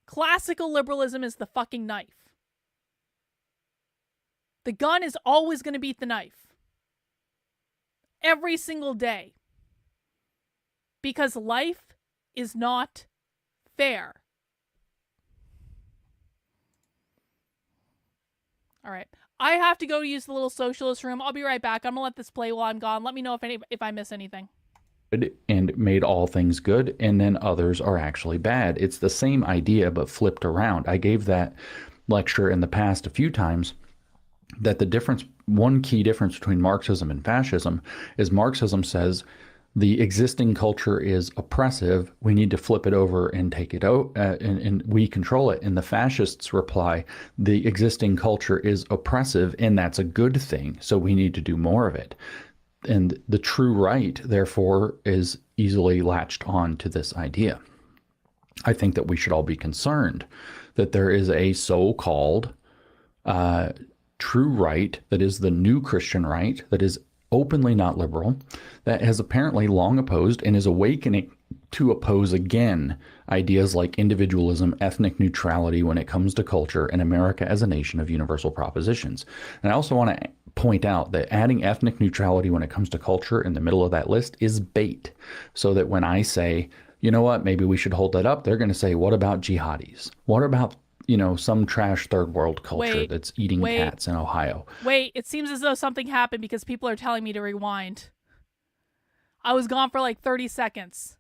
Classical liberalism is the fucking knife. The gun is always going to beat the knife. Every single day. Because life is not fair. All right. I have to go use the little socialist room. I'll be right back. I'm going to let this play while I'm gone. Let me know if I miss anything. And made all things good, and then others are actually bad. It's the same idea, but flipped around. I gave that lecture in the past a few times, that the difference, one key difference between Marxism and fascism is Marxism says the existing culture is oppressive. We need to flip it over and take it out, and we control it. And the fascists reply, the existing culture is oppressive, and that's a good thing. So we need to do more of it. And the true right, therefore, is easily latched on to this idea. I think that we should all be concerned that there is a so-called true right that is the new Christian right, that is openly not liberal, that has apparently long opposed and is awakening to oppose again ideas like individualism, ethnic neutrality when it comes to culture, and America as a nation of universal propositions. And I also want to point out that adding ethnic neutrality when it comes to culture in the middle of that list is bait. So that when I say, you know what, maybe we should hold that up, they're going to say, what about jihadis? What about, some trash third world culture that's eating cats in Ohio? Wait, it seems as though something happened because people are telling me to rewind. I was gone for like 30 seconds.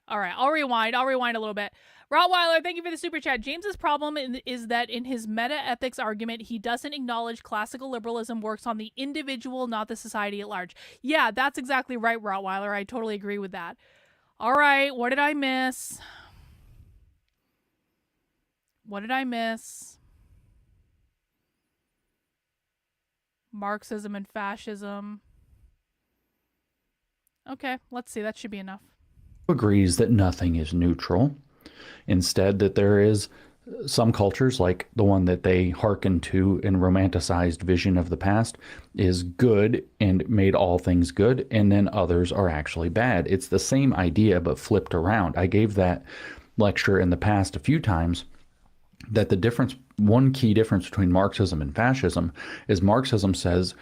All right, I'll rewind a little bit. Rottweiler, thank you for the super chat. James's problem is that in his meta-ethics argument, he doesn't acknowledge classical liberalism works on the individual, not the society at large. Yeah, that's exactly right, Rottweiler. I totally agree with that. All right, what did I miss? Marxism and fascism. Okay, let's see. That should be enough. Agrees that nothing is neutral. Instead, that there is some cultures, like the one that they hearken to in romanticized vision of the past, is good and made all things good, and then others are actually bad. It's the same idea, but flipped around. I gave that lecture in the past a few times, that the difference, one key difference between Marxism and fascism is Marxism says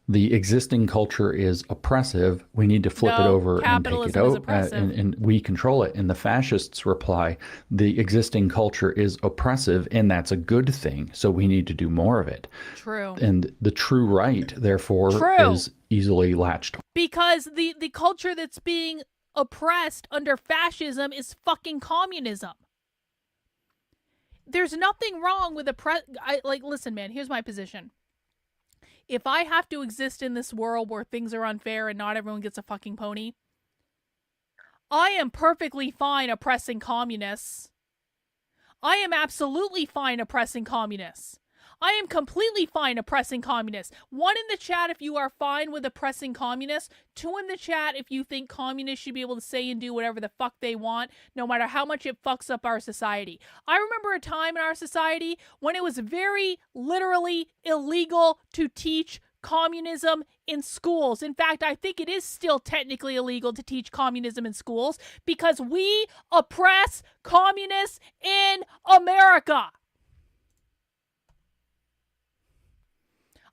the existing culture is oppressive. We need to flip it over and take it out, and we control it. And the fascists reply, the existing culture is oppressive, and that's a good thing. So we need to do more of it. True. And the true right, therefore, is easily latched. Because the culture that's being oppressed under fascism is fucking communism. There's nothing wrong with listen, man, here's my position. If I have to exist in this world where things are unfair and not everyone gets a fucking pony, I am perfectly fine oppressing communists. I am absolutely fine oppressing communists. I am completely fine oppressing communists. 1 in the chat if you are fine with oppressing communists. 2 in the chat if you think communists should be able to say and do whatever the fuck they want, no matter how much it fucks up our society. I remember a time in our society when it was very literally illegal to teach communism in schools. In fact, I think it is still technically illegal to teach communism in schools because we oppress communists in America.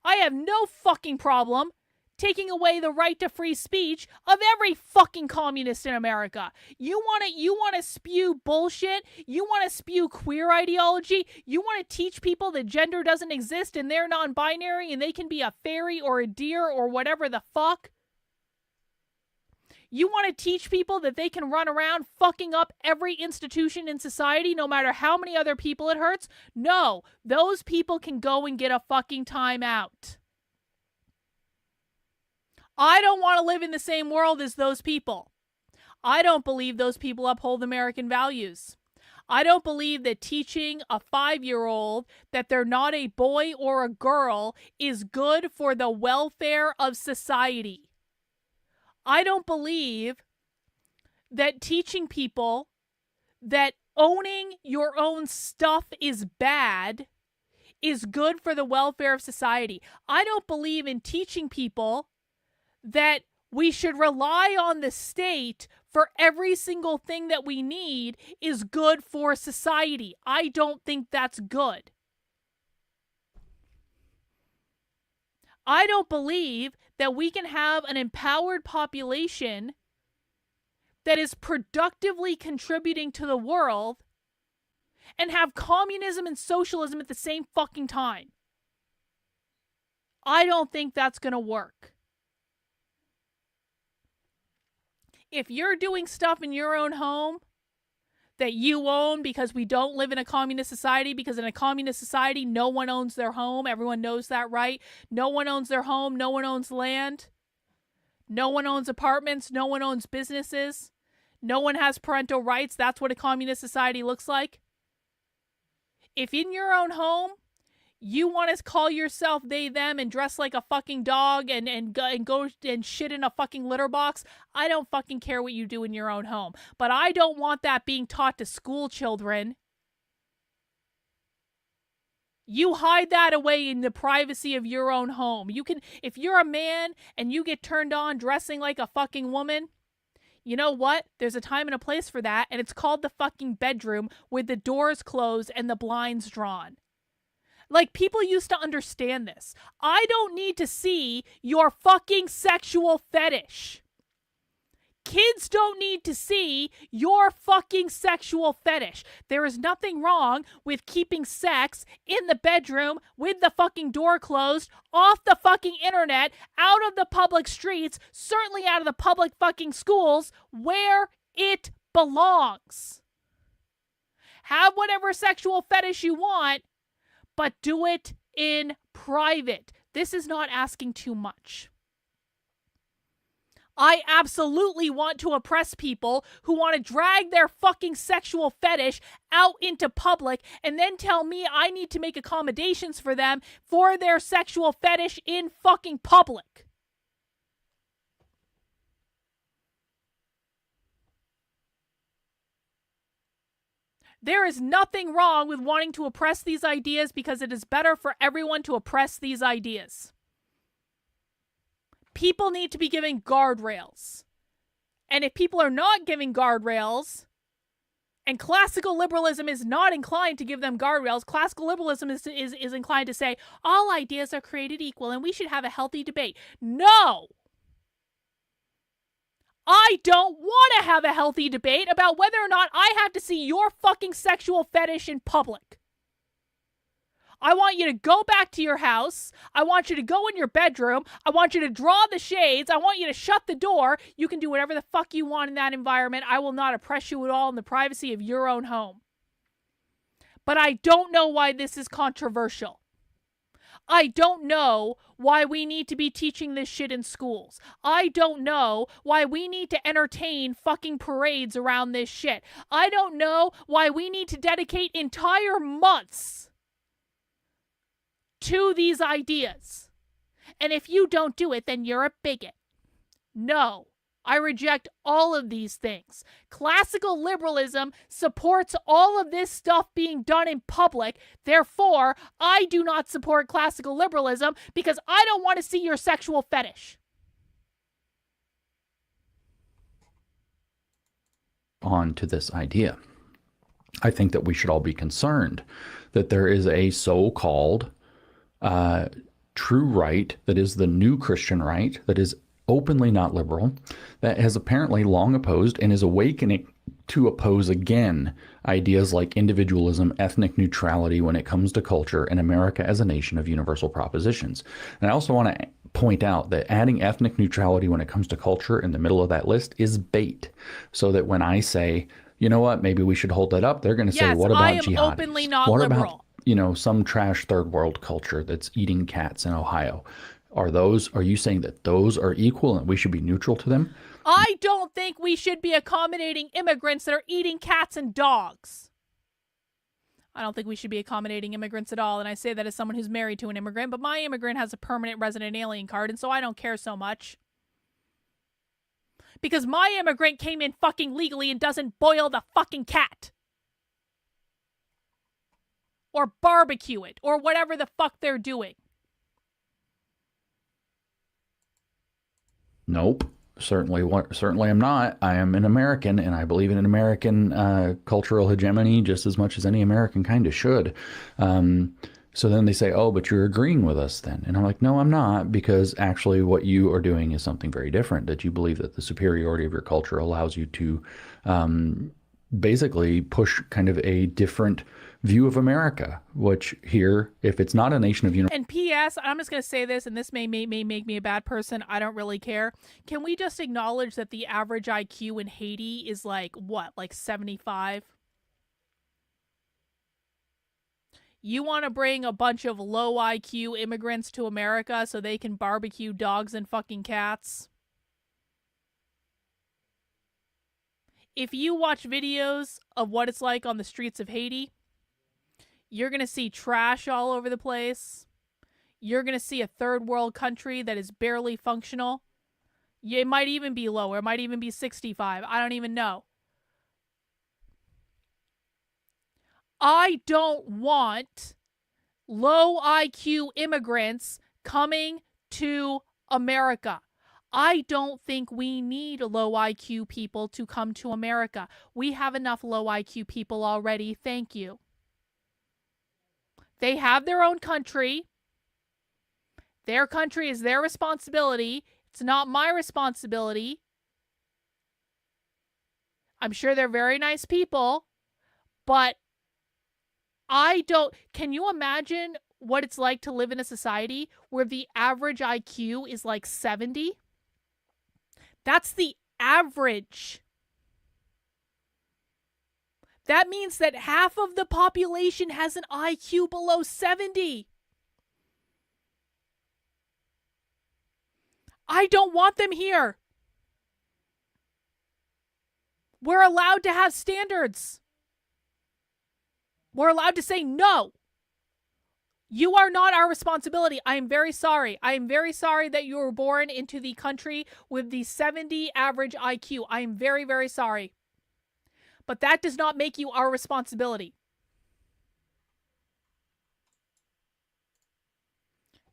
I have no fucking problem taking away the right to free speech of every fucking communist in America. You want to spew bullshit? You want to spew queer ideology? You want to teach people that gender doesn't exist and they're non-binary and they can be a fairy or a deer or whatever the fuck? You want to teach people that they can run around fucking up every institution in society no matter how many other people it hurts? No, those people can go and get a fucking timeout. I don't want to live in the same world as those people. I don't believe those people uphold American values. I don't believe that teaching a 5-year-old that they're not a boy or a girl is good for the welfare of society. I don't believe that teaching people that owning your own stuff is bad is good for the welfare of society. I don't believe in teaching people that we should rely on the state for every single thing that we need is good for society. I don't think that's good. I don't believe that we can have an empowered population that is productively contributing to the world and have communism and socialism at the same fucking time. I don't think that's going to work. If you're doing stuff in your own home that you own, because we don't live in a communist society, because in a communist society, no one owns their home. Everyone knows that, right? No one owns their home. No one owns land. No one owns apartments. No one owns businesses. No one has parental rights. That's what a communist society looks like. If in your own home, you want to call yourself they, them, and dress like a fucking dog and go and shit in a fucking litter box, I don't fucking care what you do in your own home. But I don't want that being taught to school children. You hide that away in the privacy of your own home. You can, if you're a man and you get turned on dressing like a fucking woman, you know what? There's a time and a place for that, and it's called the fucking bedroom with the doors closed and the blinds drawn. Like, people used to understand this. I don't need to see your fucking sexual fetish. Kids don't need to see your fucking sexual fetish. There is nothing wrong with keeping sex in the bedroom with the fucking door closed, off the fucking internet, out of the public streets, certainly out of the public fucking schools, where it belongs. Have whatever sexual fetish you want, but do it in private. This is not asking too much. I absolutely want to oppress people who want to drag their fucking sexual fetish out into public and then tell me I need to make accommodations for them for their sexual fetish in fucking public. There is nothing wrong with wanting to oppress these ideas because it is better for everyone to oppress these ideas. People need to be given guardrails. And if people are not giving guardrails, and classical liberalism is not inclined to give them guardrails, classical liberalism is inclined to say, all ideas are created equal and we should have a healthy debate. No! I don't want to have a healthy debate about whether or not I have to see your fucking sexual fetish in public. I want you to go back to your house. I want you to go in your bedroom. I want you to draw the shades. I want you to shut the door. You can do whatever the fuck you want in that environment. I will not oppress you at all in the privacy of your own home. But I don't know why this is controversial. I don't know why we need to be teaching this shit in schools. I don't know why we need to entertain fucking parades around this shit. I don't know why we need to dedicate entire months to these ideas. And if you don't do it, then you're a bigot. No. I reject all of these things. Classical liberalism supports all of this stuff being done in public. Therefore, I do not support classical liberalism because I don't want to see your sexual fetish. On to this idea. I think that we should all be concerned that there is a so-called true right that is the new Christian right that is openly not liberal, that has apparently long opposed and is awakening to oppose again ideas like individualism, ethnic neutrality when it comes to culture, and America as a nation of universal propositions. And I also want to point out that adding ethnic neutrality when it comes to culture in the middle of that list is bait. So that when I say, you know what, maybe we should hold that up, they're going to say, what about jihadis? I am openly not what liberal. About, you know, some trash third world culture that's eating cats in Ohio? Are you saying that those are equal and we should be neutral to them? I don't think we should be accommodating immigrants that are eating cats and dogs. I don't think we should be accommodating immigrants at all, and I say that as someone who's married to an immigrant, but my immigrant has a permanent resident alien card, and so I don't care so much. Because my immigrant came in fucking legally and doesn't boil the fucking cat. Or barbecue it, or whatever the fuck they're doing. Nope. Certainly I'm not. I am an American, and I believe in an American cultural hegemony just as much as any American kind of should. So then they say, oh, but you're agreeing with us then. And I'm like, no, I'm not, because actually what you are doing is something very different, that you believe that the superiority of your culture allows you to basically push kind of a different view of America, which here, if it's not a nation of universal. And P.S., I'm just going to say this, and this may make me a bad person. I don't really care. Can we just acknowledge that the average IQ in Haiti is like, what, like 75? You want to bring a bunch of low IQ immigrants to America so they can barbecue dogs and fucking cats? If you watch videos of what it's like on the streets of Haiti, you're going to see trash all over the place. You're going to see a third world country that is barely functional. It might even be lower. It might even be 65. I don't even know. I don't want low IQ immigrants coming to America. I don't think we need low IQ people to come to America. We have enough low IQ people already. Thank you. They have their own country. Their country is their responsibility. It's not my responsibility. I'm sure they're very nice people, but can you imagine what it's like to live in a society where the average IQ is like 70? That's the average. That means that half of the population has an IQ below 70. I don't want them here. We're allowed to have standards. We're allowed to say no. You are not our responsibility. I am very sorry. I am very sorry that you were born into the country with the 70 average IQ. I am very, very sorry. But that does not make you our responsibility.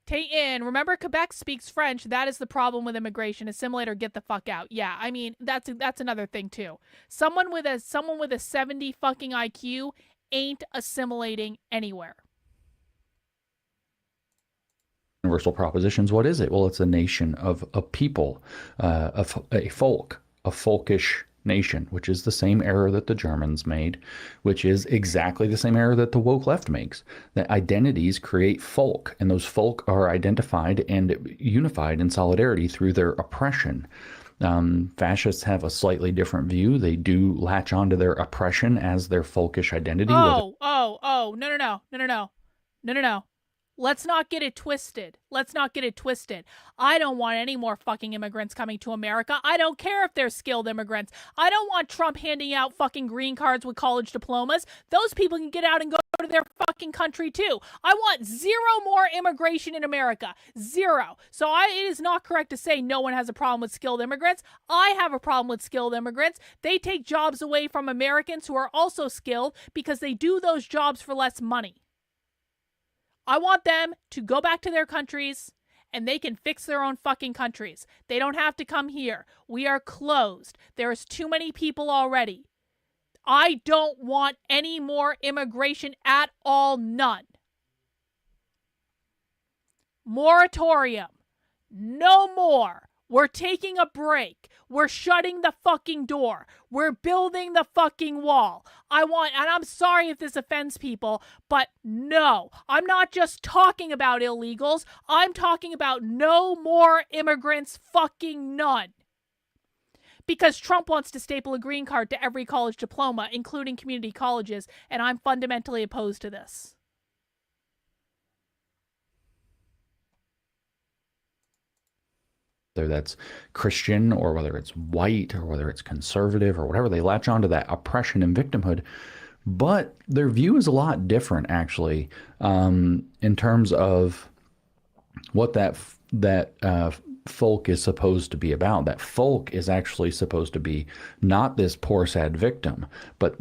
Tay-in, remember Quebec speaks French. That is the problem with immigration. Assimilate or get the fuck out. Yeah, I mean, that's another thing too. Someone with a 70 fucking IQ ain't assimilating anywhere. Universal propositions. What is it? Well, it's a nation of a people, a folk, a folkish nation, which is the same error that the Germans made, which is exactly the same error that the woke left makes. That identities create folk, and those folk are identified and unified in solidarity through their oppression. Fascists have a slightly different view. They do latch onto their oppression as their folkish identity. No. Let's not get it twisted. I don't want any more fucking immigrants coming to America. I don't care if they're skilled immigrants. I don't want Trump handing out fucking green cards with college diplomas. Those people can get out and go to their fucking country too. I want zero more immigration in America. Zero. So it is not correct to say no one has a problem with skilled immigrants. I have a problem with skilled immigrants. They take jobs away from Americans who are also skilled because they do those jobs for less money. I want them to go back to their countries and they can fix their own fucking countries. They don't have to come here. We are closed. There's too many people already. I don't want any more immigration at all. None. Moratorium. No more. We're taking a break. We're shutting the fucking door. We're building the fucking wall. And I'm sorry if this offends people, but no, I'm not just talking about illegals. I'm talking about no more immigrants, fucking none. Because Trump wants to staple a green card to every college diploma, including community colleges, and I'm fundamentally opposed to this. Whether that's Christian or whether it's white or whether it's conservative or whatever, they latch onto that oppression and victimhood. But their view is a lot different, actually, in terms of what that folk is supposed to be about. That folk is actually supposed to be not this poor, sad victim, but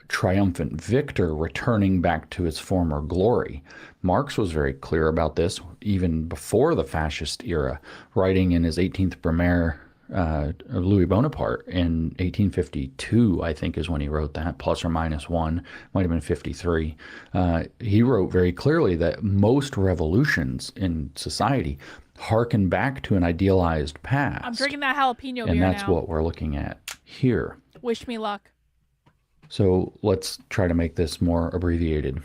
triumphant victor returning back to its former glory. Marx was very clear about this even before the fascist era, writing in his 18th Brumaire Louis Bonaparte in 1852, I think is when he wrote that, plus or minus one, might have been 53. He wrote very clearly that most revolutions in society harken back to an idealized past. I'm drinking that jalapeno beer and that's now. what we're looking at here. Wish me luck. So let's try to make this more abbreviated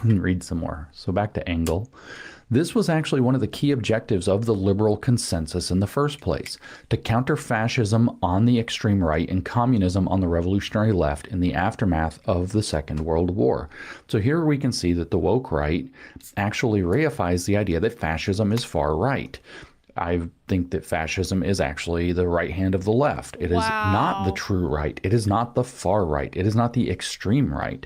and read some more. So back to Engel. This was actually one of the key objectives of the liberal consensus in the first place, to counter fascism on the extreme right and communism on the revolutionary left in the aftermath of the Second World War. So here we can see that the woke right actually reifies the idea that fascism is far right. I think that fascism is actually the right hand of the left. It is not the true right. It is not the far right. It is not the extreme right.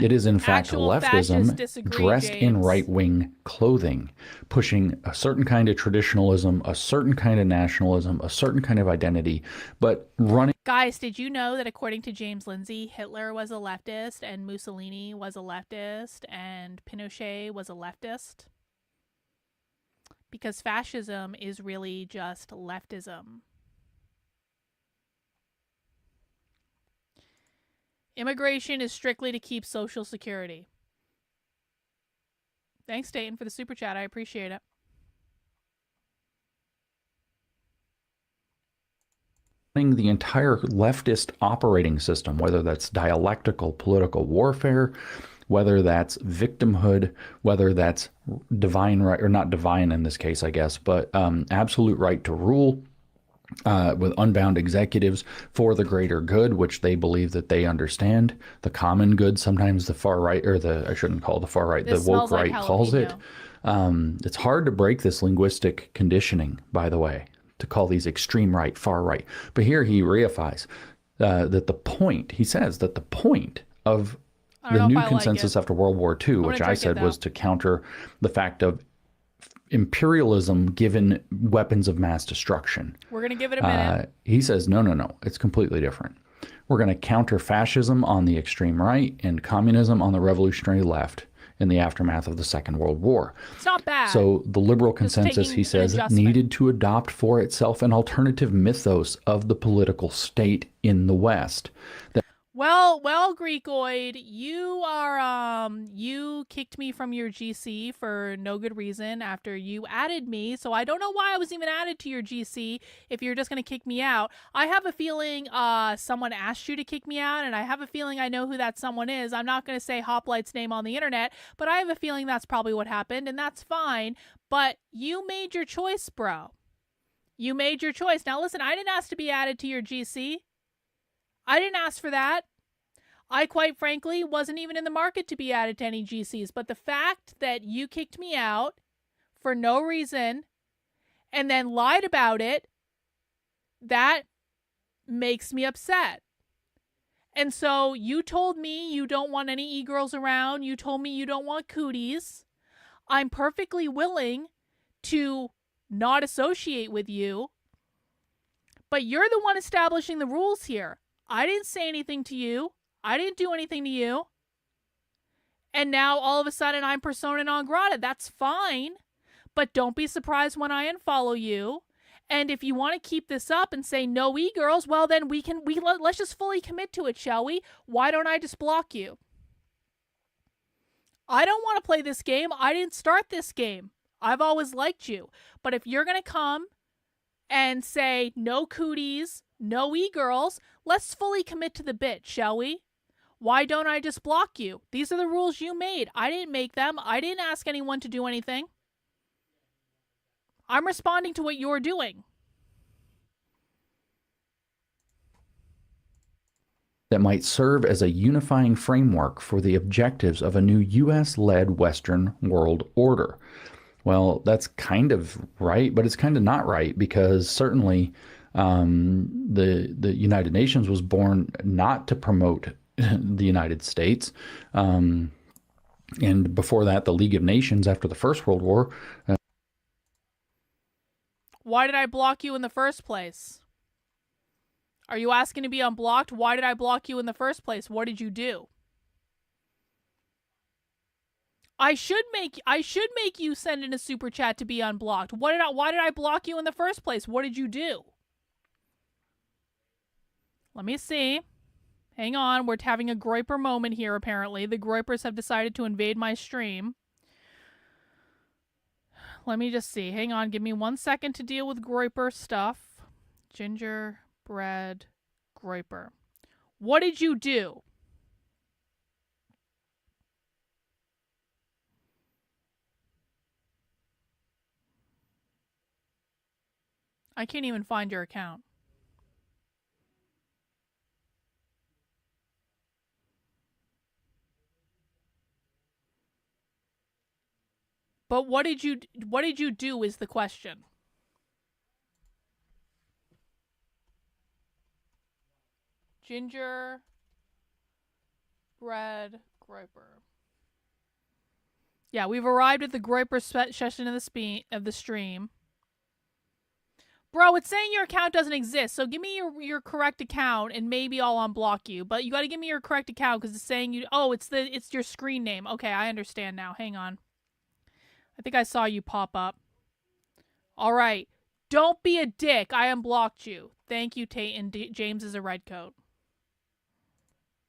It is, in fact, leftism dressed in right-wing clothing, pushing a certain kind of traditionalism, a certain kind of nationalism, a certain kind of identity, but running. Guys, did you know that according to James Lindsay, Hitler was a leftist and Mussolini was a leftist and Pinochet was a leftist? Because fascism is really just leftism. Immigration is strictly to keep Social Security. Thanks, Dayton, for the super chat. I appreciate it. The entire leftist operating system, whether that's dialectical political warfare, whether that's victimhood, whether that's divine right, or not divine in this case, I guess, but absolute right to rule with unbound executives for the greater good, which they believe that they understand. The common good, sometimes the far right, or I shouldn't call it the far right, the woke right calls it. It's hard to break this linguistic conditioning, by the way, to call these extreme right, far right. But here he reifies that the point, he says that the point of the new consensus after World War II, which I said was to counter the fact of imperialism given weapons of mass destruction. We're going to give it a minute. He says, no, it's completely different. We're going to counter fascism on the extreme right and communism on the revolutionary left in the aftermath of the Second World War. It's not bad. So the liberal consensus, he says, needed to adopt for itself an alternative mythos of the political state in the West. Well, Greekoid, you kicked me from your GC for no good reason after you added me, so I don't know why I was even added to your GC if you're just going to kick me out. I have a feeling someone asked you to kick me out, and I have a feeling I know who that someone is. I'm not going to say Hoplight's name on the internet, but I have a feeling that's probably what happened, and that's fine. But you made your choice, bro. You made your choice. Now listen, I didn't ask to be added to your GC. I didn't ask for that. I, quite frankly, wasn't even in the market to be added to any GCs. But the fact that you kicked me out for no reason and then lied about it, that makes me upset. And so you told me you don't want any e-girls around. You told me you don't want cooties. I'm perfectly willing to not associate with you. But you're the one establishing the rules here. I didn't say anything to you. I didn't do anything to you. And now all of a sudden I'm persona non grata. That's fine. But don't be surprised when I unfollow you. And if you want to keep this up and say no e-girls, well then let's just fully commit to it, shall we? Why don't I just block you? I don't want to play this game. I didn't start this game. I've always liked you. But if you're going to come and say no cooties, no e-girls, let's fully commit to the bit, shall we? Why don't I just block you? These are the rules you made. I didn't make them. I didn't ask anyone to do anything. I'm responding to what you're doing. That might serve as a unifying framework for the objectives of a new U.S.-led Western world order. Well, that's kind of right, but it's kind of not right, because certainly the United Nations was born not to promote the United States. And before that, the League of Nations after the First World War. Why did I block you in the first place? Are you asking to be unblocked? Why did I block you in the first place? What did you do? I should make you send in a super chat to be unblocked. Why did I block you in the first place? What did you do? Let me see. Hang on. We're having a Groiper moment here, apparently. The Groipers have decided to invade my stream. Let me just see. Hang on. Give me 1 second to deal with Groiper stuff. Gingerbread Groiper. What did you do? I can't even find your account. But what did you do is the question. Gingerbread Groiper. Yeah, we've arrived at the Groiper session of the stream. Bro, it's saying your account doesn't exist, so give me your correct account and maybe I'll unblock you. But you got to give me your correct account because it's saying you. Oh, it's your screen name. Okay, I understand now. Hang on. I think I saw you pop up. All right. Don't be a dick. I unblocked you. Thank you, Tate, and James is a redcoat.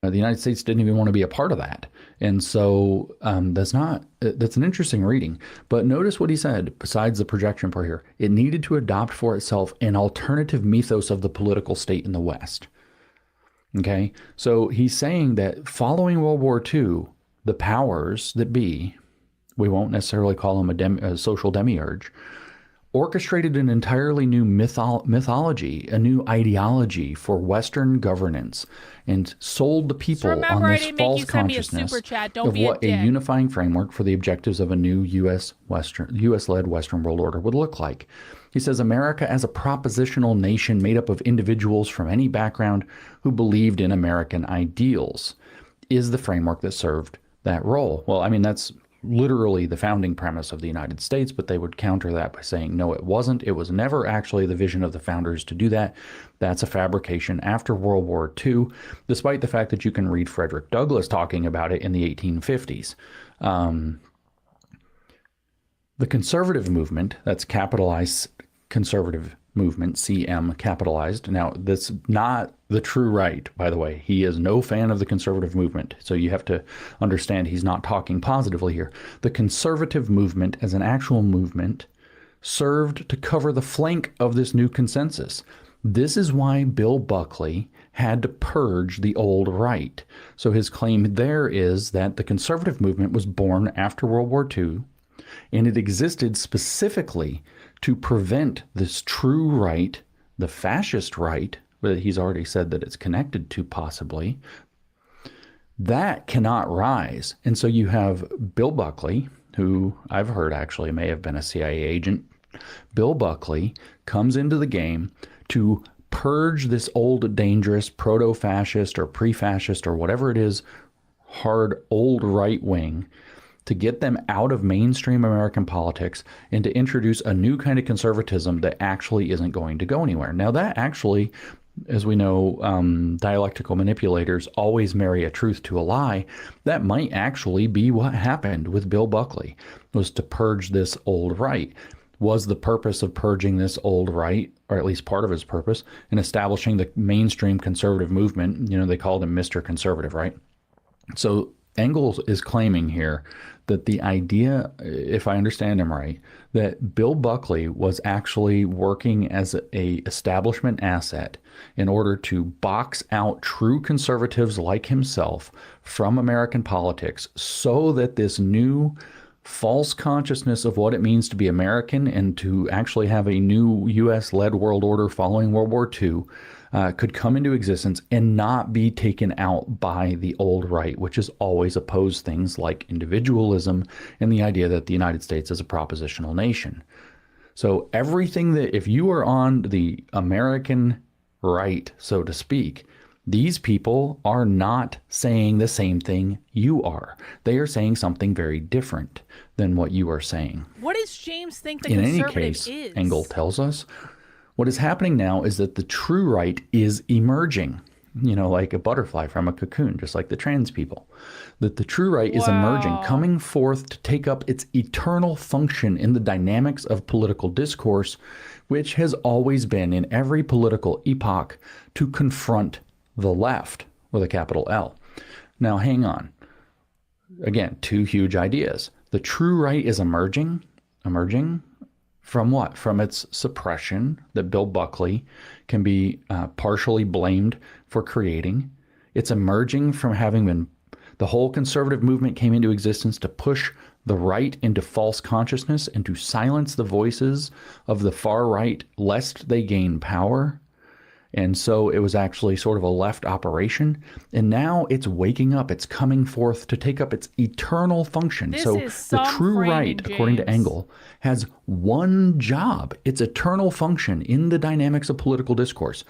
The United States didn't even want to be a part of that. And so that's an interesting reading. But notice what he said, besides the projection part here. It needed to adopt for itself an alternative mythos of the political state in the West. Okay? So he's saying that following World War II, the powers that be, we won't necessarily call them a social demiurge, orchestrated an entirely new mythology, a new ideology for Western governance, and sold the people on this false consciousness of what a unifying framework for the objectives of a new U.S.-led Western world order would look like. He says America as a propositional nation made up of individuals from any background who believed in American ideals is the framework that served that role. Well, I mean, that's literally the founding premise of the United States, but they would counter that by saying, no, it wasn't. It was never actually the vision of the founders to do that. That's a fabrication after World War II, despite the fact that you can read Frederick Douglass talking about it in the 1850s. The conservative movement, that's capitalized conservative movement, CM capitalized. Now, that's not the true right, by the way. He is no fan of the conservative movement. So you have to understand he's not talking positively here. The conservative movement as an actual movement served to cover the flank of this new consensus. This is why Bill Buckley had to purge the old right. So his claim there is that the conservative movement was born after World War II, and it existed specifically to prevent this true right, the fascist right, that he's already said that it's connected to possibly, that cannot rise. And so you have Bill Buckley, who I've heard actually may have been a CIA agent. Bill Buckley comes into the game to purge this old dangerous proto-fascist or pre-fascist or whatever it is, hard old right wing, to get them out of mainstream American politics and to introduce a new kind of conservatism that actually isn't going to go anywhere. Now that actually, as we know, dialectical manipulators always marry a truth to a lie. That might actually be what happened with Bill Buckley, was to purge this old right. Was the purpose of purging this old right, or at least part of his purpose, in establishing the mainstream conservative movement? You know, they called him Mr. Conservative, right? So Engels is claiming here that the idea, if I understand him right, that Bill Buckley was actually working as a establishment asset in order to box out true conservatives like himself from American politics so that this new false consciousness of what it means to be American and to actually have a new U.S.-led world order following World War II could come into existence and not be taken out by the old right, which has always opposed things like individualism and the idea that the United States is a propositional nation. So everything that, if you are on the American right, so to speak, these people are not saying the same thing you are. They are saying something very different than what you are saying. What does James think the In conservative any case, is? Engel tells us, what is happening now is that the true right is emerging, you know, like a butterfly from a cocoon, just like the trans people. That the true right is emerging, coming forth to take up its eternal function in the dynamics of political discourse, which has always been in every political epoch to confront the left with a capital L. Now, hang on. Again, two huge ideas. The true right is emerging from what? From its suppression that Bill Buckley can be partially blamed for creating. It's emerging from having been, the whole conservative movement came into existence to push the right into false consciousness and to silence the voices of the far right lest they gain power. And so it was actually sort of a left operation. And now it's waking up. It's coming forth to take up its eternal function. This so is the some true framing, right, according to James. Engel, has one job, its eternal function in the dynamics of political discourse,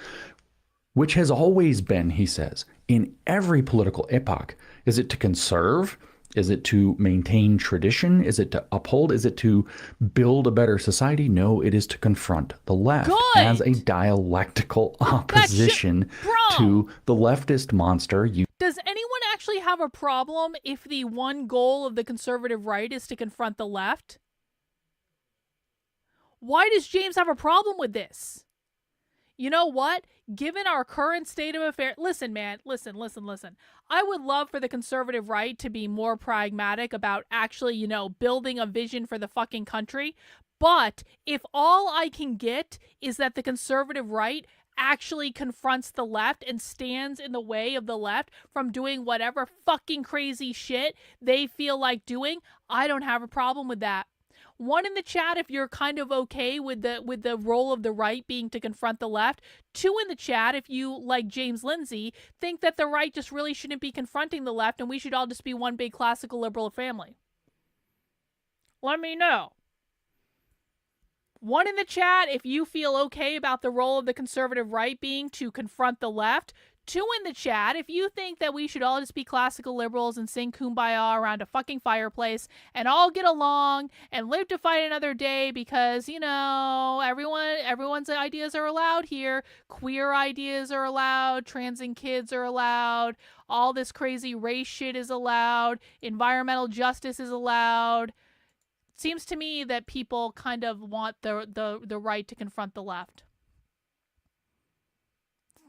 which has always been, he says, in every political epoch. Is it to conserve? Is it to maintain tradition? Is it to uphold? Is it to build a better society? No, it is to confront the left Good. as a dialectical opposition to the leftist monster. Does anyone actually have a problem if the one goal of the conservative right is to confront the left? Why does James have a problem with this? You know what? Given our current state of affairs, listen, man, listen. I would love for the conservative right to be more pragmatic about actually, building a vision for the fucking country. But if all I can get is that the conservative right actually confronts the left and stands in the way of the left from doing whatever fucking crazy shit they feel like doing, I don't have a problem with that. One in the chat if you're kind of okay with the role of the right being to confront the left. Two in the chat if you, like James Lindsay, think that the right just really shouldn't be confronting the left and we should all just be one big classical liberal family. Let me know. One in the chat if you feel okay about the role of the conservative right being to confront the left. Two in the chat if you think that we should all just be classical liberals and sing Kumbaya around a fucking fireplace and all get along and live to fight another day because, everyone's ideas are allowed here. Queer ideas are allowed. Trans and kids are allowed. All this crazy race shit is allowed. Environmental justice is allowed. Seems to me that people kind of want the right to confront the left.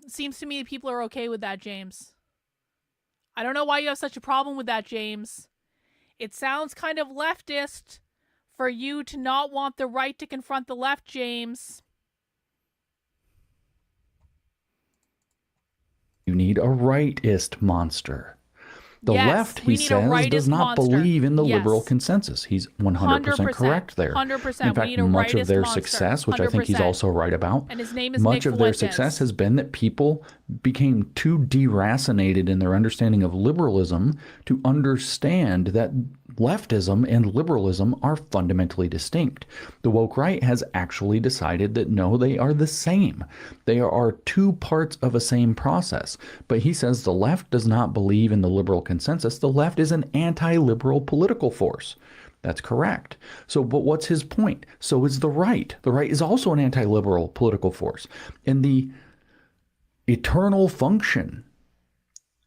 Seems to me people are okay with that, James. I don't know why you have such a problem with that, James. It sounds kind of leftist for you to not want the right to confront the left, James. You need a rightist monster. The Yes, left, we he need a says, rightist does not monster. believe in the Yes. liberal consensus. He's 100% correct there. 100%. In We fact, need a much of rightist their monster. success, which I think he's 100%. also right about, And his name is much Nick of their Fuentes. success has been that people became too deracinated in their understanding of liberalism to understand that leftism and liberalism are fundamentally distinct. The woke right has actually decided that no, they are the same. They are two parts of a same process. But he says the left does not believe in the liberal consensus. The left is an anti-liberal political force. That's correct. So, but what's his point? So is the right. The right is also an anti-liberal political force. And the eternal function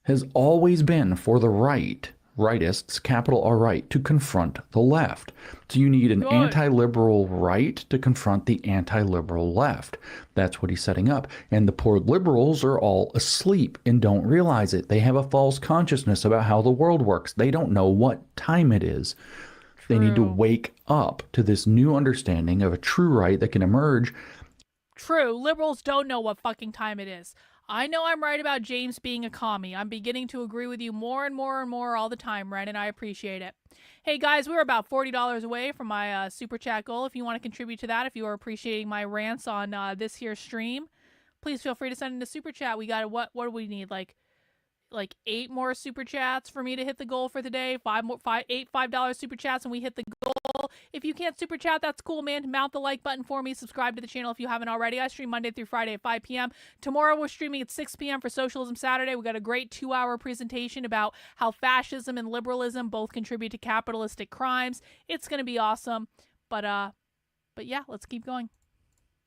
has always been for the right, rightists, capital R right, to confront the left. So you need an anti-liberal right to confront the anti-liberal left. That's what he's setting up. And the poor liberals are all asleep and don't realize it. They have a false consciousness about how the world works. They don't know what time it is. They need to wake up to this new understanding of a true right that can emerge. True. Liberals don't know what fucking time it is. I know I'm right about James being a commie. I'm beginning to agree with you more and more and more all the time, Ren, and I appreciate it. Hey, guys, we're about $40 away from my super chat goal. If you want to contribute to that, if you are appreciating my rants on this here stream, please feel free to send in a super chat. We got what do we need? Like 8 more super chats for me to hit the goal for today. 8 $5 super chats and we hit the goal. If you can't super chat, that's cool, man. Mount the like button for me. Subscribe to the channel if you haven't already. I stream Monday through Friday at 5 p.m. Tomorrow we're streaming at 6 p.m. for Socialism Saturday. We got a great 2-hour presentation about how fascism and liberalism both contribute to capitalistic crimes. It's going to be awesome. But yeah, let's keep going.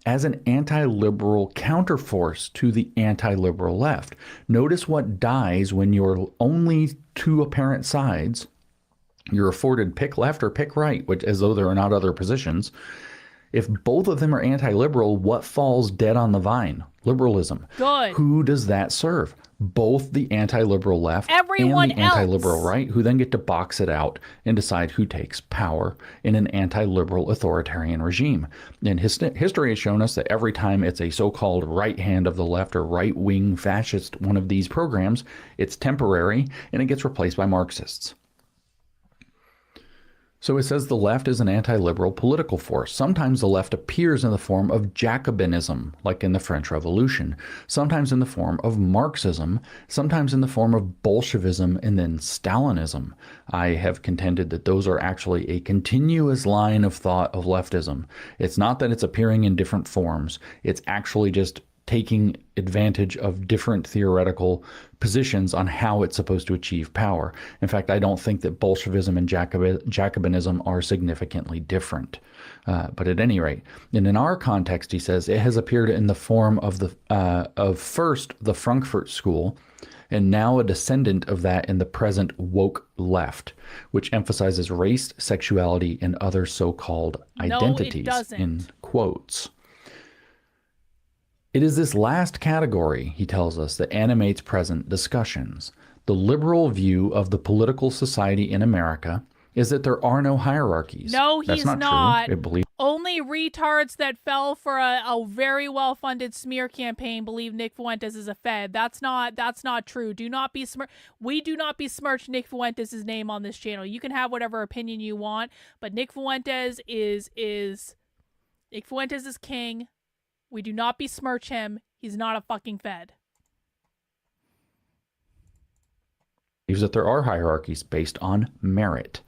As an anti-liberal counterforce to the anti-liberal left. Notice what dies when you're only two apparent sides. You're afforded pick left or pick right, which as though there are not other positions. If both of them are anti-liberal, what falls dead on the vine? Liberalism. Good. Who does that serve? both the anti-liberal left Everyone and the anti-liberal else. right, who then get to box it out and decide who takes power in an anti-liberal authoritarian regime. And history has shown us that every time it's a so-called right hand of the left or right-wing fascist one of these programs, it's temporary and it gets replaced by Marxists. So it says the left is an anti-liberal political force. Sometimes the left appears in the form of Jacobinism, like in the French Revolution, sometimes in the form of Marxism, sometimes in the form of Bolshevism, and then Stalinism. I have contended that those are actually a continuous line of thought of leftism. It's not that it's appearing in different forms. It's actually just taking advantage of different theoretical positions on how it's supposed to achieve power. In fact, I don't think that Bolshevism and Jacobinism are significantly different. But at any rate, and in our context, he says, it has appeared in the form of first the Frankfurt School, and now a descendant of that in the present woke left, which emphasizes race, sexuality, and other so-called identities, in quotes. It is this last category, he tells us, that animates present discussions. The liberal view of the political society in America is that there are no hierarchies. No, That's he's not true. It believes only retards that fell for a very well-funded smear campaign believe Nick Fuentes is a Fed. That's not true. Do not besmirch. We do not besmirch Nick Fuentes' name on this channel. You can have whatever opinion you want, but Nick Fuentes is king. We do not besmirch him. He's not a fucking Fed. that there are hierarchies based on merit.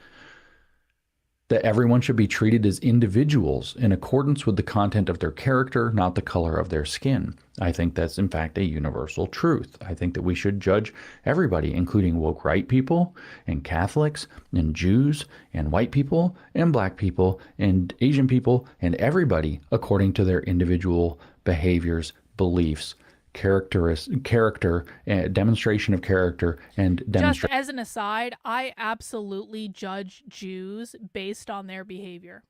That everyone should be treated as individuals in accordance with the content of their character, not the color of their skin. I think that's in fact a universal truth. I think that we should judge everybody, including woke right people and Catholics and Jews and white people and black people and Asian people and everybody according to their individual behaviors, beliefs, character, demonstration of character, and demonstration. Just as an aside, I absolutely judge Jews based on their behavior.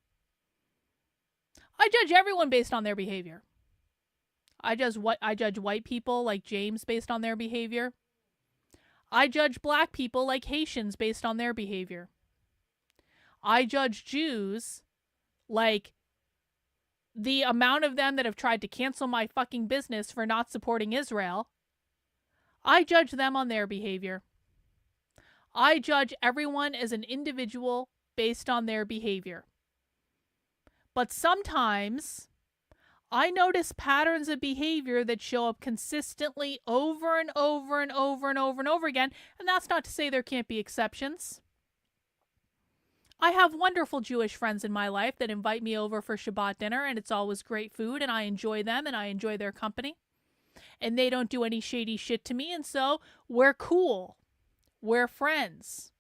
I judge everyone based on their behavior. I judge white people like James based on their behavior. I judge black people like Haitians based on their behavior. I judge Jews like the amount of them that have tried to cancel my fucking business for not supporting Israel. I judge them on their behavior. I judge everyone as an individual based on their behavior. But sometimes I notice patterns of behavior that show up consistently over and over and over and over and over again, and that's not to say there can't be exceptions. I have wonderful Jewish friends in my life that invite me over for Shabbat dinner, and it's always great food, and I enjoy them, and I enjoy their company. And they don't do any shady shit to me, and so we're cool. We're friends.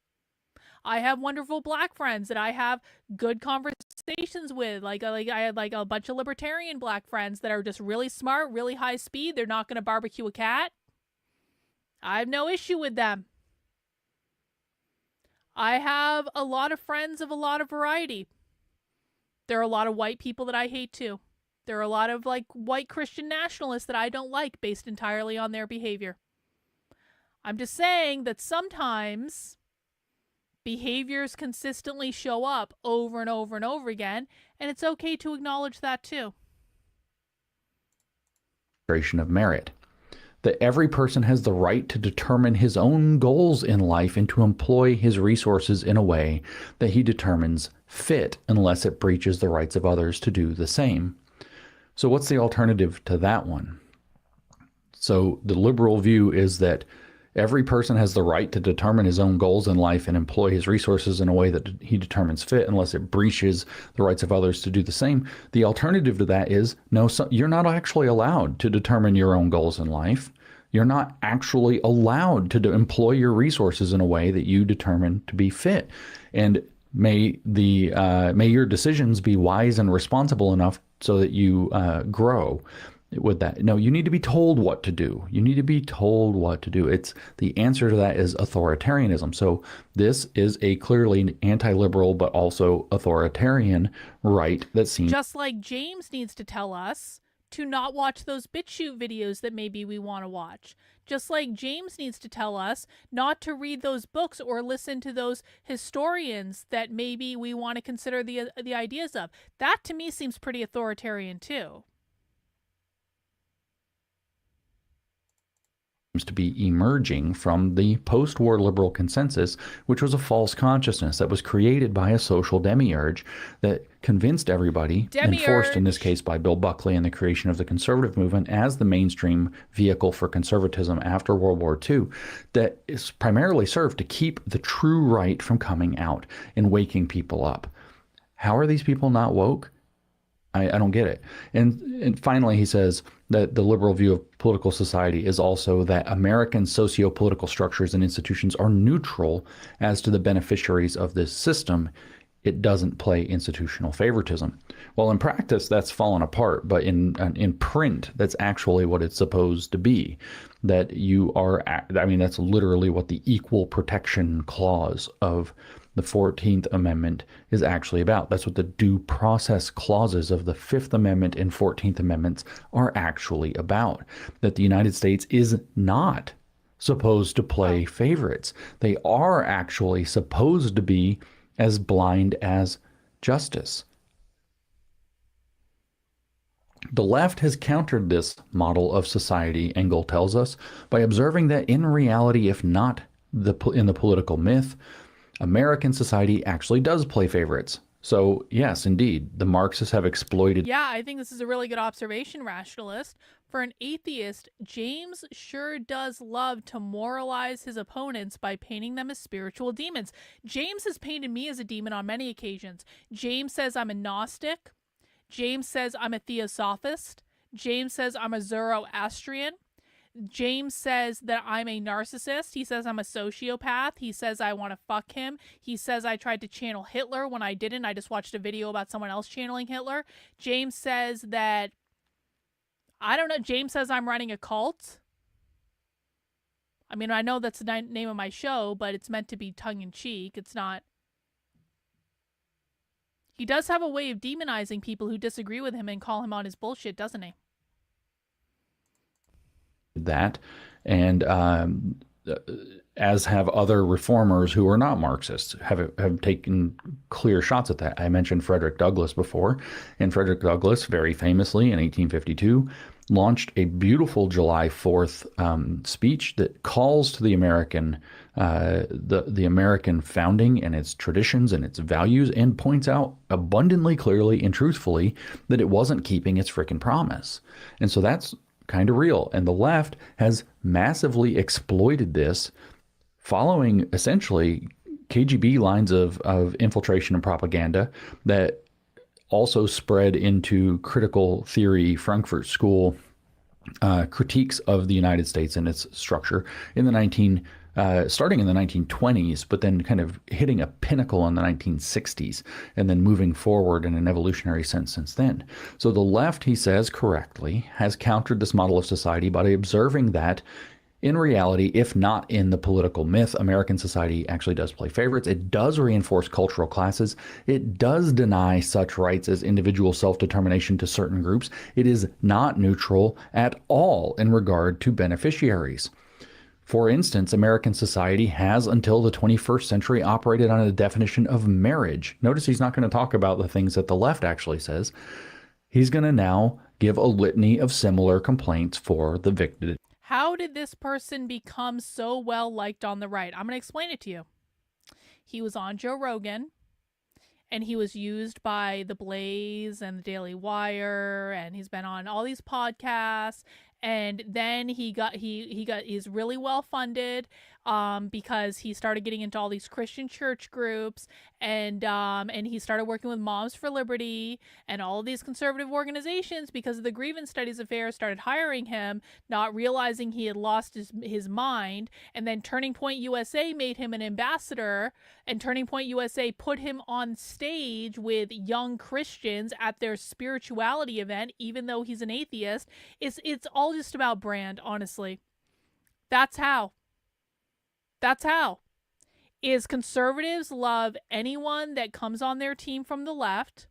I have wonderful black friends that I have good conversations with. Like I had like a bunch of libertarian black friends that are just really smart, really high speed. They're not going to barbecue a cat. I have no issue with them. I have a lot of friends of a lot of variety. There are a lot of white people that I hate too. There are a lot of like white Christian nationalists that I don't like based entirely on their behavior. I'm just saying that sometimes behaviors consistently show up over and over and over again, and it's okay to acknowledge that too. Of merit. That every person has the right to determine his own goals in life and to employ his resources in a way that he determines fit, unless it breaches the rights of others to do the same. So what's the alternative to that one? So the liberal view is that every person has the right to determine his own goals in life and employ his resources in a way that he determines fit, unless it breaches the rights of others to do the same. The alternative to that is, no, you're not actually allowed to determine your own goals in life. You're not actually allowed to employ your resources in a way that you determine to be fit. And may your decisions be wise and responsible enough so that you grow with that. No, you need to be told what to do. You need to be told what to do. It's the answer to that is authoritarianism. So this is a clearly anti-liberal but also authoritarian right that seems just like James needs to tell us to not watch those BitChute videos that maybe we want to watch. Just like James needs to tell us not to read those books or listen to those historians that maybe we want to consider the ideas of. That to me seems pretty authoritarian too. To be emerging from the post-war liberal consensus, which was a false consciousness that was created by a social demiurge that convinced everybody, enforced in this case by Bill Buckley and the creation of the conservative movement as the mainstream vehicle for conservatism after World War II, that is primarily served to keep the true right from coming out and waking people up. How are these people not woke? I don't get it. And finally, he says that the liberal view of political society is also that American socio-political structures and institutions are neutral as to the beneficiaries of this system. It doesn't play institutional favoritism. Well, in practice, that's fallen apart, but in print, that's actually what it's supposed to be. That you are, I mean, that's literally what the Equal Protection Clause of the 14th Amendment is actually about. That's what the due process clauses of the 5th Amendment and 14th Amendments are actually about. That the United States is not supposed to play favorites. They are actually supposed to be as blind as justice. The left has countered this model of society, Engel tells us, by observing that in reality, if not in the political myth, American society actually does play favorites. So yes, indeed, the Marxists have exploited. Yeah, I think this is a really good observation, rationalist. For an atheist, James sure does love to moralize his opponents by painting them as spiritual demons. James has painted me as a demon on many occasions. James says I'm a Gnostic. James says I'm a Theosophist. James says I'm a Zoroastrian. James says that I'm a narcissist. He says I'm a sociopath. He says I want to fuck him. He says I tried to channel Hitler when I didn't. I just watched a video about someone else channeling Hitler. James says that, I don't know, James says I'm running a cult. I mean, I know that's the name of my show, but it's meant to be tongue-in-cheek. It's not. He does have a way of demonizing people who disagree with him and call him on his bullshit, doesn't he? That, and as have other reformers who are not Marxists, have taken clear shots at that. I mentioned Frederick Douglass before, and Frederick Douglass very famously in 1852 launched a beautiful July 4th speech that calls to the American the American founding and its traditions and its values, and points out abundantly clearly and truthfully that it wasn't keeping its frickin' promise. And so that's kind of real. And the left has massively exploited this, following essentially KGB lines of infiltration and propaganda that also spread into critical theory Frankfurt School critiques of the United States and its structure in the starting in the 1920s, but then kind of hitting a pinnacle in the 1960s, and then moving forward in an evolutionary sense since then. So the left, he says correctly, has countered this model of society by observing that in reality, if not in the political myth, American society actually does play favorites. It does reinforce cultural classes. It does deny such rights as individual self-determination to certain groups. It is not neutral at all in regard to beneficiaries. For instance, American society has until the 21st century operated on a definition of marriage. Notice he's not going to talk about the things that the left actually says. He's going to now give a litany of similar complaints for the victim. How did this person become so well liked on the right? I'm going to explain it to you. He was on Joe Rogan, and he was used by The Blaze and The Daily Wire, and he's been on all these podcasts. And then he's really well funded because he started getting into all these Christian church groups, and he started working with Moms for Liberty and all of these conservative organizations because of the grievance studies affair. Started hiring him, not realizing he had lost his mind. And then Turning Point USA made him an ambassador, and Turning Point USA put him on stage with young Christians at their spirituality event, even though he's an atheist. It's all just about brand, honestly. That's how. Is conservatives love anyone that comes on their team from the left.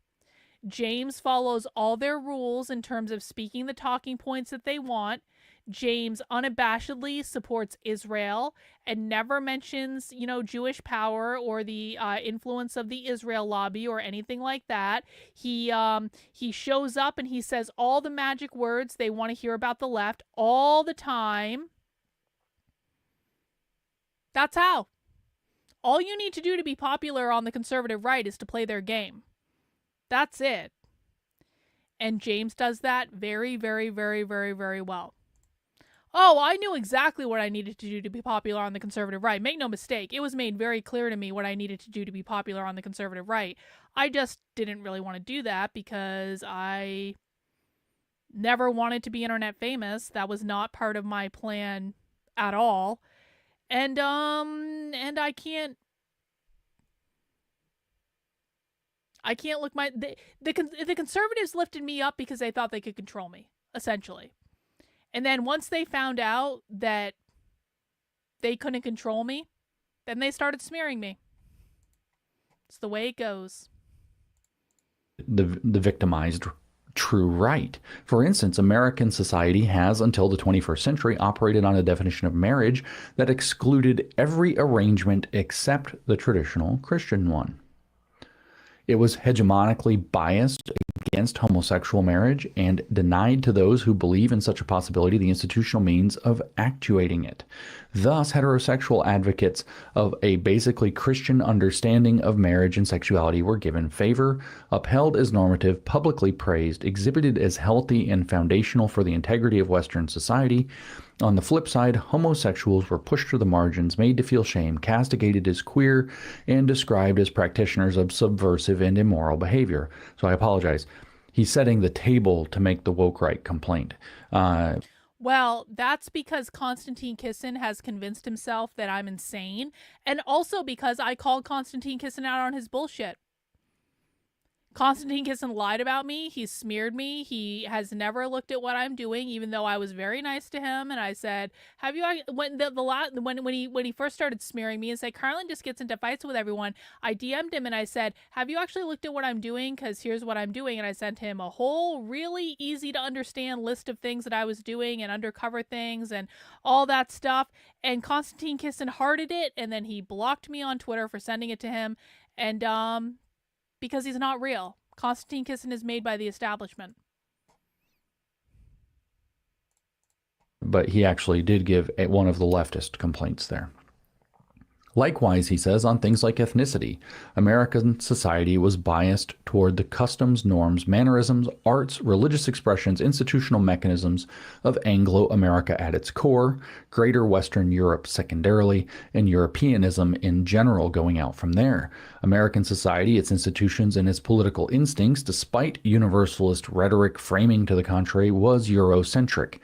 James follows all their rules in terms of speaking the talking points that they want. James unabashedly supports Israel and never mentions, Jewish power or the influence of the Israel lobby or anything like that. He shows up and he says all the magic words they want to hear about the left all the time. That's how. All you need to do to be popular on the conservative right is to play their game. That's it. And James does that very, very, very, very, very well. Oh, I knew exactly what I needed to do to be popular on the conservative right. Make no mistake, it was made very clear to me what I needed to do to be popular on the conservative right. I just didn't really want to do that because I never wanted to be internet famous. That was not part of my plan at all. And I can't look the conservatives lifted me up because they thought they could control me, essentially. And then once they found out that they couldn't control me, then they started smearing me. It's the way it goes. The victimized true right. For instance, American society has, until the 21st century, operated on a definition of marriage that excluded every arrangement except the traditional Christian one. It was hegemonically biased against homosexual marriage and denied to those who believe in such a possibility the institutional means of actuating it. Thus, heterosexual advocates of a basically Christian understanding of marriage and sexuality were given favor, upheld as normative, publicly praised, exhibited as healthy and foundational for the integrity of Western society. On the flip side, homosexuals were pushed to the margins, made to feel shame, castigated as queer, and described as practitioners of subversive and immoral behavior. So I apologize. He's setting the table to make the woke right complaint. Well, that's because Konstantin Kisin has convinced himself that I'm insane, and also because I called Konstantin Kisin out on his bullshit. Konstantin Kisin lied about me. He smeared me. He has never looked at what I'm doing, even though I was very nice to him. And I said, "Have you?" When he first started smearing me and said Carlin just gets into fights with everyone, I DM'd him and I said, "Have you actually looked at what I'm doing? Because here's what I'm doing." And I sent him a whole really easy to understand list of things that I was doing and undercover things and all that stuff. And Konstantin Kisin hearted it, and then he blocked me on Twitter for sending it to him. And because he's not real. Konstantin Kisin is made by the establishment. But he actually did give one of the leftist complaints there. Likewise, he says, on things like ethnicity, American society was biased toward the customs, norms, mannerisms, arts, religious expressions, institutional mechanisms of Anglo-America at its core, Greater Western Europe secondarily, and Europeanism in general going out from there. American society, its institutions, and its political instincts, despite universalist rhetoric framing to the contrary, was Eurocentric.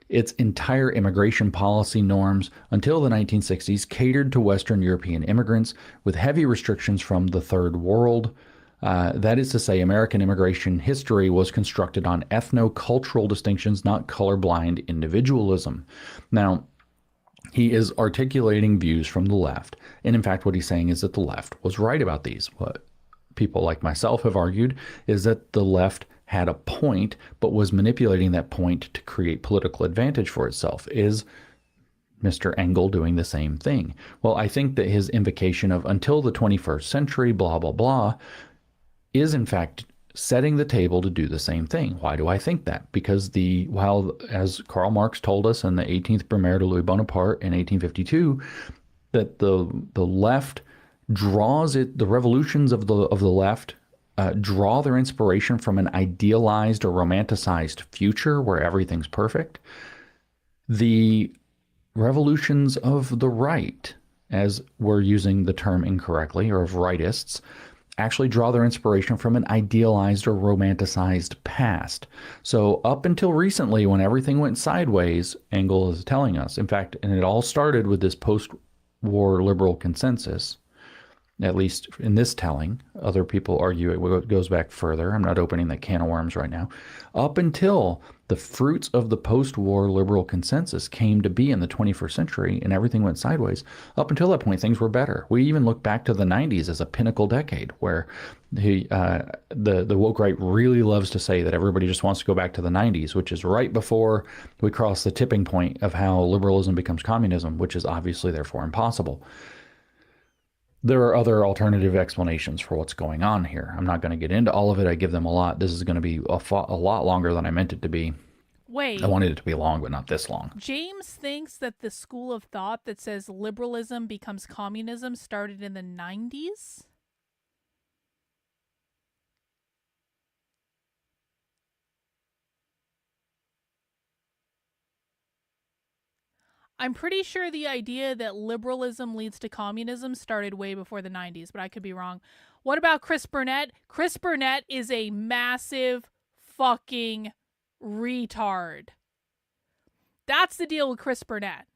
Its entire immigration policy norms until the 1960s catered to Western European immigrants with heavy restrictions from the Third World. That is to say, American immigration history was constructed on ethno-cultural distinctions, not colorblind individualism. Now, he is articulating views from the left, and in fact what he's saying is that the left was right about these. What people like myself have argued is that the left had a point, but was manipulating that point to create political advantage for itself. Is Mr. Engel doing the same thing? Well, I think that his invocation of until the 21st century, blah, blah, blah, is in fact setting the table to do the same thing. Why do I think that? Because while, as Karl Marx told us in the 18th Brumaire de Louis Bonaparte in 1852, that the left draws the revolutions of the left draw their inspiration from an idealized or romanticized future where everything's perfect. The revolutions of the right, as we're using the term incorrectly, or of rightists, actually draw their inspiration from an idealized or romanticized past. So up until recently, when everything went sideways, Engel is telling us, in fact, and it all started with this post-war liberal consensus, at least in this telling. Other people argue it goes back further. I'm not opening that can of worms right now. Up until the fruits of the post-war liberal consensus came to be in the 21st century and everything went sideways, up until that point, things were better. We even look back to the 90s as a pinnacle decade where the woke right really loves to say that everybody just wants to go back to the 90s, which is right before we cross the tipping point of how liberalism becomes communism, which is obviously therefore impossible. There are other alternative explanations for what's going on here. I'm not going to get into all of it. I give them a lot. This is going to be a lot longer than I meant it to be. Wait. I wanted it to be long, but not this long. James thinks that the school of thought that says liberalism becomes communism started in the 90s? I'm pretty sure the idea that liberalism leads to communism started way before the 90s, but I could be wrong. What about Chris Burnett? Chris Burnett is a massive fucking retard. That's the deal with Chris Burnett.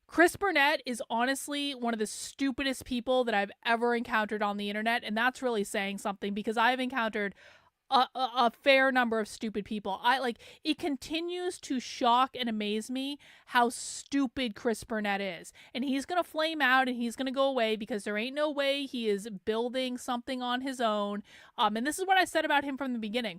Chris Burnett is honestly one of the stupidest people that I've ever encountered on the internet, and that's really saying something because I've encountered a fair number of stupid people. It continues to shock and amaze me how stupid Chris Burnett is. And he's going to flame out and he's going to go away because there ain't no way he is building something on his own. And this is what I said about him from the beginning.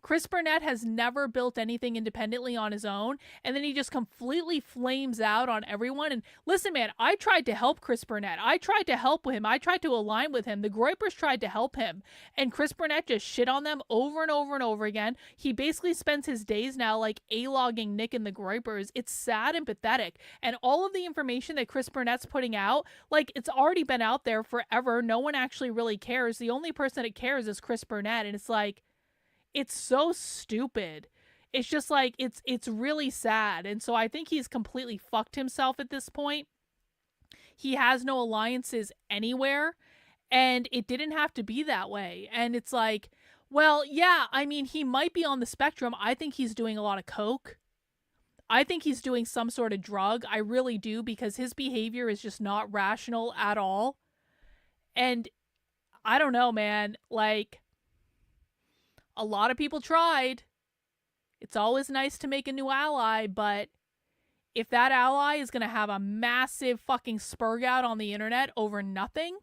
Chris Burnett has never built anything independently on his own, and then he just completely flames out on everyone. And listen, man, I tried to help Chris Burnett. I tried to help him. I tried to align with him. The Groypers tried to help him, and Chris Burnett just shit on them over and over and over again. He basically spends his days now like A-logging Nick and the Groypers. It's sad and pathetic. And all of the information that Chris Burnett's putting out, like, it's already been out there forever. No one actually really cares. The only person that cares is Chris Burnett, and it's like, it's so stupid. It's just like, it's really sad. And so I think he's completely fucked himself at this point. He has no alliances anywhere, and it didn't have to be that way. And it's like, well, yeah, I mean, he might be on the spectrum. I think he's doing a lot of coke. I think he's doing some sort of drug. I really do, because his behavior is just not rational at all. And I don't know, man, like, a lot of people tried. It's always nice to make a new ally, but if that ally is going to have a massive fucking spurg out on the internet over nothing,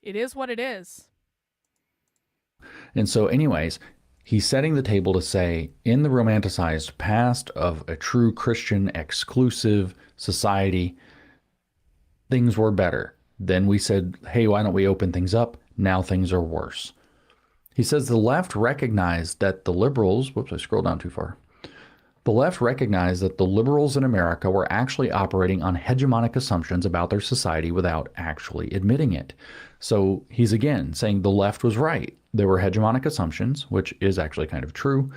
it is what it is. And so anyways, he's setting the table to say, in the romanticized past of a true Christian exclusive society, things were better. Then we said, hey, why don't we open things up? Now things are worse. He says the left recognized that the liberals, whoops, I scrolled down too far. The left recognized that the liberals in America were actually operating on hegemonic assumptions about their society without actually admitting it. So he's again saying the left was right. There were hegemonic assumptions, which is actually kind of true.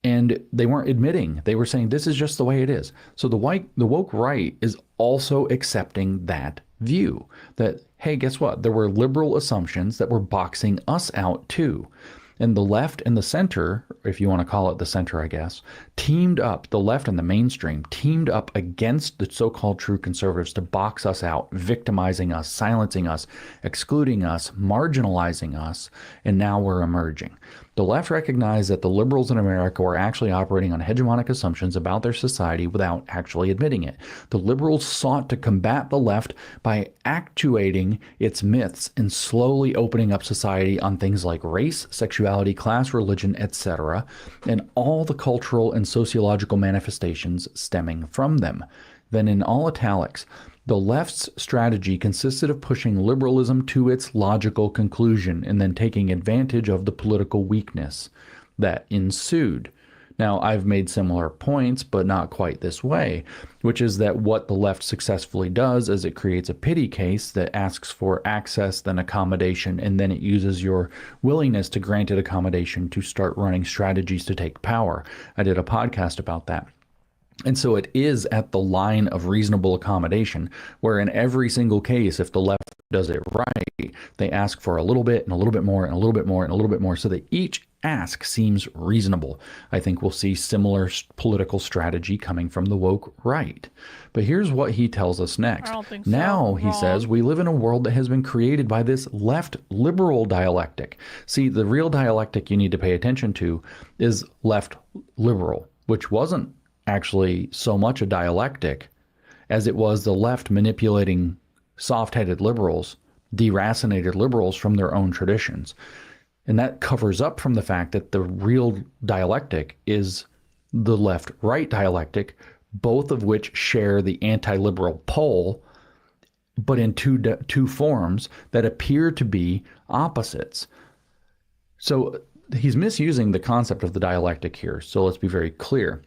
And they weren't admitting. They were saying this is just the way it is. So the woke right is also accepting that view that, hey, guess what? There were liberal assumptions that were boxing us out too. And the left and the center, if you want to call it the center, I guess, teamed up, the left and the mainstream teamed up against the so-called true conservatives to box us out, victimizing us, silencing us, excluding us, marginalizing us, and now we're emerging. The left recognized that the liberals in America were actually operating on hegemonic assumptions about their society without actually admitting it. The liberals sought to combat the left by actuating its myths and slowly opening up society on things like race, sexuality, class, religion, etc., and all the cultural and sociological manifestations stemming from them. Then in all italics, the left's strategy consisted of pushing liberalism to its logical conclusion and then taking advantage of the political weakness that ensued. Now, I've made similar points, but not quite this way, which is that what the left successfully does is it creates a pity case that asks for access, then accommodation, and then it uses your willingness to grant it accommodation to start running strategies to take power. I did a podcast about that. And so it is at the line of reasonable accommodation, where in every single case, if the left does it right, they ask for a little bit and a little bit more and a little bit more and a little bit more, so that each ask seems reasonable. I think we'll see similar political strategy coming from the woke right. But here's what he tells us next. I don't think so. Now, he Wrong. says, we live in a world that has been created by this left liberal dialectic. See, the real dialectic you need to pay attention to is left liberal, which wasn't actually so much a dialectic as it was the left manipulating soft-headed liberals, deracinated liberals from their own traditions. And that covers up from the fact that the real dialectic is the left-right dialectic, both of which share the anti-liberal pole, but in two forms that appear to be opposites. So he's misusing the concept of the dialectic here. So let's be very clear.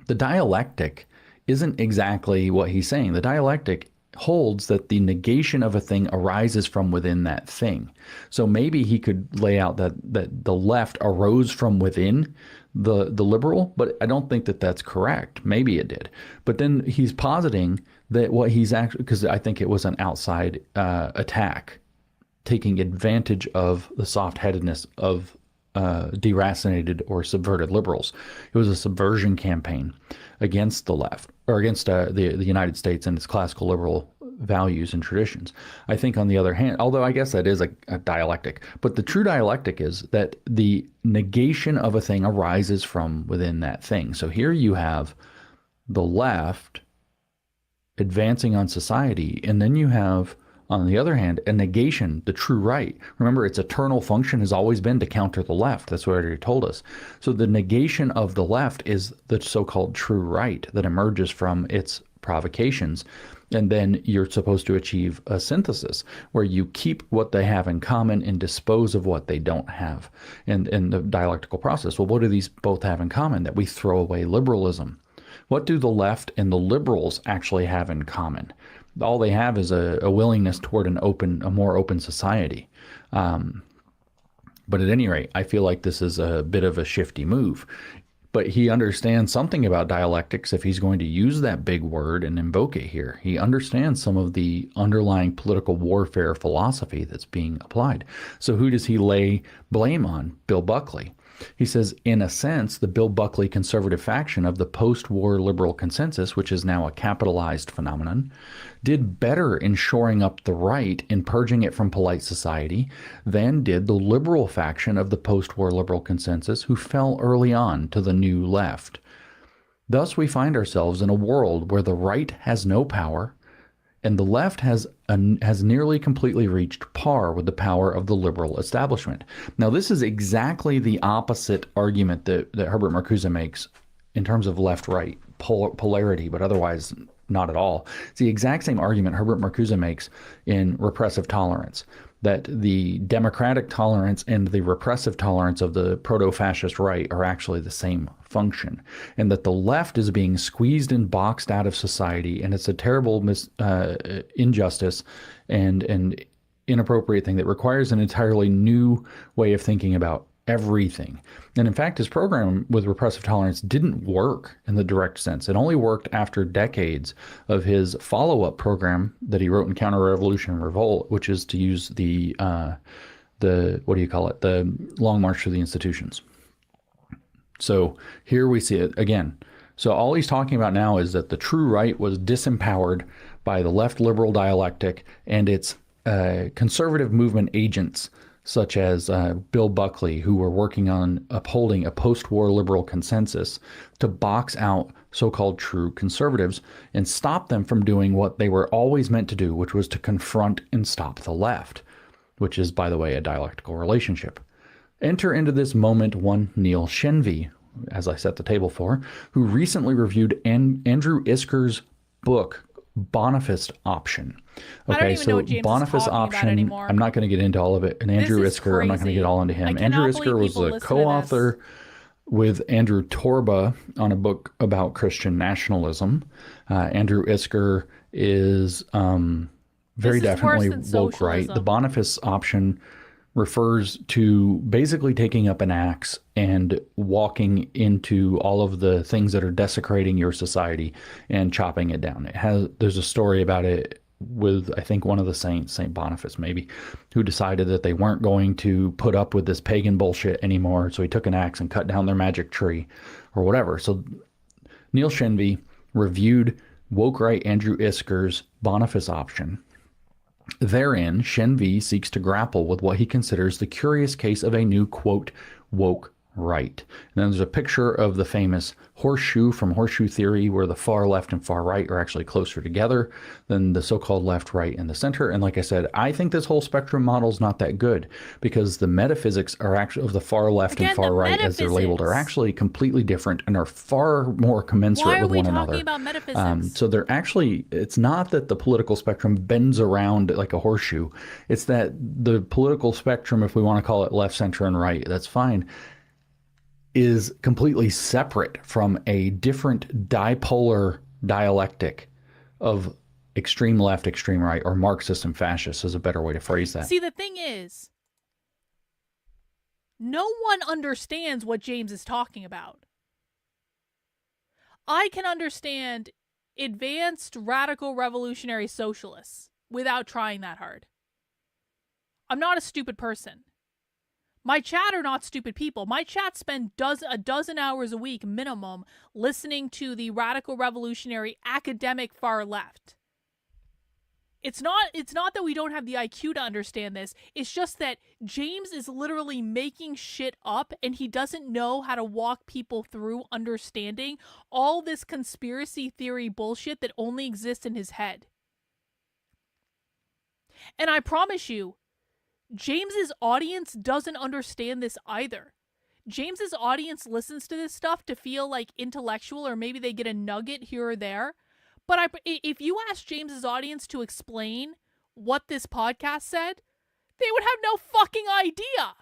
The dialectic isn't exactly what he's saying. The dialectic holds that the negation of a thing arises from within that thing. So maybe he could lay out that the left arose from within the liberal, but I don't think that that's correct. Maybe it did. But then he's positing that what he's actually, because I think it was an outside attack, taking advantage of the soft-headedness of deracinated or subverted liberals. It was a subversion campaign against the left, or against the United States and its classical liberal values and traditions. I think, on the other hand, although I guess that is a dialectic, but the true dialectic is that the negation of a thing arises from within that thing. So here you have the left advancing on society, and then you have, on the other hand, a negation, the true right. Remember, its eternal function has always been to counter the left. That's what it already told us. So the negation of the left is the so-called true right that emerges from its provocations. And then you're supposed to achieve a synthesis where you keep what they have in common and dispose of what they don't have in the dialectical process. Well, what do these both have in common? That we throw away liberalism. What do the left and the liberals actually have in common? All they have is a willingness toward a more open society. But at any rate, I feel like this is a bit of a shifty move. But he understands something about dialectics if he's going to use that big word and invoke it here. He understands some of the underlying political warfare philosophy that's being applied. So who does he lay blame on? Bill Buckley. He says, in a sense, the Bill Buckley conservative faction of the post-war liberal consensus, which is now a capitalized phenomenon, did better in shoring up the right in purging it from polite society than did the liberal faction of the post-war liberal consensus, who fell early on to the new left. Thus, we find ourselves in a world where the right has no power, and the left has nearly completely reached par with the power of the liberal establishment. Now, this is exactly the opposite argument that Herbert Marcuse makes in terms of left-right polarity, but otherwise not at all. It's the exact same argument Herbert Marcuse makes in repressive tolerance, that the democratic tolerance and the repressive tolerance of the proto-fascist right are actually the same function, and that the left is being squeezed and boxed out of society, and it's a terrible injustice and inappropriate thing that requires an entirely new way of thinking about everything. And in fact, his program with repressive tolerance didn't work in the direct sense. It only worked after decades of his follow-up program that he wrote in Counter-Revolution and Revolt, which is to use the what do you call it? The Long March Through the Institutions. So here we see it again. So all he's talking about now is that the true right was disempowered by the left liberal dialectic and its conservative movement agents, such as Bill Buckley, who were working on upholding a post-war liberal consensus to box out so-called true conservatives and stop them from doing what they were always meant to do, which was to confront and stop the left, which is, by the way, a dialectical relationship. Enter into this moment one Neil Shenvi, as I set the table for, who recently reviewed Andrew Isker's book, Boniface Option. I don't even know what James Boniface is talking about anymore. I'm not going to get into all of it. And Andrew Isker, I'm not going to get all into him. Andrew Isker was the co-author with Andrew Torba on a book about Christian nationalism. Andrew Isker is very definitely woke right. The Boniface Option refers to basically taking up an axe and walking into all of the things that are desecrating your society and chopping it down. There's a story about it with, I think, one of the saints, Saint Boniface maybe, who decided that they weren't going to put up with this pagan bullshit anymore. So he took an axe and cut down their magic tree or whatever. So Neil Shenvi reviewed woke right Andrew Isker's Boniface option. Therein, Shenvi seeks to grapple with what he considers the curious case of a new, quote, woke right. And then there's a picture of the famous horseshoe from Horseshoe Theory, where the far left and far right are actually closer together than the so-called left, right, and the center. And like I said, I think this whole spectrum model is not that good, because the metaphysics are actually of the far left and far right, as they're labeled, are actually completely different and are far more commensurate with one another. Why are we talking about metaphysics? So they're actually, it's not that the political spectrum bends around like a horseshoe. It's that the political spectrum, if we want to call it left, center, and right, that's fine, is completely separate from a different dipolar dialectic of extreme left, extreme right, or Marxist and fascist is a better way to phrase that. See, the thing is, no one understands what James is talking about. I can understand advanced radical revolutionary socialists without trying that hard. I'm not a stupid person. My chat are not stupid people. My chat spend a dozen hours a week minimum listening to the radical revolutionary academic far left. It's not that we don't have the IQ to understand this. It's just that James is literally making shit up, and he doesn't know how to walk people through understanding all this conspiracy theory bullshit that only exists in his head. And I promise you, James's audience doesn't understand this either. James's audience listens to this stuff to feel like intellectual, or maybe they get a nugget here or there. But if you ask James's audience to explain what this podcast said, they would have no fucking idea.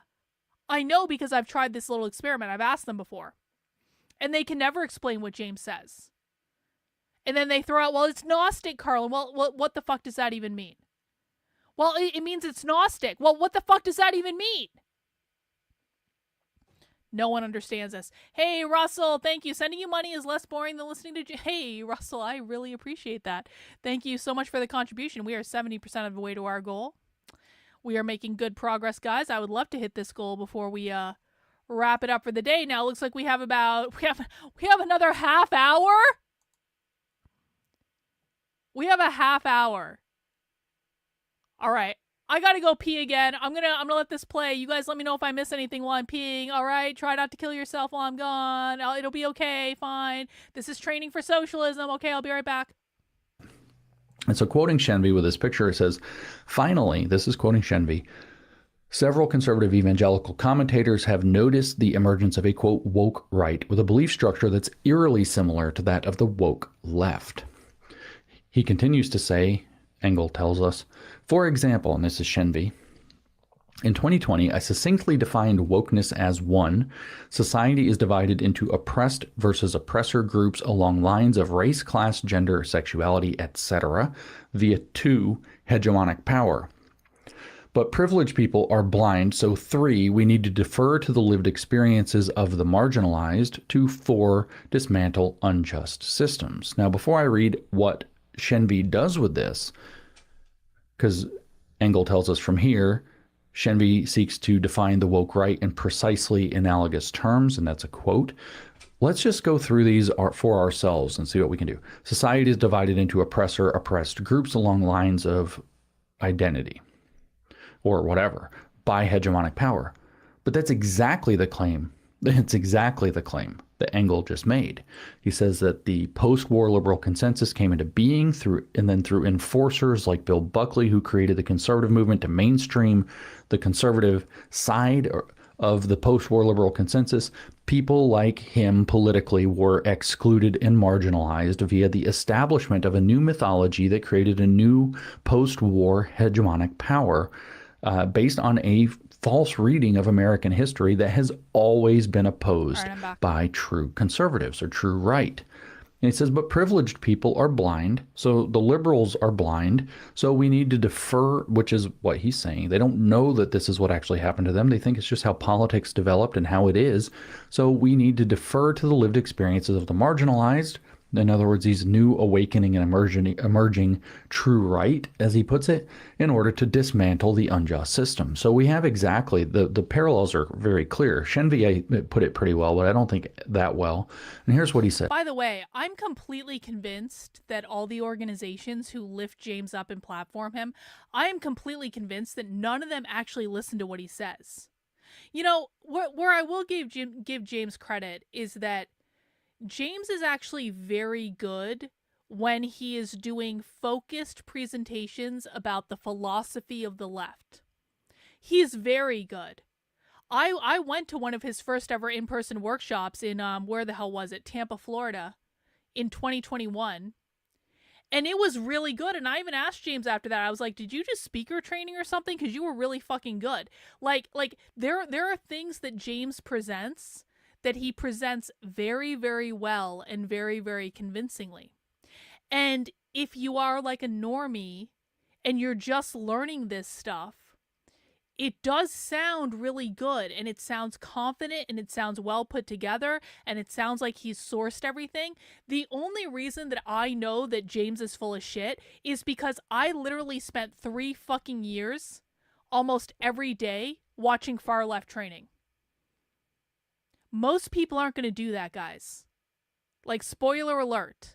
I know, because I've tried this little experiment. I've asked them before. And they can never explain what James says. And then they throw out, well, it's Gnostic, Carlin. Well, what the fuck does that even mean? Well, it means it's Gnostic. Well, what the fuck does that even mean? No one understands this. Hey, Russell, thank you. Sending you money is less boring than listening to... Hey, Russell, I really appreciate that. Thank you so much for the contribution. We are 70% of the way to our goal. We are making good progress, guys. I would love to hit this goal before we wrap it up for the day. Now, it looks like we have another half hour? We have a half hour. All right, I gotta go pee again. I'm gonna let this play. You guys let me know if I miss anything while I'm peeing. All right, try not to kill yourself while I'm gone. It'll be okay, fine. This is training for socialism. Okay, I'll be right back. And so, quoting Shenvi with this picture, it says, finally, this is quoting Shenvi, several conservative evangelical commentators have noticed the emergence of a, quote, woke right with a belief structure that's eerily similar to that of the woke left. He continues to say, Engel tells us, for example, and this is Shenvi, in 2020, I succinctly defined wokeness as 1. Society is divided into oppressed versus oppressor groups along lines of race, class, gender, sexuality, etc. via 2, hegemonic power. But privileged people are blind, so 3, we need to defer to the lived experiences of the marginalized, to 4, dismantle unjust systems. Now, before I read what Shenvi does with this, because Engel tells us from here, Shenvi seeks to define the woke right in precisely analogous terms, and that's a quote. Let's just go through these for ourselves and see what we can do. Society is divided into oppressor-oppressed groups along lines of identity, or whatever, by hegemonic power. But that's exactly the claim. It's exactly the claim that Engel just made. He says that the post-war liberal consensus came into being through enforcers like Bill Buckley, who created the conservative movement to mainstream the conservative side of the post-war liberal consensus. People like him politically were excluded and marginalized via the establishment of a new mythology that created a new post-war hegemonic power based on a false reading of American history that has always been opposed by true conservatives or true right. And he says, but privileged people are blind. So the liberals are blind. So we need to defer, which is what he's saying. They don't know that this is what actually happened to them. They think it's just how politics developed and how it is. So we need to defer to the lived experiences of the marginalized. In other words, these new awakening and emerging true right, as he puts it, in order to dismantle the unjust system. So we have exactly, the parallels are very clear. Shenvi put it pretty well, but I don't think that well. And here's what he said. By the way, I'm completely convinced that all the organizations who lift James up and platform him, I am completely convinced that none of them actually listen to what he says. You know, where I will give James credit is that James is actually very good when he is doing focused presentations about the philosophy of the left. He is very good. I went to one of his first ever in-person workshops in, where the hell was it? Tampa, Florida in 2021. And it was really good. And I even asked James after that, I was like, did you just speaker training or something? Because you were really fucking good. Like there are things that James presents that he presents very, very well and very, very convincingly. And if you are like a normie and you're just learning this stuff, it does sound really good, and it sounds confident, and it sounds well put together, and it sounds like he's sourced everything. The only reason that I know that James is full of shit is because I literally spent 3 fucking years almost every day watching far left training. Most people aren't going to do that, guys. Like, spoiler alert.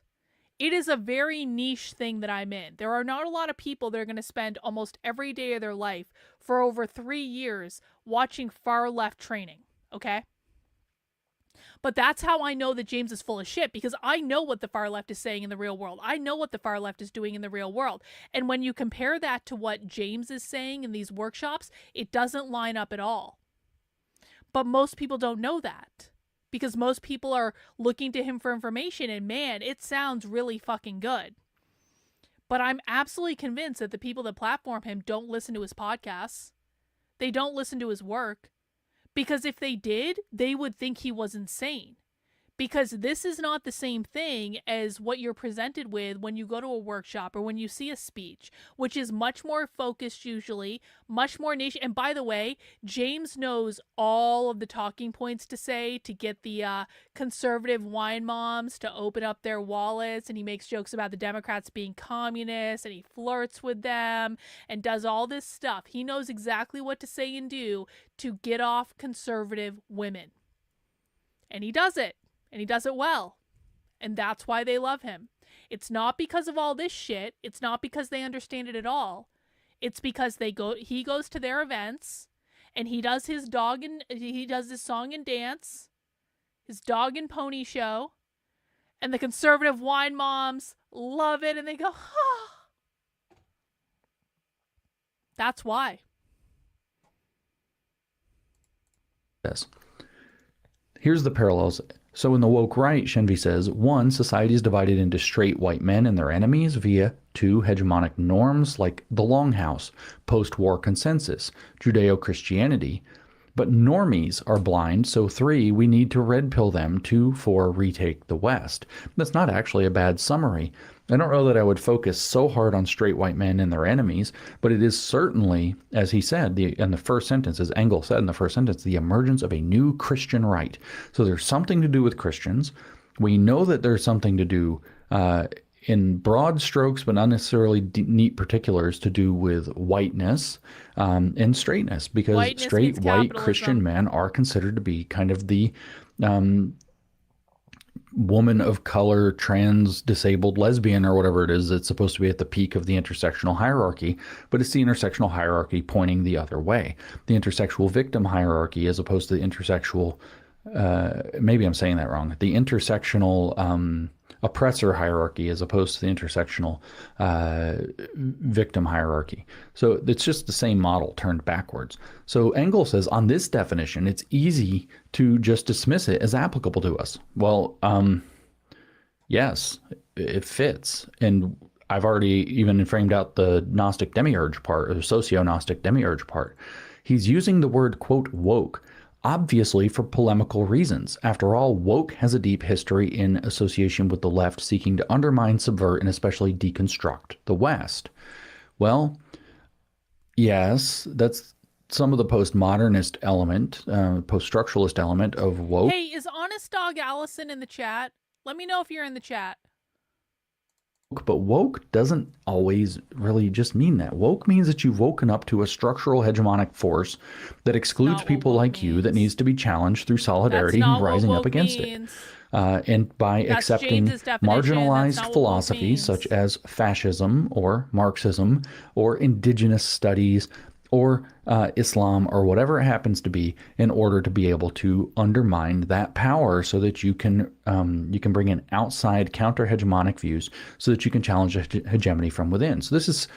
It is a very niche thing that I'm in. There are not a lot of people that are going to spend almost every day of their life for over 3 years watching far left training, okay? But that's how I know that James is full of shit, because I know what the far left is saying in the real world. I know what the far left is doing in the real world. And when you compare that to what James is saying in these workshops, it doesn't line up at all. But most people don't know that, because most people are looking to him for information, and man, it sounds really fucking good. But I'm absolutely convinced that the people that platform him don't listen to his podcasts. They don't listen to his work, because if they did, they would think he was insane. Because this is not the same thing as what you're presented with when you go to a workshop or when you see a speech, which is much more focused usually, much more niche. And by the way, James knows all of the talking points to say to get the conservative wine moms to open up their wallets, and he makes jokes about the Democrats being communists, and he flirts with them and does all this stuff. He knows exactly what to say and do to get off conservative women. And he does it. And he does it well. And that's why they love him. It's not because of all this shit. It's not because they understand it at all. It's because he goes to their events, and he does his song and dance, his dog and pony show, and the conservative wine moms love it, and they go, ah. That's why. Yes. Here's the parallels. So in the woke right, Shenvi says, 1, society is divided into straight white men and their enemies via 2, hegemonic norms like the Longhouse, post-war consensus, Judeo-Christianity. But normies are blind, so 3, we need to red pill them, 2, 4, retake the West. That's not actually a bad summary. I don't know that I would focus so hard on straight white men and their enemies, but it is certainly, as he said in the first sentence, as Engel said in the first sentence, the emergence of a new Christian right. So there's something to do with Christians. We know that there's something to do in broad strokes, but not necessarily neat particulars, to do with whiteness and straightness, because Whiteness straight means white capitalism. Christian men are considered to be kind of the woman of color, trans, disabled, lesbian, or whatever it is that's supposed to be at the peak of the intersectional hierarchy, but it's the intersectional hierarchy pointing the other way. The intersexual victim hierarchy, as opposed to the intersexual, maybe I'm saying that wrong, the intersectional oppressor hierarchy, as opposed to the intersectional victim hierarchy. So it's just the same model turned backwards. So Engel says on this definition, it's easy to just dismiss it as applicable to us. Well, yes, it fits. And I've already even framed out the Gnostic demiurge part, or socio-Gnostic demiurge part. He's using the word, quote, woke. obviously for polemical reasons. After all, woke has a deep history in association with the left seeking to undermine, subvert, and especially deconstruct the West. Well, yes, that's some of the postmodernist element, post-structuralist element of woke. Hey, is Honest Dog Allison in the chat? Let me know if you're in the chat. But woke doesn't always really just mean that. Woke means that you've woken up to a structural hegemonic force that excludes people like you, that needs to be challenged through solidarity and rising up against it. And by accepting marginalized philosophies such as fascism or Marxism or indigenous studies or Islam or whatever it happens to be, in order to be able to undermine that power, so that you can bring in outside counter-hegemonic views, so that you can challenge hegemony from within. So this is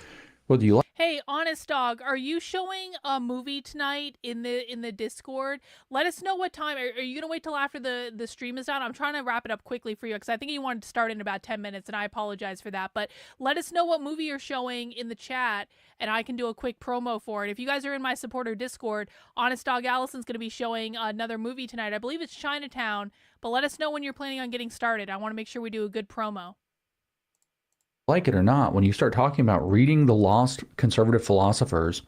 whether you like. Hey, Honest Dog, are you showing a movie tonight in the Discord? Let us know what time. Are you gonna wait till after the stream is done? I'm trying to wrap it up quickly for you because I think you wanted to start in about 10 minutes, and I apologize for that. But let us know what movie you're showing in the chat, and I can do a quick promo for it. If you guys are in my supporter Discord, Honest Dog Allison's gonna be showing another movie tonight. I believe it's Chinatown. But let us know when you're planning on getting started. I want to make sure we do a good promo. Like it or not, when you start talking about reading the lost conservative philosophers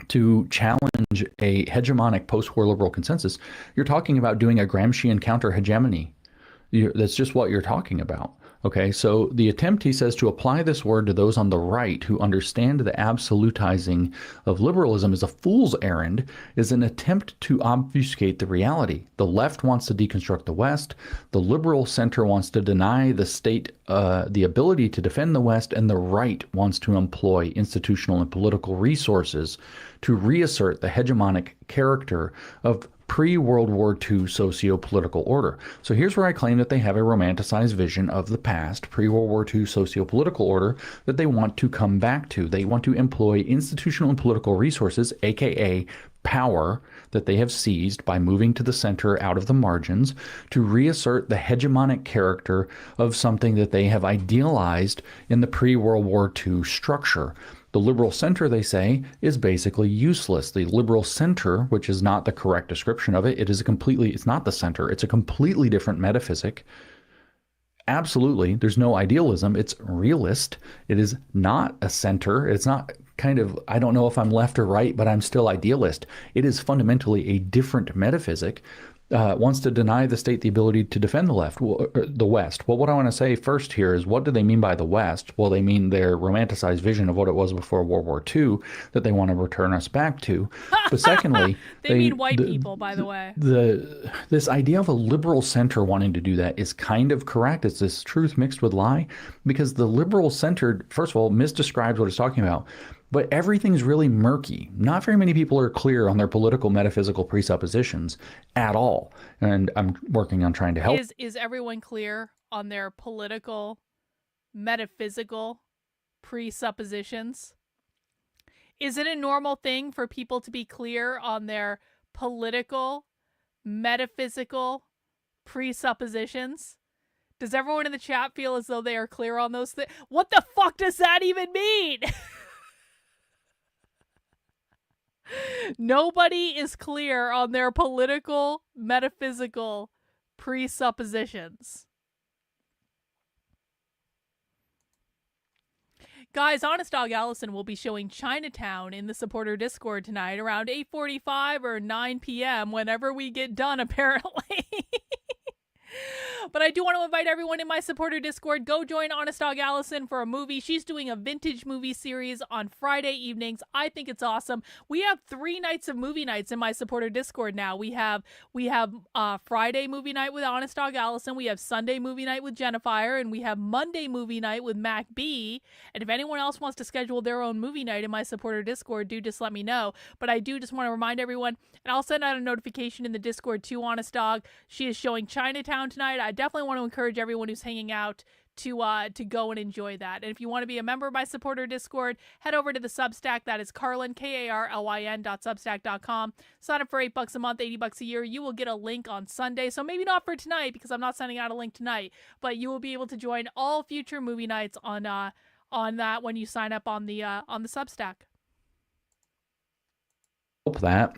to challenge a hegemonic post-war liberal consensus, you're talking about doing a Gramscian counter-hegemony. That's just what you're talking about. Okay, so the attempt, he says, to apply this word to those on the right who understand the absolutizing of liberalism is a fool's errand, is an attempt to obfuscate the reality. The left wants to deconstruct the West. The liberal center wants to deny the state the ability to defend the West, and the right wants to employ institutional and political resources to reassert the hegemonic character of pre-World War II socio-political order. So here's where I claim that they have a romanticized vision of the past, pre-World War II socio-political order, that they want to come back to. They want to employ institutional and political resources, aka power, that they have seized by moving to the center out of the margins, to reassert the hegemonic character of something that they have idealized in the pre-World War II structure. The liberal center, they say, is basically useless. The liberal center, which is not the correct description of it, it's not the center. It's a completely different metaphysic. Absolutely, there's no idealism. It's realist. It is not a center. It's not kind of, I don't know if I'm left or right, but I'm still idealist. It is fundamentally a different metaphysic. Wants to deny the state the ability to defend the West. Well, what I want to say first here is, what do they mean by the West? Well, they mean their romanticized vision of what it was before World War II that they want to return us back to. But secondly, they mean white people, by the way. This idea of a liberal center wanting to do that is kind of correct. It's this truth mixed with lie, because the liberal center, first of all, misdescribes what it's talking about. But everything's really murky. Not very many people are clear on their political metaphysical presuppositions at all. And I'm working on trying to help. Is everyone clear on their political metaphysical presuppositions? Is it a normal thing for people to be clear on their political metaphysical presuppositions? Does everyone in the chat feel as though they are clear on those things? What the fuck does that even mean? Nobody is clear on their political, metaphysical presuppositions. Guys, Honest Dog Allison will be showing Chinatown in the supporter Discord tonight around 8:45 or 9 p.m. whenever we get done, apparently. But I do want to invite everyone in my supporter Discord. Go join Honest Dog Allison for a movie. She's doing a vintage movie series on Friday evenings. I think it's awesome. We have 3 nights of movie nights in my supporter Discord now. We have Friday movie night with Honest Dog Allison. We have Sunday movie night with Jennifer, and we have Monday movie night with Mac B. And if anyone else wants to schedule their own movie night in my supporter Discord, do just let me know. But I do just want to remind everyone, and I'll send out a notification in the Discord to Honest Dog. She is showing Chinatown tonight. I definitely want to encourage everyone who's hanging out to go and enjoy that. And if you want to be a member of my supporter Discord, head over to the Substack. That is Carlin, KARLYN.substack.com. Sign up for $8 a month, $80 a year. You will get a link on Sunday. So maybe not for tonight, because I'm not sending out a link tonight, but you will be able to join all future movie nights on that when you sign up on the Substack. Hope that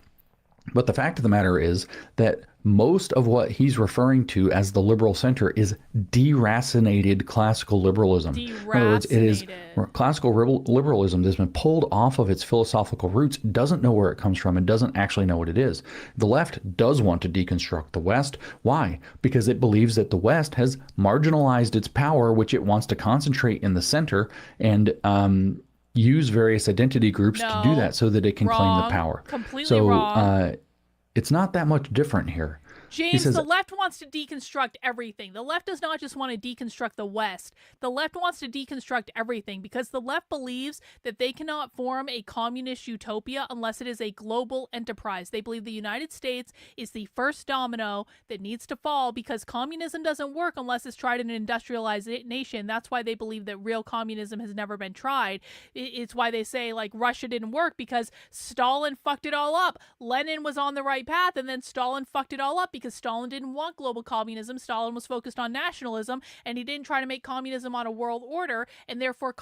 But the fact of the matter is that most of what he's referring to as the liberal center is deracinated classical liberalism. In other words, it is classical liberalism that's been pulled off of its philosophical roots, doesn't know where it comes from, and doesn't actually know what it is. The left does want to deconstruct the West. Why? Because it believes that the West has marginalized its power, which it wants to concentrate in the center, and use various identity groups to do that so that it can claim the power. Completely wrong. It's not that much different here. James, the left wants to deconstruct everything. The left does not just want to deconstruct the West. The left wants to deconstruct everything because the left believes that they cannot form a communist utopia unless it is a global enterprise. They believe the United States is the first domino that needs to fall because communism doesn't work unless it's tried in an industrialized nation. That's why they believe that real communism has never been tried. It's why they say, like, Russia didn't work because Stalin fucked it all up. Lenin was on the right path, and then Stalin fucked it all up because Stalin didn't want global communism. Stalin was focused on nationalism, and he didn't try to make communism on a world order, and therefore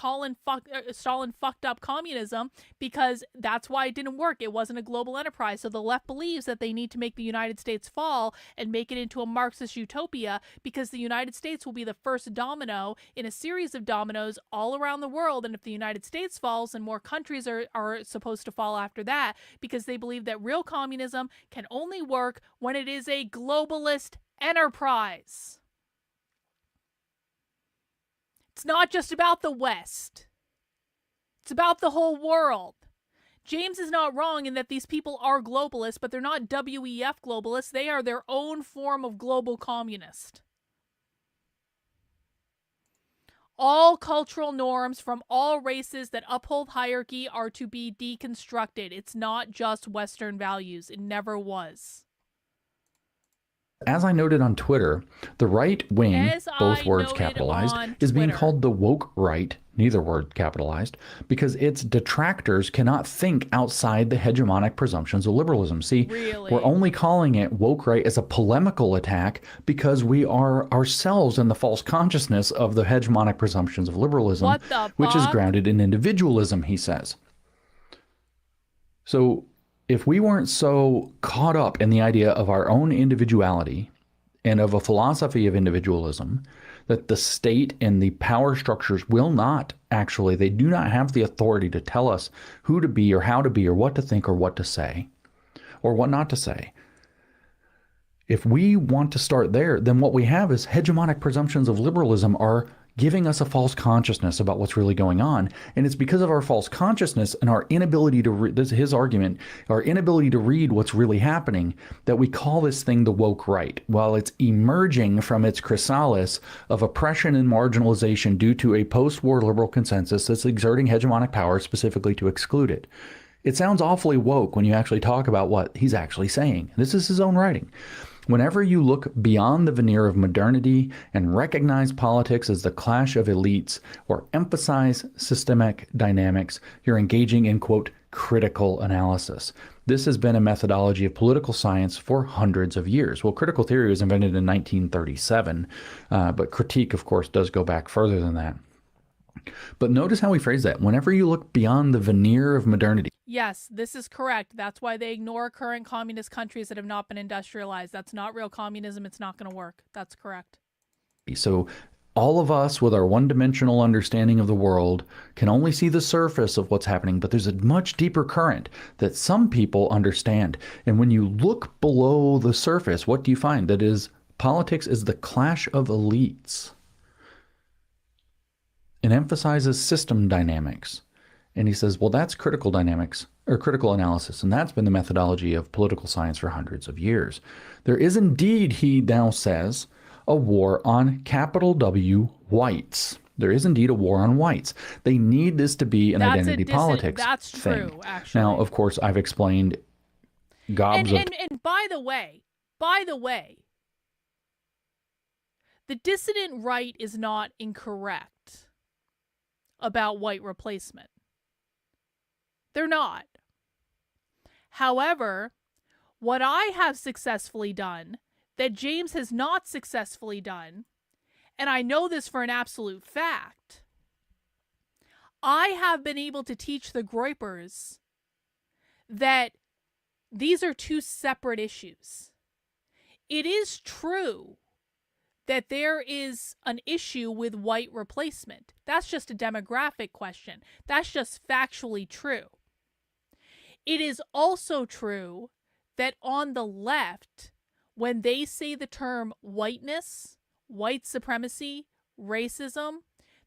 Stalin fucked up communism because that's why it didn't work. It wasn't a global enterprise. So the left believes that they need to make the United States fall and make it into a Marxist utopia because the United States will be the first domino in a series of dominoes all around the world, and if the United States falls, then more countries are supposed to fall after that because they believe that real communism can only work when it is a globalist enterprise. It's not just about the West. It's about the whole world. James is not wrong in that these people are globalists, but they're not WEF globalists. They are their own form of global communist. All cultural norms from all races that uphold hierarchy are to be deconstructed. It's not just Western values. It never was. As I noted on Twitter, the right wing, both words capitalized, is being called the woke right, neither word capitalized, because its detractors cannot think outside the hegemonic presumptions of liberalism. See, we're only calling it woke right as a polemical attack because we are ourselves in the false consciousness of the hegemonic presumptions of liberalism, which is grounded in individualism, he says. So if we weren't so caught up in the idea of our own individuality and of a philosophy of individualism, that the state and the power structures will not actually, they do not have the authority to tell us who to be or how to be or what to think or what to say or what not to say. If we want to start there, then what we have is hegemonic presumptions of liberalism are giving us a false consciousness about what's really going on. And it's because of our false consciousness and our inability to this is his argument, our inability to read what's really happening, that we call this thing the woke right, while it's emerging from its chrysalis of oppression and marginalization due to a post-war liberal consensus that's exerting hegemonic power specifically to exclude it. It sounds awfully woke when you actually talk about what he's actually saying. This is his own writing. Whenever you look beyond the veneer of modernity and recognize politics as the clash of elites or emphasize systemic dynamics, you're engaging in, quote, critical analysis. This has been a methodology of political science for hundreds of years. Well, critical theory was invented in 1937, but critique, of course, does go back further than that. But notice how we phrase that. Whenever you look beyond the veneer of modernity. Yes, this is correct. That's why they ignore current communist countries that have not been industrialized. That's not real communism. It's not going to work. That's correct. So all of us with our one-dimensional understanding of the world can only see the surface of what's happening, but there's a much deeper current that some people understand. And when you look below the surface, what do you find? That is, politics is the clash of elites. It emphasizes system dynamics. And he says, well, that's critical dynamics or critical analysis. And that's been the methodology of political science for hundreds of years. There is indeed, he now says, a war on capital W whites. There is indeed a war on whites. They need this to be an identity politics That's thing. True, actually. Now, of course, I've explained gobs of... And by the way, the dissident right is not incorrect about white replacement. They're not. However, what I have successfully done that James has not successfully done, and I know this for an absolute fact, I have been able to teach the Groypers that These are two separate issues. It is true that there is an issue with white replacement. That's just a demographic question. That's just factually true. It is also true that on the left, when they say the term whiteness, white supremacy, racism,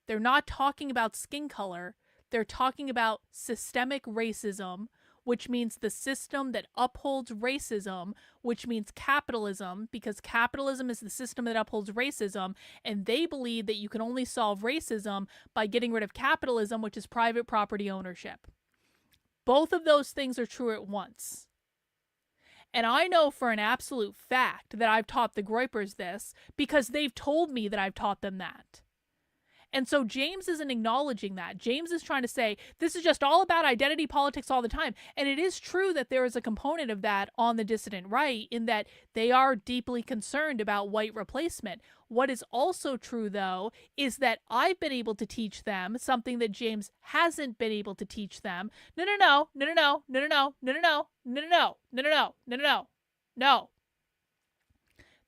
they're not talking about skin color. They're talking about systemic racism, which means the system that upholds racism, which means capitalism, because capitalism is the system that upholds racism, and they believe that you can only solve racism by getting rid of capitalism, which is private property ownership. Both of those things are true at once. And I know for an absolute fact that I've taught the Groypers this because they've told me that I've taught them that. And so James isn't acknowledging that. James is trying to say, this is just all about identity politics all the time. And it is true that there is a component of that on the dissident right in that they are deeply concerned about white replacement. What is also true, though, is that I've been able to teach them something that James hasn't been able to teach them. No.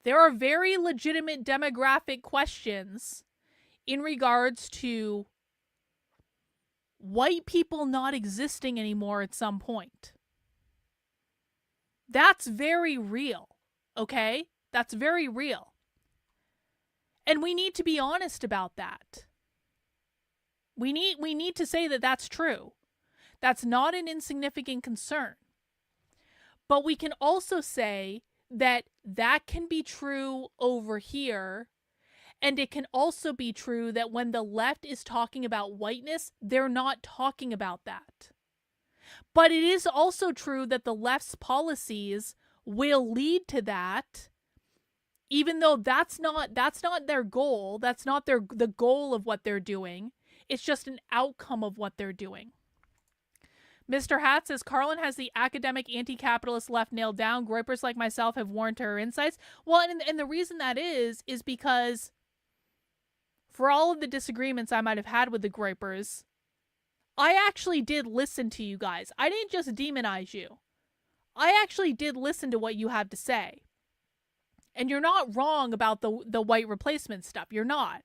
There are very legitimate demographic questions in regards to white people not existing anymore at some point. That's very real, okay? That's very real. And we need to be honest about that. We need to say that that's true. That's not an insignificant concern. But we can also say that that can be true over here. And it can also be true that when the left is talking about whiteness, they're not talking about that. But it is also true that the left's policies will lead to that, even though that's not their goal. That's not the goal of what they're doing. It's just an outcome of what they're doing. Mr. Hat says, Carlin has the academic anti-capitalist left nailed down. Groypers like myself have warned to her insights. Well, and the reason that is because for all of the disagreements I might have had with the Groypers, I actually did listen to you guys. I didn't just demonize you. I actually did listen to what you had to say. And you're not wrong about the white replacement stuff. You're not.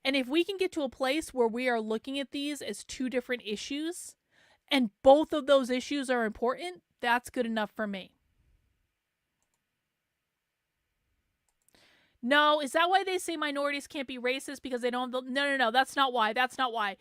And if we can get to a place where we are looking at these as two different issues, and both of those issues are important, that's good enough for me. No, is that why they say minorities can't be racist? Because they don't... No, that's not why. That's not why.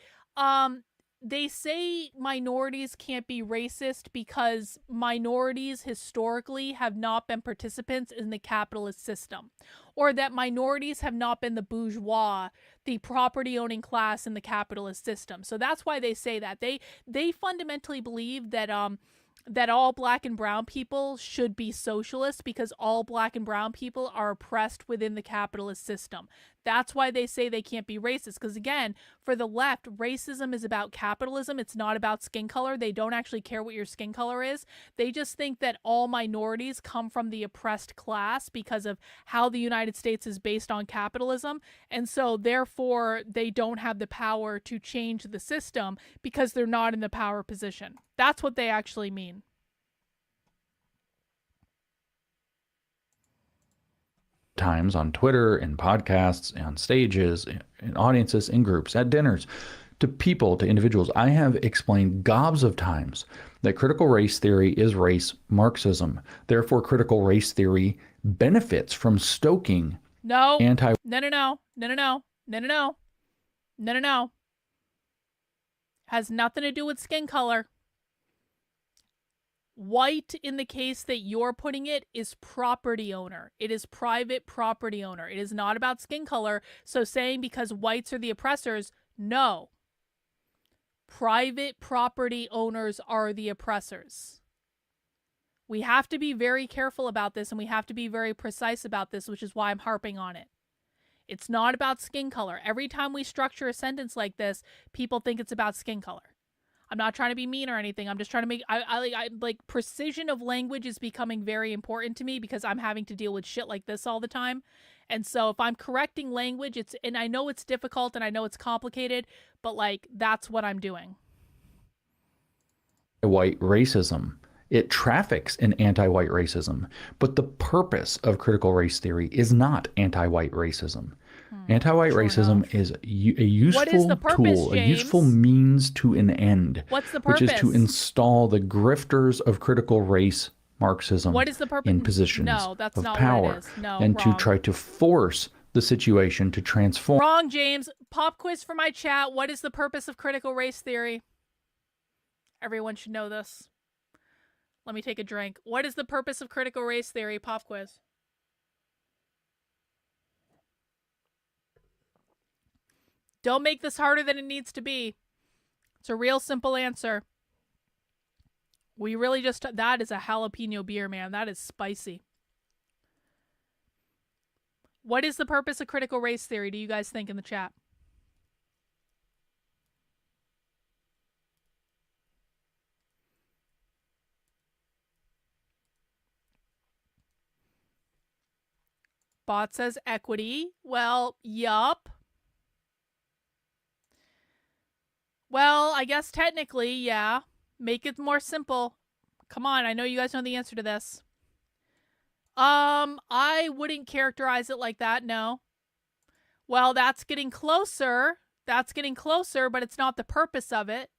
They say minorities can't be racist because minorities historically have not been participants in the capitalist system. Or that minorities have not been the bourgeois, the property-owning class in the capitalist system. So that's why they say that. They fundamentally believe that that all black and brown people should be socialists because all black and brown people are oppressed within the capitalist system. That's why they say they can't be racist. Because again, for the left, racism is about capitalism. It's not about skin color. They don't actually care what your skin color is. They just think that all minorities come from the oppressed class because of how the United States is based on capitalism. And so therefore, they don't have the power to change the system because they're not in the power position. That's what they actually mean. Times on Twitter, in podcasts, on stages, in audiences, in groups, at dinners, to people, to individuals. I have explained gobs of times that critical race theory is race Marxism. Therefore, critical race theory benefits from stoking No. anti... No. Has nothing to do with skin color. White, in the case that you're putting it, is property owner. It is private property owner. It is not about skin color. So saying because whites are the oppressors, no. Private property owners are the oppressors. We have to be very careful about this and we have to be very precise about this, which is why I'm harping on it. It's not about skin color. Every time we structure a sentence like this, people think it's about skin color. I'm not trying to be mean or anything. I'm just trying to make, I like precision of language is becoming very important to me because I'm having to deal with shit like this all the time. And so if I'm correcting language, and I know it's difficult and I know it's complicated, but like, that's what I'm doing. white racism. It traffics in anti-white racism, but the purpose of critical race theory is not anti-white racism. Anti-white racism is a useful tool, a useful means to an end. What's the purpose? Which is to install the grifters of critical race Marxism what is the purpose? in positions that's of not power, what it is. No, and wrong. to try to force the situation to transform. Wrong, James. Pop quiz for my chat. What is the purpose of critical race theory? Everyone should know this. Let me take a drink. What is the purpose of critical race theory? Pop quiz. Don't make this harder than it needs to be. It's a real simple answer. We really just... That is a jalapeno beer, man. That is spicy. What is the purpose of critical race theory, do you guys think, in the chat? Bot says equity. Well, yup. Well, I guess technically, yeah. Make it more simple. Come on, I know you guys know the answer to this. I wouldn't characterize it like that, no. Well, that's getting closer. That's getting closer, but it's not the purpose of it.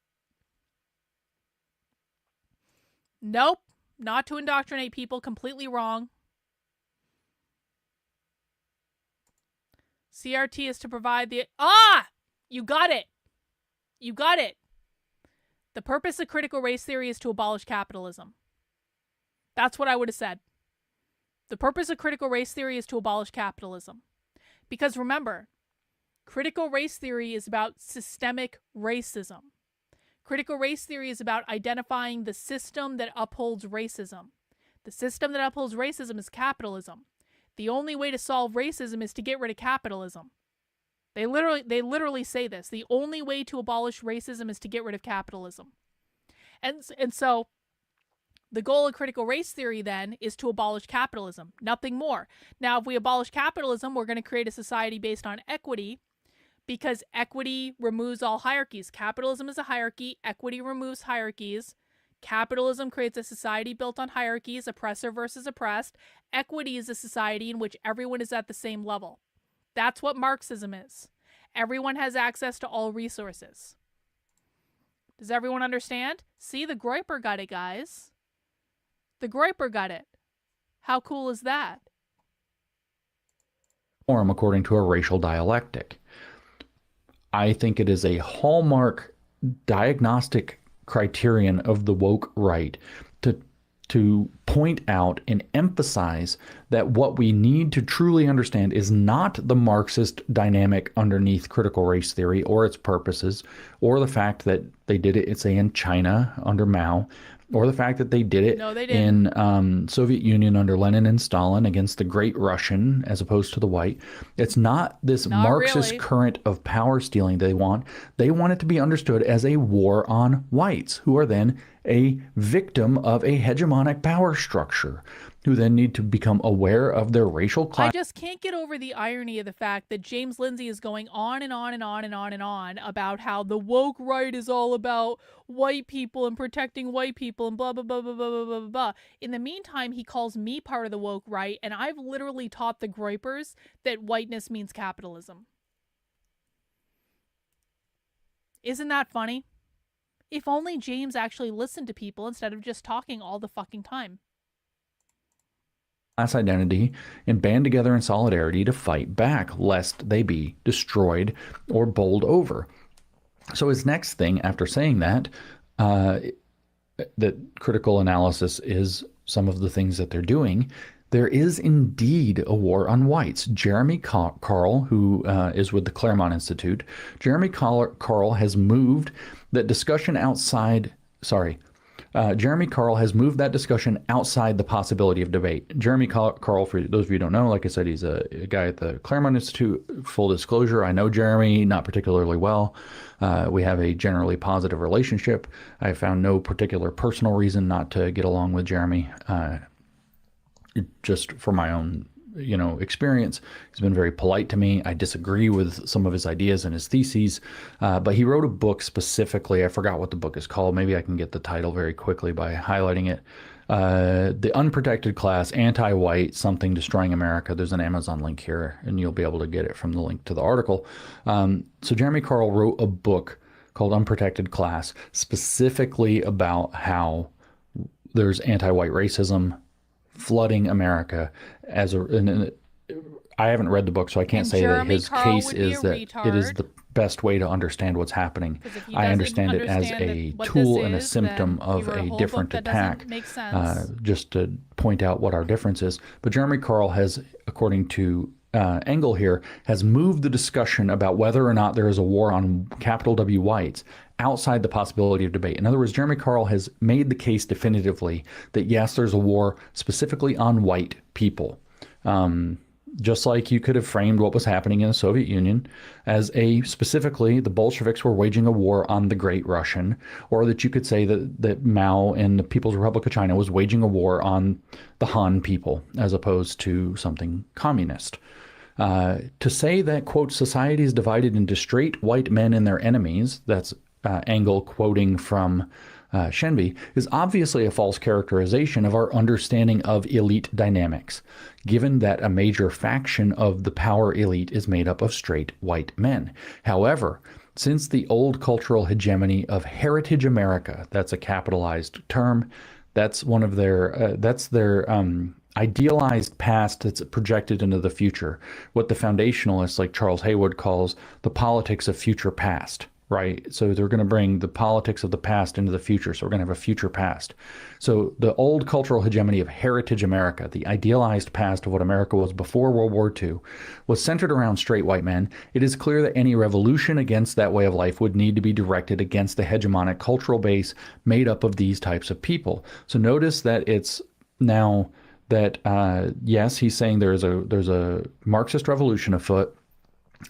Nope. Not to indoctrinate people. Completely wrong. CRT is to provide the... Ah! You got it. You got it. The purpose of critical race theory is to abolish capitalism. That's what I would have said. The purpose of critical race theory is to abolish capitalism. Because remember, critical race theory is about systemic racism. Critical race theory is about identifying the system that upholds racism. The system that upholds racism is capitalism. The only way to solve racism is to get rid of capitalism. They literally say this. The only way to abolish racism is to get rid of capitalism. And so the goal of critical race theory then is to abolish capitalism, nothing more. Now, if we abolish capitalism, we're going to create a society based on equity, because equity removes all hierarchies. Capitalism is a hierarchy. Equity removes hierarchies. Capitalism creates a society built on hierarchies, oppressor versus oppressed. Equity is a society in which everyone is at the same level. That's what Marxism is. Everyone has access to all resources. Does everyone understand? See, the Groyper got it, guys. The Groyper got it. How cool is that? According to a racial dialectic. I think it is a hallmark diagnostic criterion of the woke right to point out and emphasize that what we need to truly understand is not the Marxist dynamic underneath critical race theory or its purposes, or the fact that they did it, say, in China under Mao, or the fact that they did it in Soviet Union under Lenin and Stalin against the Great Russian as opposed to the white. It's not this Marxist current of power stealing they want. They want it to be understood as a war on whites, who are then a victim of a hegemonic power structure, who then need to become aware of their racial class. I just can't get over the irony of the fact that James Lindsay is going on and on and on and on and on about how the woke right is all about white people and protecting white people and blah, blah, blah, blah, blah, blah, blah, blah. In the meantime, he calls me part of the woke right, and I've literally taught the Groypers that whiteness means capitalism. Isn't that funny? If only James actually listened to people instead of just talking all the fucking time. Class identity and band together in solidarity to fight back, lest they be destroyed or bowled over. So his next thing after saying that, that critical analysis is some of the things that they're doing, there is indeed a war on whites. Jeremy Carl, who is with the Claremont Institute, Jeremy Carl has moved that discussion outside, Jeremy Carl has moved that discussion outside the possibility of debate. Jeremy Carl, for those of you who don't know, like I said, he's a guy at the Claremont Institute. Full disclosure, I know Jeremy not particularly well. We have a generally positive relationship. I found no particular personal reason not to get along with Jeremy, just for my own experience. He's been very polite to me. I disagree with some of his ideas and his theses, but he wrote a book specifically. I forgot what the book is called. Maybe I can get the title very quickly by highlighting it. The Unprotected Class, Anti-White, Something Destroying America. There's an Amazon link here, and you'll be able to get it from the link to the article. So Jeremy Carl wrote a book called Unprotected Class, specifically about how there's anti-white racism flooding America. I haven't read the book, so I can't say that his case is that it is the best way to understand what's happening. I understand it as a tool and a symptom of a different attack, just to point out what our difference is. But Jeremy Carl has, according to Engel here, has moved the discussion about whether or not there is a war on capital W whites outside the possibility of debate. In other words, Jeremy Carl has made the case definitively that yes, there's a war specifically on white people. Just like you could have framed what was happening in the Soviet Union as specifically the Bolsheviks were waging a war on the Great Russian, or that you could say that Mao and the People's Republic of China was waging a war on the Han people as opposed to something communist. To say that, quote, society is divided into straight white men and their enemies, that's Engel quoting from Shenby, is obviously a false characterization of our understanding of elite dynamics, given that a major faction of the power elite is made up of straight white men. However, since the old cultural hegemony of heritage America, that's a capitalized term, that's one of their, idealized past that's projected into the future, what the foundationalists like Charles Haywood calls the politics of future past. Right? So they're going to bring the politics of the past into the future. So we're going to have a future past. So the old cultural hegemony of heritage America, the idealized past of what America was before World War II, was centered around straight white men. It is clear that any revolution against that way of life would need to be directed against the hegemonic cultural base made up of these types of people. So notice that it's now that, yes, he's saying there's a Marxist revolution afoot,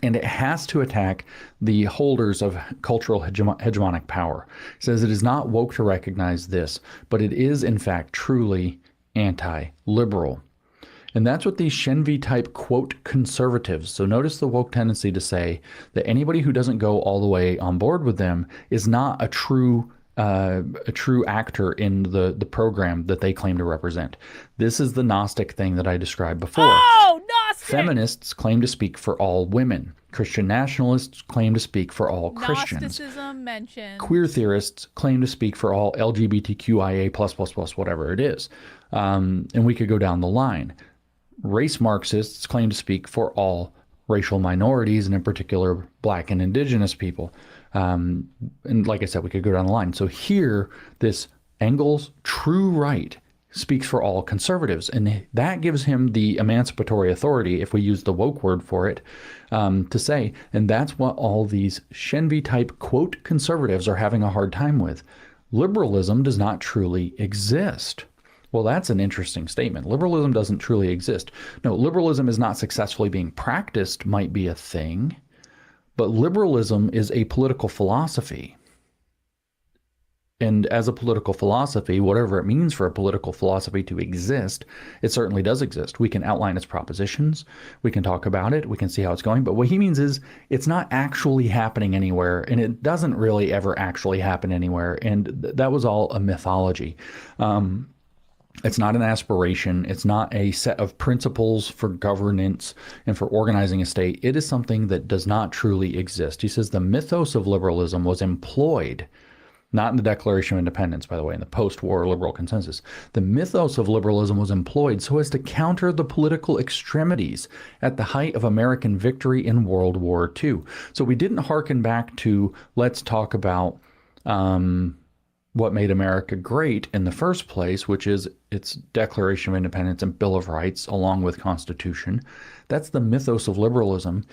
and it has to attack the holders of cultural hegemonic power. He says it is not woke to recognize this, but it is in fact truly anti-liberal. And that's what these Shenvi type, quote, conservatives. So notice the woke tendency to say that anybody who doesn't go all the way on board with them is not a true actor in the program that they claim to represent. This is the Gnostic thing that I described before. Oh, Gnostic! Feminists claim to speak for all women. Christian nationalists claim to speak for all Christians. Gnosticism mentioned. Queer theorists claim to speak for all LGBTQIA+++, whatever it is. And we could go down the line. Race Marxists claim to speak for all racial minorities, and in particular, Black and Indigenous people. And like I said, we could go down the line. So here, this Engel's true right speaks for all conservatives, and that gives him the emancipatory authority, if we use the woke word for it, to say, and that's what all these Shenvi type, quote, conservatives are having a hard time with. Liberalism does not truly exist. Well, that's an interesting statement. Liberalism doesn't truly exist. No, liberalism is not successfully being practiced might be a thing, but liberalism is a political philosophy. And as a political philosophy, whatever it means for a political philosophy to exist, it certainly does exist. We can outline its propositions, we can talk about it, we can see how it's going, but what he means is it's not actually happening anywhere, and it doesn't really ever actually happen anywhere, and that was all a mythology. It's not an aspiration. It's not a set of principles for governance and for organizing a state. It is something that does not truly exist. He says the mythos of liberalism was employed, not in the Declaration of Independence, by the way, in the post-war liberal consensus. The mythos of liberalism was employed so as to counter the political extremities at the height of American victory in World War II. So we didn't hearken back to, let's talk about what made America great in the first place, which is its Declaration of Independence and Bill of Rights, along with Constitution. That's the mythos of liberalism.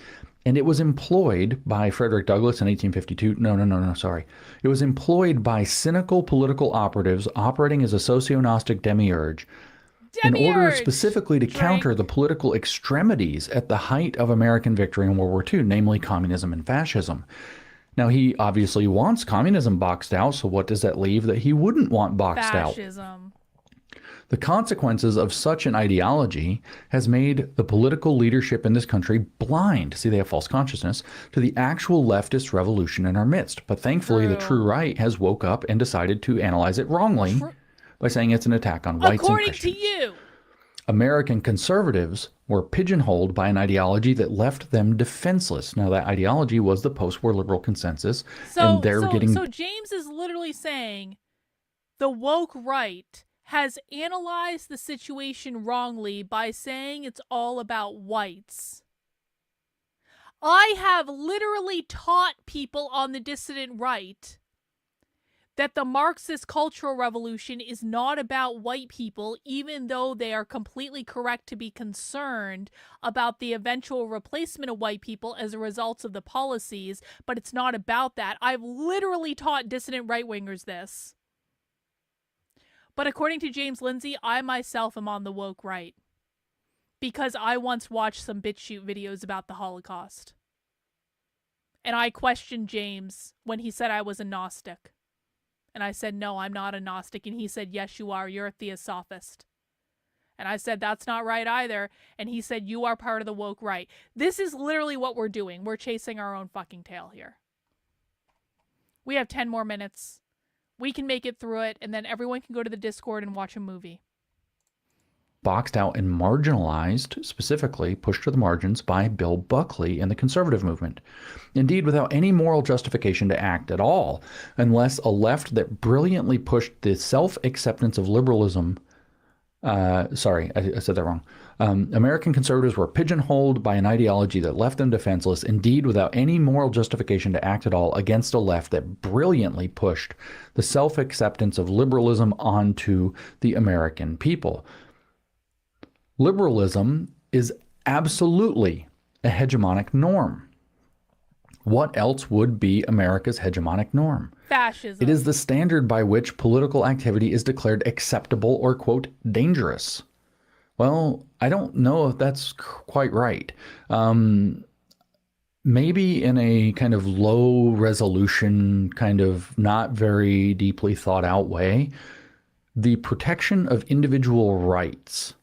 And it was employed by Frederick Douglass in 1852. No, sorry. It was employed by cynical political operatives operating as a socio-gnostic demiurge in order specifically to counter the political extremities at the height of American victory in World War II, namely communism and fascism. Now, he obviously wants communism boxed out, so what does that leave that he wouldn't want boxed out? Fascism. The consequences of such an ideology has made the political leadership in this country blind. See, they have false consciousness to the actual leftist revolution in our midst. But thankfully, the true right has woke up and decided to analyze it wrongly by saying it's an attack on whites and According Christians. to you. American conservatives were pigeonholed by an ideology that left them defenseless. Now, that ideology was the post-war liberal consensus, and they're getting... So James is literally saying the woke right has analyzed the situation wrongly by saying it's all about whites. I have literally taught people on the dissident right that the Marxist cultural revolution is not about white people, even though they are completely correct to be concerned about the eventual replacement of white people as a result of the policies, but it's not about that. I've literally taught dissident right-wingers this. But according to James Lindsay, I myself am on the woke right because I once watched some BitChute videos about the Holocaust. And I questioned James when he said I was a Gnostic. And I said, no, I'm not a Gnostic. And he said, yes, you are. You're a Theosophist. And I said, that's not right either. And he said, you are part of the woke right. This is literally what we're doing. We're chasing our own fucking tail here. We have 10 more minutes. We can make it through it, and then everyone can go to the Discord and watch a movie. Boxed out and marginalized, specifically pushed to the margins by Bill Buckley and the conservative movement. Indeed, without any moral justification to act at all, unless a left that brilliantly pushed the self-acceptance of liberalism. Sorry, I said that wrong. American conservatives were pigeonholed by an ideology that left them defenseless, indeed without any moral justification to act at all, against a left that brilliantly pushed the self-acceptance of liberalism onto the American people. Liberalism is absolutely a hegemonic norm. What else would be America's hegemonic norm? Fascism. It is the standard by which political activity is declared acceptable or, quote, dangerous. Well, I don't know if that's quite right. Maybe in a kind of low resolution, kind of not very deeply thought out way, the protection of individual rights,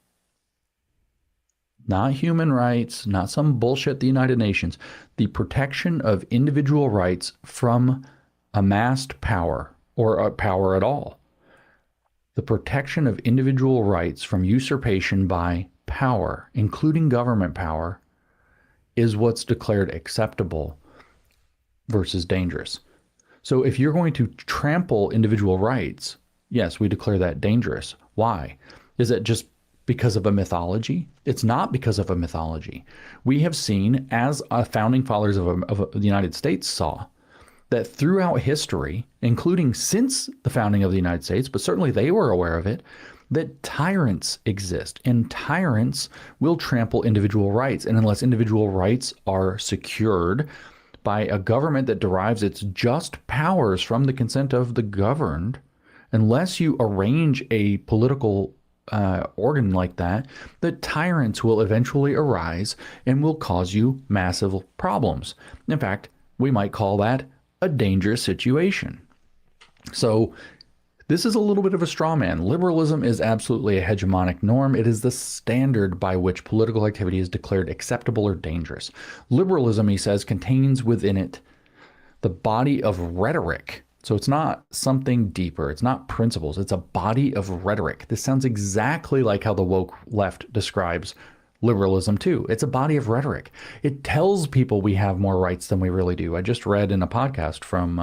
not human rights, not some bullshit, the United Nations, the protection of individual rights from amassed power or power at all. The protection of individual rights from usurpation by power, including government power, is what's declared acceptable versus dangerous. So if you're going to trample individual rights, yes, we declare that dangerous. Why? Is it just because of a mythology? It's not because of a mythology. We have seen, as founding fathers of the United States saw, that throughout history, including since the founding of the United States, but certainly they were aware of it, that tyrants exist, and tyrants will trample individual rights. And unless individual rights are secured by a government that derives its just powers from the consent of the governed, unless you arrange a political organ like that, the tyrants will eventually arise and will cause you massive problems. In fact, we might call that a dangerous situation. So this is a little bit of a straw man. Liberalism is absolutely a hegemonic norm. It is the standard by which political activity is declared acceptable or dangerous. Liberalism, he says, contains within it the body of rhetoric. So it's not something deeper. It's not principles. It's a body of rhetoric. This sounds exactly like how the woke left describes liberalism too. It's a body of rhetoric. It tells people we have more rights than we really do. I just read in a podcast from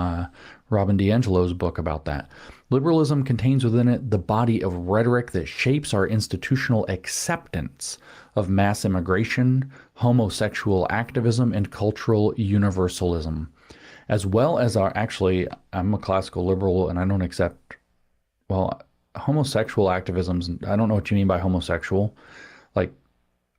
Robin DiAngelo's book about that. Liberalism contains within it the body of rhetoric that shapes our institutional acceptance of mass immigration, homosexual activism, and cultural universalism, as well as our, actually, I'm a classical liberal and I don't accept, well, homosexual activisms. I don't know what you mean by homosexual. Like,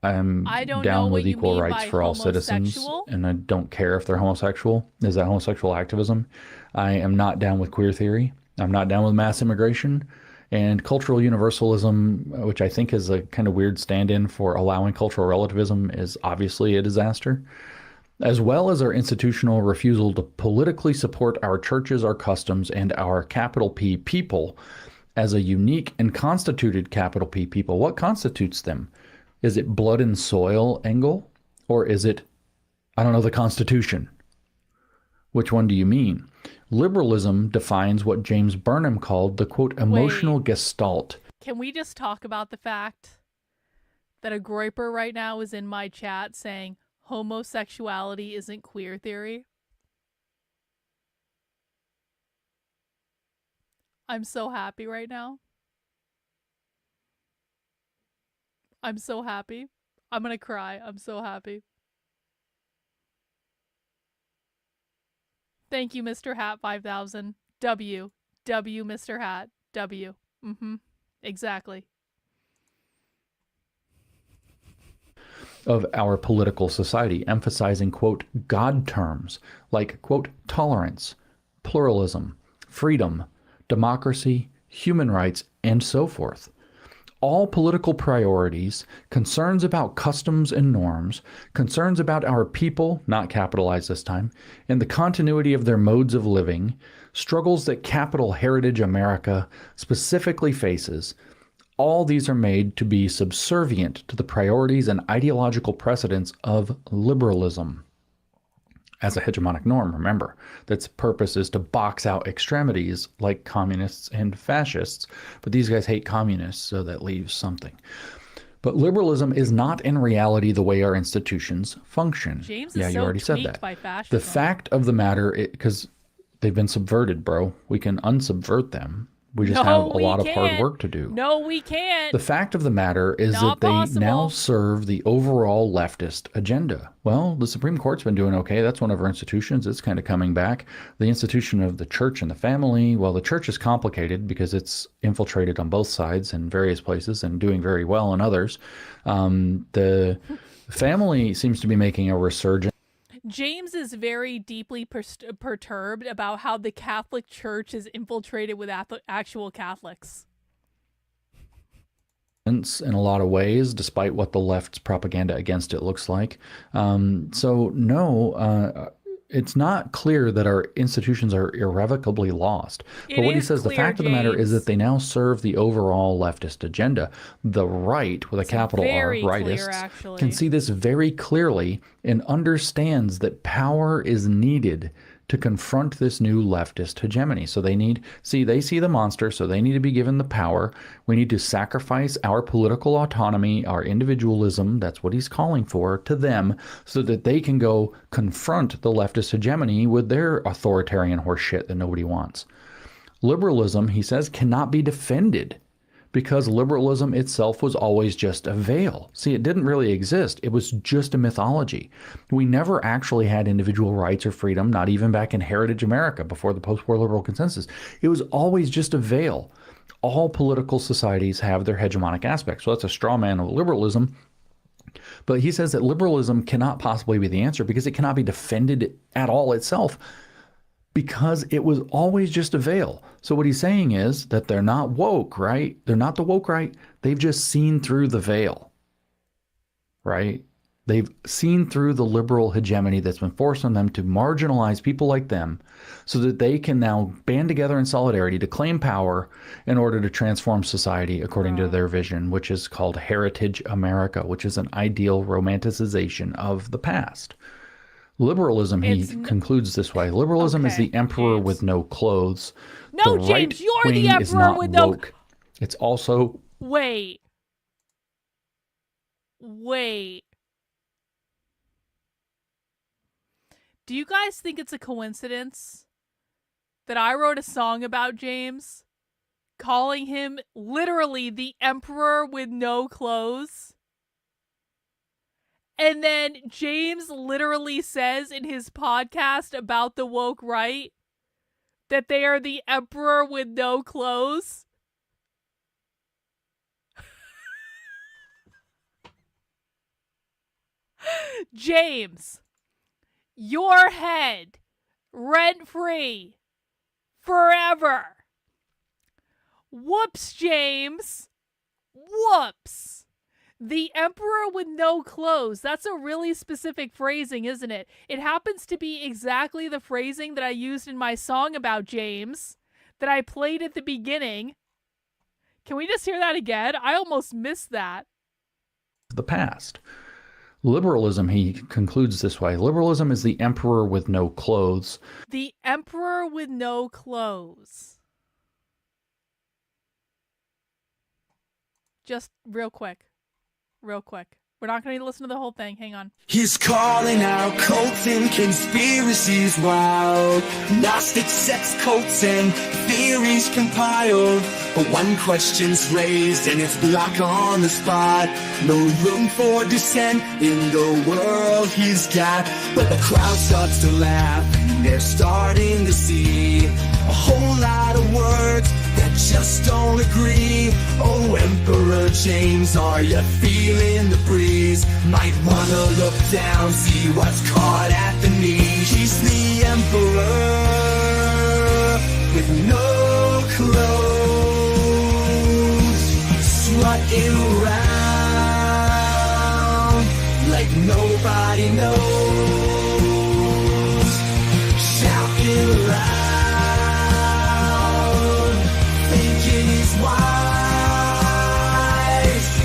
I'm down with equal rights for all citizens, and I don't care if they're homosexual. Is that homosexual activism? I am not down with queer theory. I'm not down with mass immigration. And cultural universalism, which I think is a kind of weird stand-in for allowing cultural relativism, is obviously a disaster, as well as our institutional refusal to politically support our churches, our customs, and our capital P people as a unique and constituted capital P people. What constitutes them? Is it blood and soil, Engel? Or is it, I don't know, the Constitution? Which one do you mean? Liberalism defines what James Burnham called the, quote, emotional gestalt. Can we just talk about the fact that a groiper right now is in my chat saying homosexuality isn't queer theory? I'm so happy right now. I'm so happy. I'm gonna cry. I'm so happy. Thank you, Mr. Hat 5000. W, Mr. Hat. W. Exactly. Of our political society, emphasizing, quote, God terms like, quote, tolerance, pluralism, freedom, democracy, human rights, and so forth. All political priorities, concerns about customs and norms, concerns about our people, not capitalized this time, and the continuity of their modes of living, struggles that capital heritage America specifically faces, all these are made to be subservient to the priorities and ideological precedents of liberalism. As a hegemonic norm, remember, that's purpose is to box out extremities like communists and fascists, but these guys hate communists, so that leaves something. But liberalism is not in reality the way our institutions function. James yeah, is you so already said tweaked that. by fascism. The fact of the matter, because they've been subverted, bro. We can unsubvert them. We just have a lot of hard work to do. No, we can't. The fact of the matter is Not that they possible. now serve the overall leftist agenda. Well, the Supreme Court's been doing okay. That's one of our institutions. It's kind of coming back. The institution of the church and the family, well, the church is complicated because it's infiltrated on both sides in various places and doing very well in others. The family seems to be making a resurgence. James is very deeply perturbed about how the Catholic Church is infiltrated with actual Catholics. In a lot of ways, despite what the left's propaganda against it looks like. It's not clear that our institutions are irrevocably lost. But what he says, the fact of the matter is that they now serve the overall leftist agenda. The right, with a capital R, rightists, can see this very clearly and understands that power is needed to confront this new leftist hegemony. So they see the monster, so they need to be given the power. We need to sacrifice our political autonomy, our individualism, that's what he's calling for, to them, so that they can go confront the leftist hegemony with their authoritarian horse shit that nobody wants. Liberalism, he says, cannot be defended because liberalism itself was always just a veil. See, it didn't really exist. It was just a mythology. We never actually had individual rights or freedom, not even back in Heritage America before the post-war liberal consensus. It was always just a veil. All political societies have their hegemonic aspects. So that's a straw man of liberalism. But he says that liberalism cannot possibly be the answer because it cannot be defended at all itself, because it was always just a veil. So what he's saying is that they're not woke, right? They're not the woke right. They've just seen through the veil, right? They've seen through the liberal hegemony that's been forced on them to marginalize people like them so that they can now band together in solidarity to claim power in order to transform society according to their vision, which is called Heritage America, which is an ideal romanticization of the past. Liberalism, he concludes this way. Liberalism is the emperor with no clothes. No, the James, you're the right-wing is emperor not with no... woke. It's also... Wait. Do you guys think it's a coincidence that I wrote a song about James, calling him literally the emperor with no clothes? And then James literally says in his podcast about the woke right that they are the emperor with no clothes. James, your head, rent-free, forever. Whoops, James. Whoops. The emperor with no clothes. That's a really specific phrasing, isn't it? It happens to be exactly the phrasing that I used in my song about James that I played at the beginning. Can we just hear that again? I almost missed that. The past. Liberalism, he concludes this way. Liberalism is the emperor with no clothes. The emperor with no clothes. Just real quick. Real quick. We're not going to listen to the whole thing. Hang on. He's calling out cults and conspiracies wild. Gnostic sex cults and theories compiled. But one question's raised and it's block on the spot. No room for dissent in the world he's got. But the crowd starts to laugh and they're starting to see a whole lot of words that just don't agree. Oh, Emperor James, are you feeling the breeze? Might wanna look down, see what's caught at the knee. He's the Emperor with no clothes, strutting around like nobody knows, shouting loud.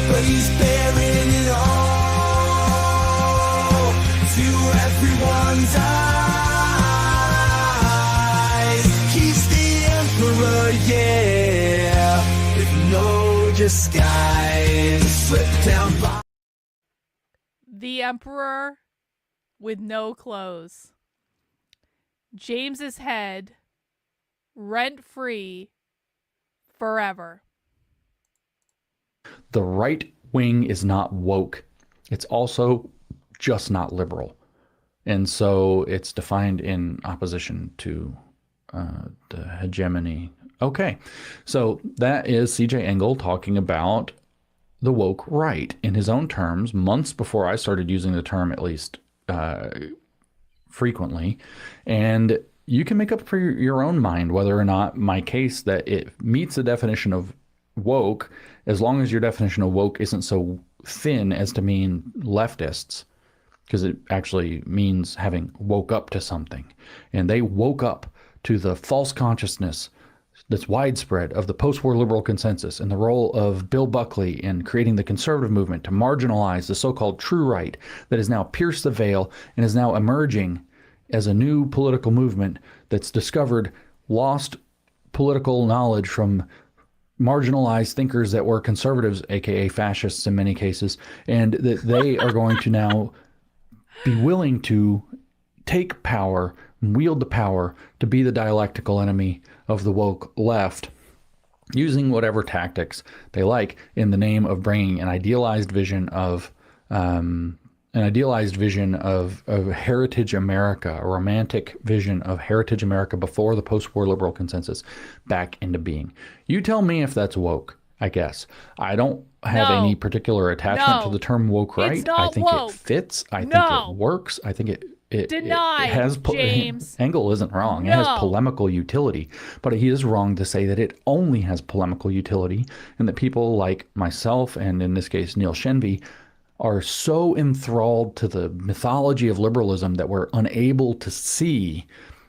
But he's bearing it all to everyone's eyes. He's the emperor, yeah, with no disguise. Slip down by. The emperor with no clothes. James's head, rent-free, forever. The right wing is not woke. It's also just not liberal. And so it's defined in opposition to the hegemony. Okay, so that is C.J. Engel talking about the woke right in his own terms, months before I started using the term, at least frequently. And you can make up for your own mind whether or not my case that it meets the definition of woke, as long as your definition of woke isn't so thin as to mean leftists, because it actually means having woke up to something. And they woke up to the false consciousness that's widespread of the post-war liberal consensus and the role of Bill Buckley in creating the conservative movement to marginalize the so-called true right that has now pierced the veil and is now emerging as a new political movement that's discovered lost political knowledge from marginalized thinkers that were conservatives, aka fascists in many cases, and that they are going to now be willing to take power and wield the power to be the dialectical enemy of the woke left, using whatever tactics they like in the name of bringing an idealized vision of heritage America, a romantic vision of heritage America before the post-war liberal consensus back into being. You tell me if that's woke, I guess. I don't have any particular attachment to the term woke right. I think woke. it fits. I think it works. I think it has James. Engel isn't wrong. It has polemical utility, but he is wrong to say that it only has polemical utility and that people like myself and in this case Neil Shenby are so enthralled to the mythology of liberalism that we're unable to see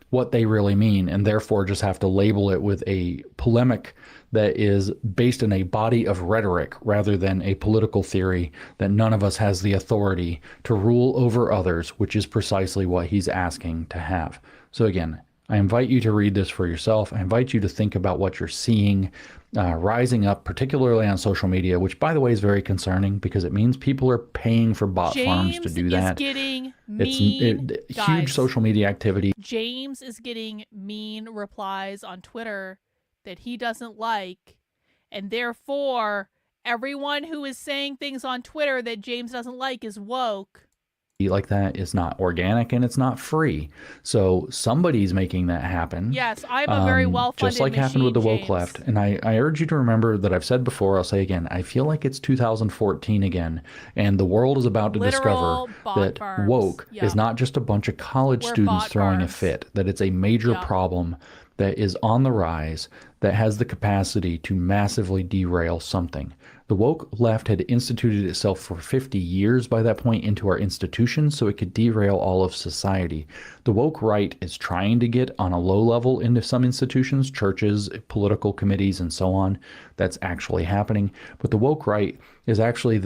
what they really mean and therefore just have to label it with a polemic that is based in a body of rhetoric rather than a political theory that none of us has the authority to rule over others, which is precisely what he's asking to have. So again, I invite you to read this for yourself. I invite you to think about what you're seeing rising up, particularly on social media, which, by the way, is very concerning because it means people are paying for bot farms to do that. James is getting mean. Huge social media activity. James is getting mean replies on Twitter that he doesn't like, and therefore everyone who is saying things on Twitter that James doesn't like is woke. Like that is not organic and it's not free. So somebody's making that happen. Yes, I'm a very well-funded just like happened with the woke James. left. And I urge you to remember that I've said before, I'll say again, I feel like it's 2014 again, and the world is about to Literal discover bot that farms. woke Yep. is not just a bunch of college We're students bot throwing farms. a fit, that it's a major Yep. problem that is on the rise, that has the capacity to massively derail something. The woke left had instituted itself for 50 years by that point into our institutions so it could derail all of society. The woke right is trying to get on a low level into some institutions, churches, political committees, and so on. That's actually happening. But the woke right is actually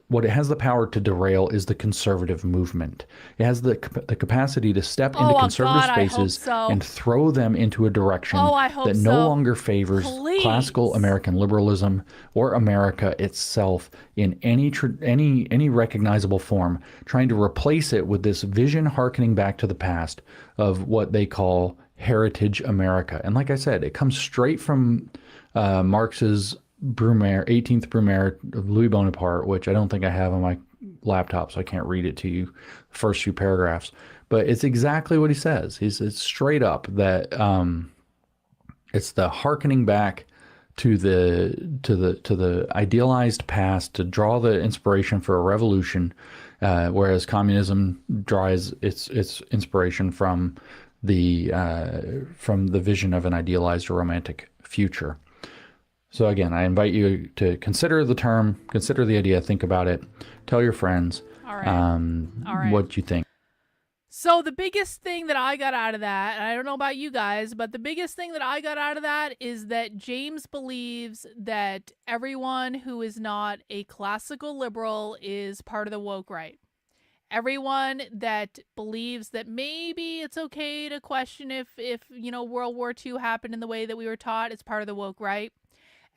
what it has the power to derail is the conservative movement. It has the capacity to step into conservative spaces and throw them into a direction that no longer favors classical American liberalism or America itself in any recognizable form, trying to replace it with this vision harkening back to the past of what they call heritage America. And like I said, it comes straight from Marx's Brumaire, 18th Brumaire of Louis Bonaparte, which I don't think I have on my laptop, so I can't read it to you, the first few paragraphs. But it's exactly what he says. It's straight up that it's the harkening back to the idealized past to draw the inspiration for a revolution, whereas communism draws its inspiration from the vision of an idealized or romantic future. So again, I invite you to consider the term, consider the idea, think about it, tell your friends All right. what you think. So the biggest thing that I got out of that, and I don't know about you guys, but the biggest thing that I got out of that is that James believes that everyone who is not a classical liberal is part of the woke right. Everyone that believes that maybe it's okay to question if World War II happened in the way that we were taught is part of the woke right.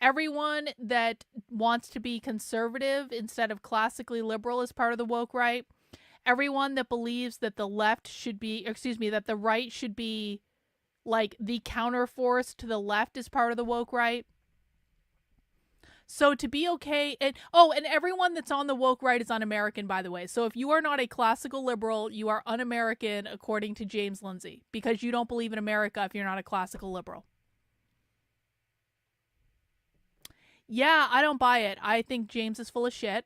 Everyone that wants to be conservative instead of classically liberal is part of the woke right. Everyone that believes that the right should be like the counterforce to the left is part of the woke right. So to be okay, and everyone that's on the woke right is un-American, by the way. So if you are not a classical liberal, you are un-American according to James Lindsay, because you don't believe in America if you're not a classical liberal. Yeah, I don't buy it. I think James is full of shit.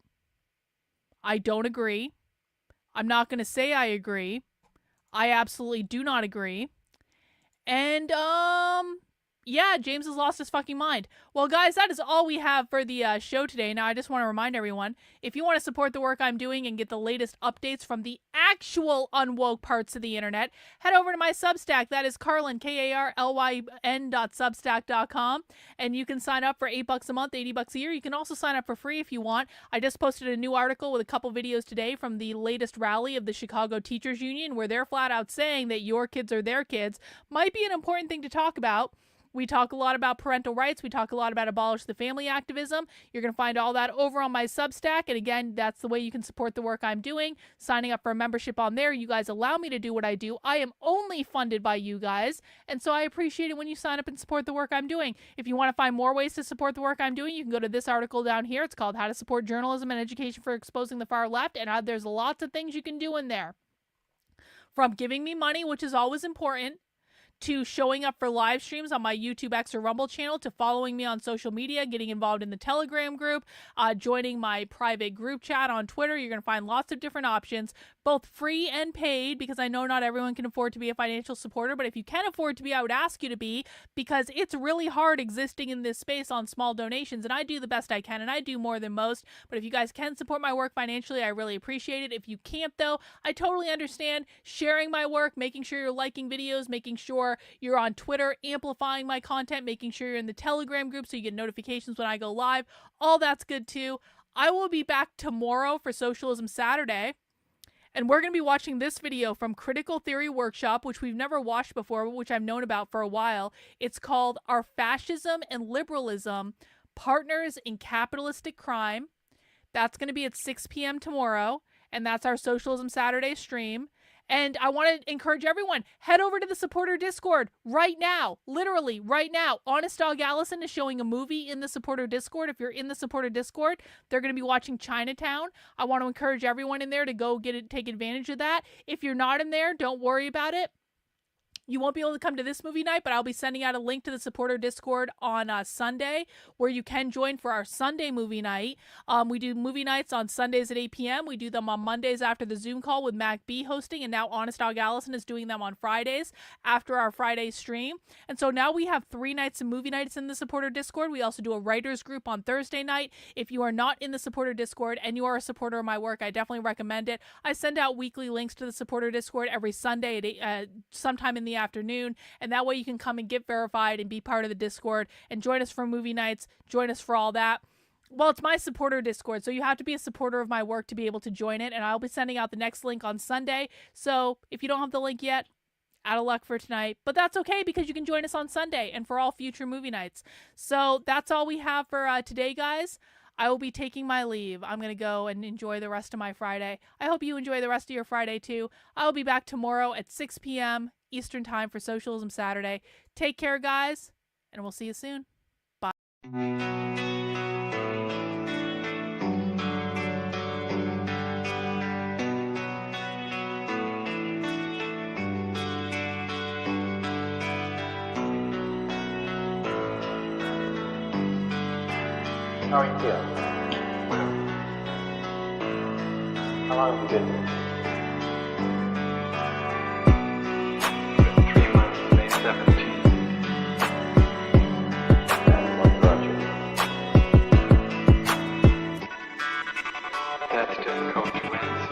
I don't agree. I'm not going to say I agree. I absolutely do not agree. And, yeah, James has lost his fucking mind. Well, guys, that is all we have for the show today. Now, I just want to remind everyone, if you want to support the work I'm doing and get the latest updates from the actual unwoke parts of the internet, head over to my Substack. That is Carlin, KARLYN.substack.com. And you can sign up for $8 a month, $80 a year. You can also sign up for free if you want. I just posted a new article with a couple videos today from the latest rally of the Chicago Teachers Union, where they're flat out saying that your kids are their kids. Might be an important thing to talk about. We talk a lot about parental rights. We talk a lot about abolish the family activism. You're going to find all that over on my Substack. And again, that's the way you can support the work I'm doing. Signing up for a membership on there. You guys allow me to do what I do. I am only funded by you guys. And so I appreciate it when you sign up and support the work I'm doing. If you want to find more ways to support the work I'm doing, you can go to this article down here. It's called How to Support Journalism and Education for Exposing the Far Left. And there's lots of things you can do in there. From giving me money, which is always important, to showing up for live streams on my YouTube X or Rumble channel, to following me on social media, getting involved in the Telegram group, joining my private group chat on Twitter. You're going to find lots of different options, both free and paid, because I know not everyone can afford to be a financial supporter, but if you can afford to be, I would ask you to be, because it's really hard existing in this space on small donations, and I do the best I can, and I do more than most, but if you guys can support my work financially, I really appreciate it. If you can't, though, I totally understand. Sharing my work, making sure you're liking videos, making sure you're on Twitter, amplifying my content, making sure you're in the Telegram group so you get notifications when I go live. All that's good too. I will be back tomorrow for Socialism Saturday. And we're going to be watching this video from Critical Theory Workshop, which we've never watched before, which I've known about for a while. It's called Are Fascism and Liberalism Partners in Capitalistic Crime? That's going to be at 6 p.m. tomorrow. And that's our Socialism Saturday stream. And I want to encourage everyone, head over to the supporter Discord right now, literally right now. Honest Dog Allison is showing a movie in the supporter Discord. If you're in the supporter Discord, they're going to be watching Chinatown. I want to encourage everyone in there to go take advantage of that. If you're not in there, don't worry about it. You won't be able to come to this movie night, but I'll be sending out a link to the supporter Discord on Sunday, where you can join for our Sunday movie night. We do movie nights on Sundays at 8 p.m. We do them on Mondays after the Zoom call with Mac B hosting, and now Honest Dog Allison is doing them on Fridays after our Friday stream. And so now we have 3 nights of movie nights in the supporter Discord. We also do a writers group on Thursday night. If you are not in the supporter Discord and you are a supporter of my work, I definitely recommend it. I send out weekly links to the supporter Discord every Sunday at sometime in the afternoon, and that way you can come and get verified and be part of the Discord and join us for movie nights, join us for all that. Well, it's my supporter Discord, so you have to be a supporter of my work to be able to join it, and I'll be sending out the next link on Sunday. So if you don't have the link yet, out of luck for tonight, but that's okay because you can join us on Sunday and for all future movie nights. So that's all we have for today, guys. I will be taking my leave. I'm going to go and enjoy the rest of my Friday. I hope you enjoy the rest of your Friday too. I'll be back tomorrow at 6 p.m. Eastern Time for Socialism Saturday. Take care, guys, and we'll see you soon. Bye. How are you feeling? How long have you been here? 3 months, May 17th. And what brought you here? That's just coincidence.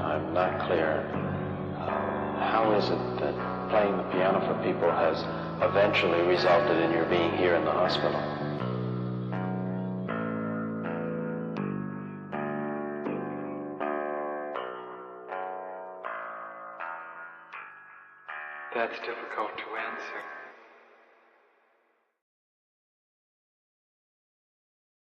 I'm not clear. How is it that playing the piano for people has eventually resulted in your being here in the hospital? That's difficult to answer.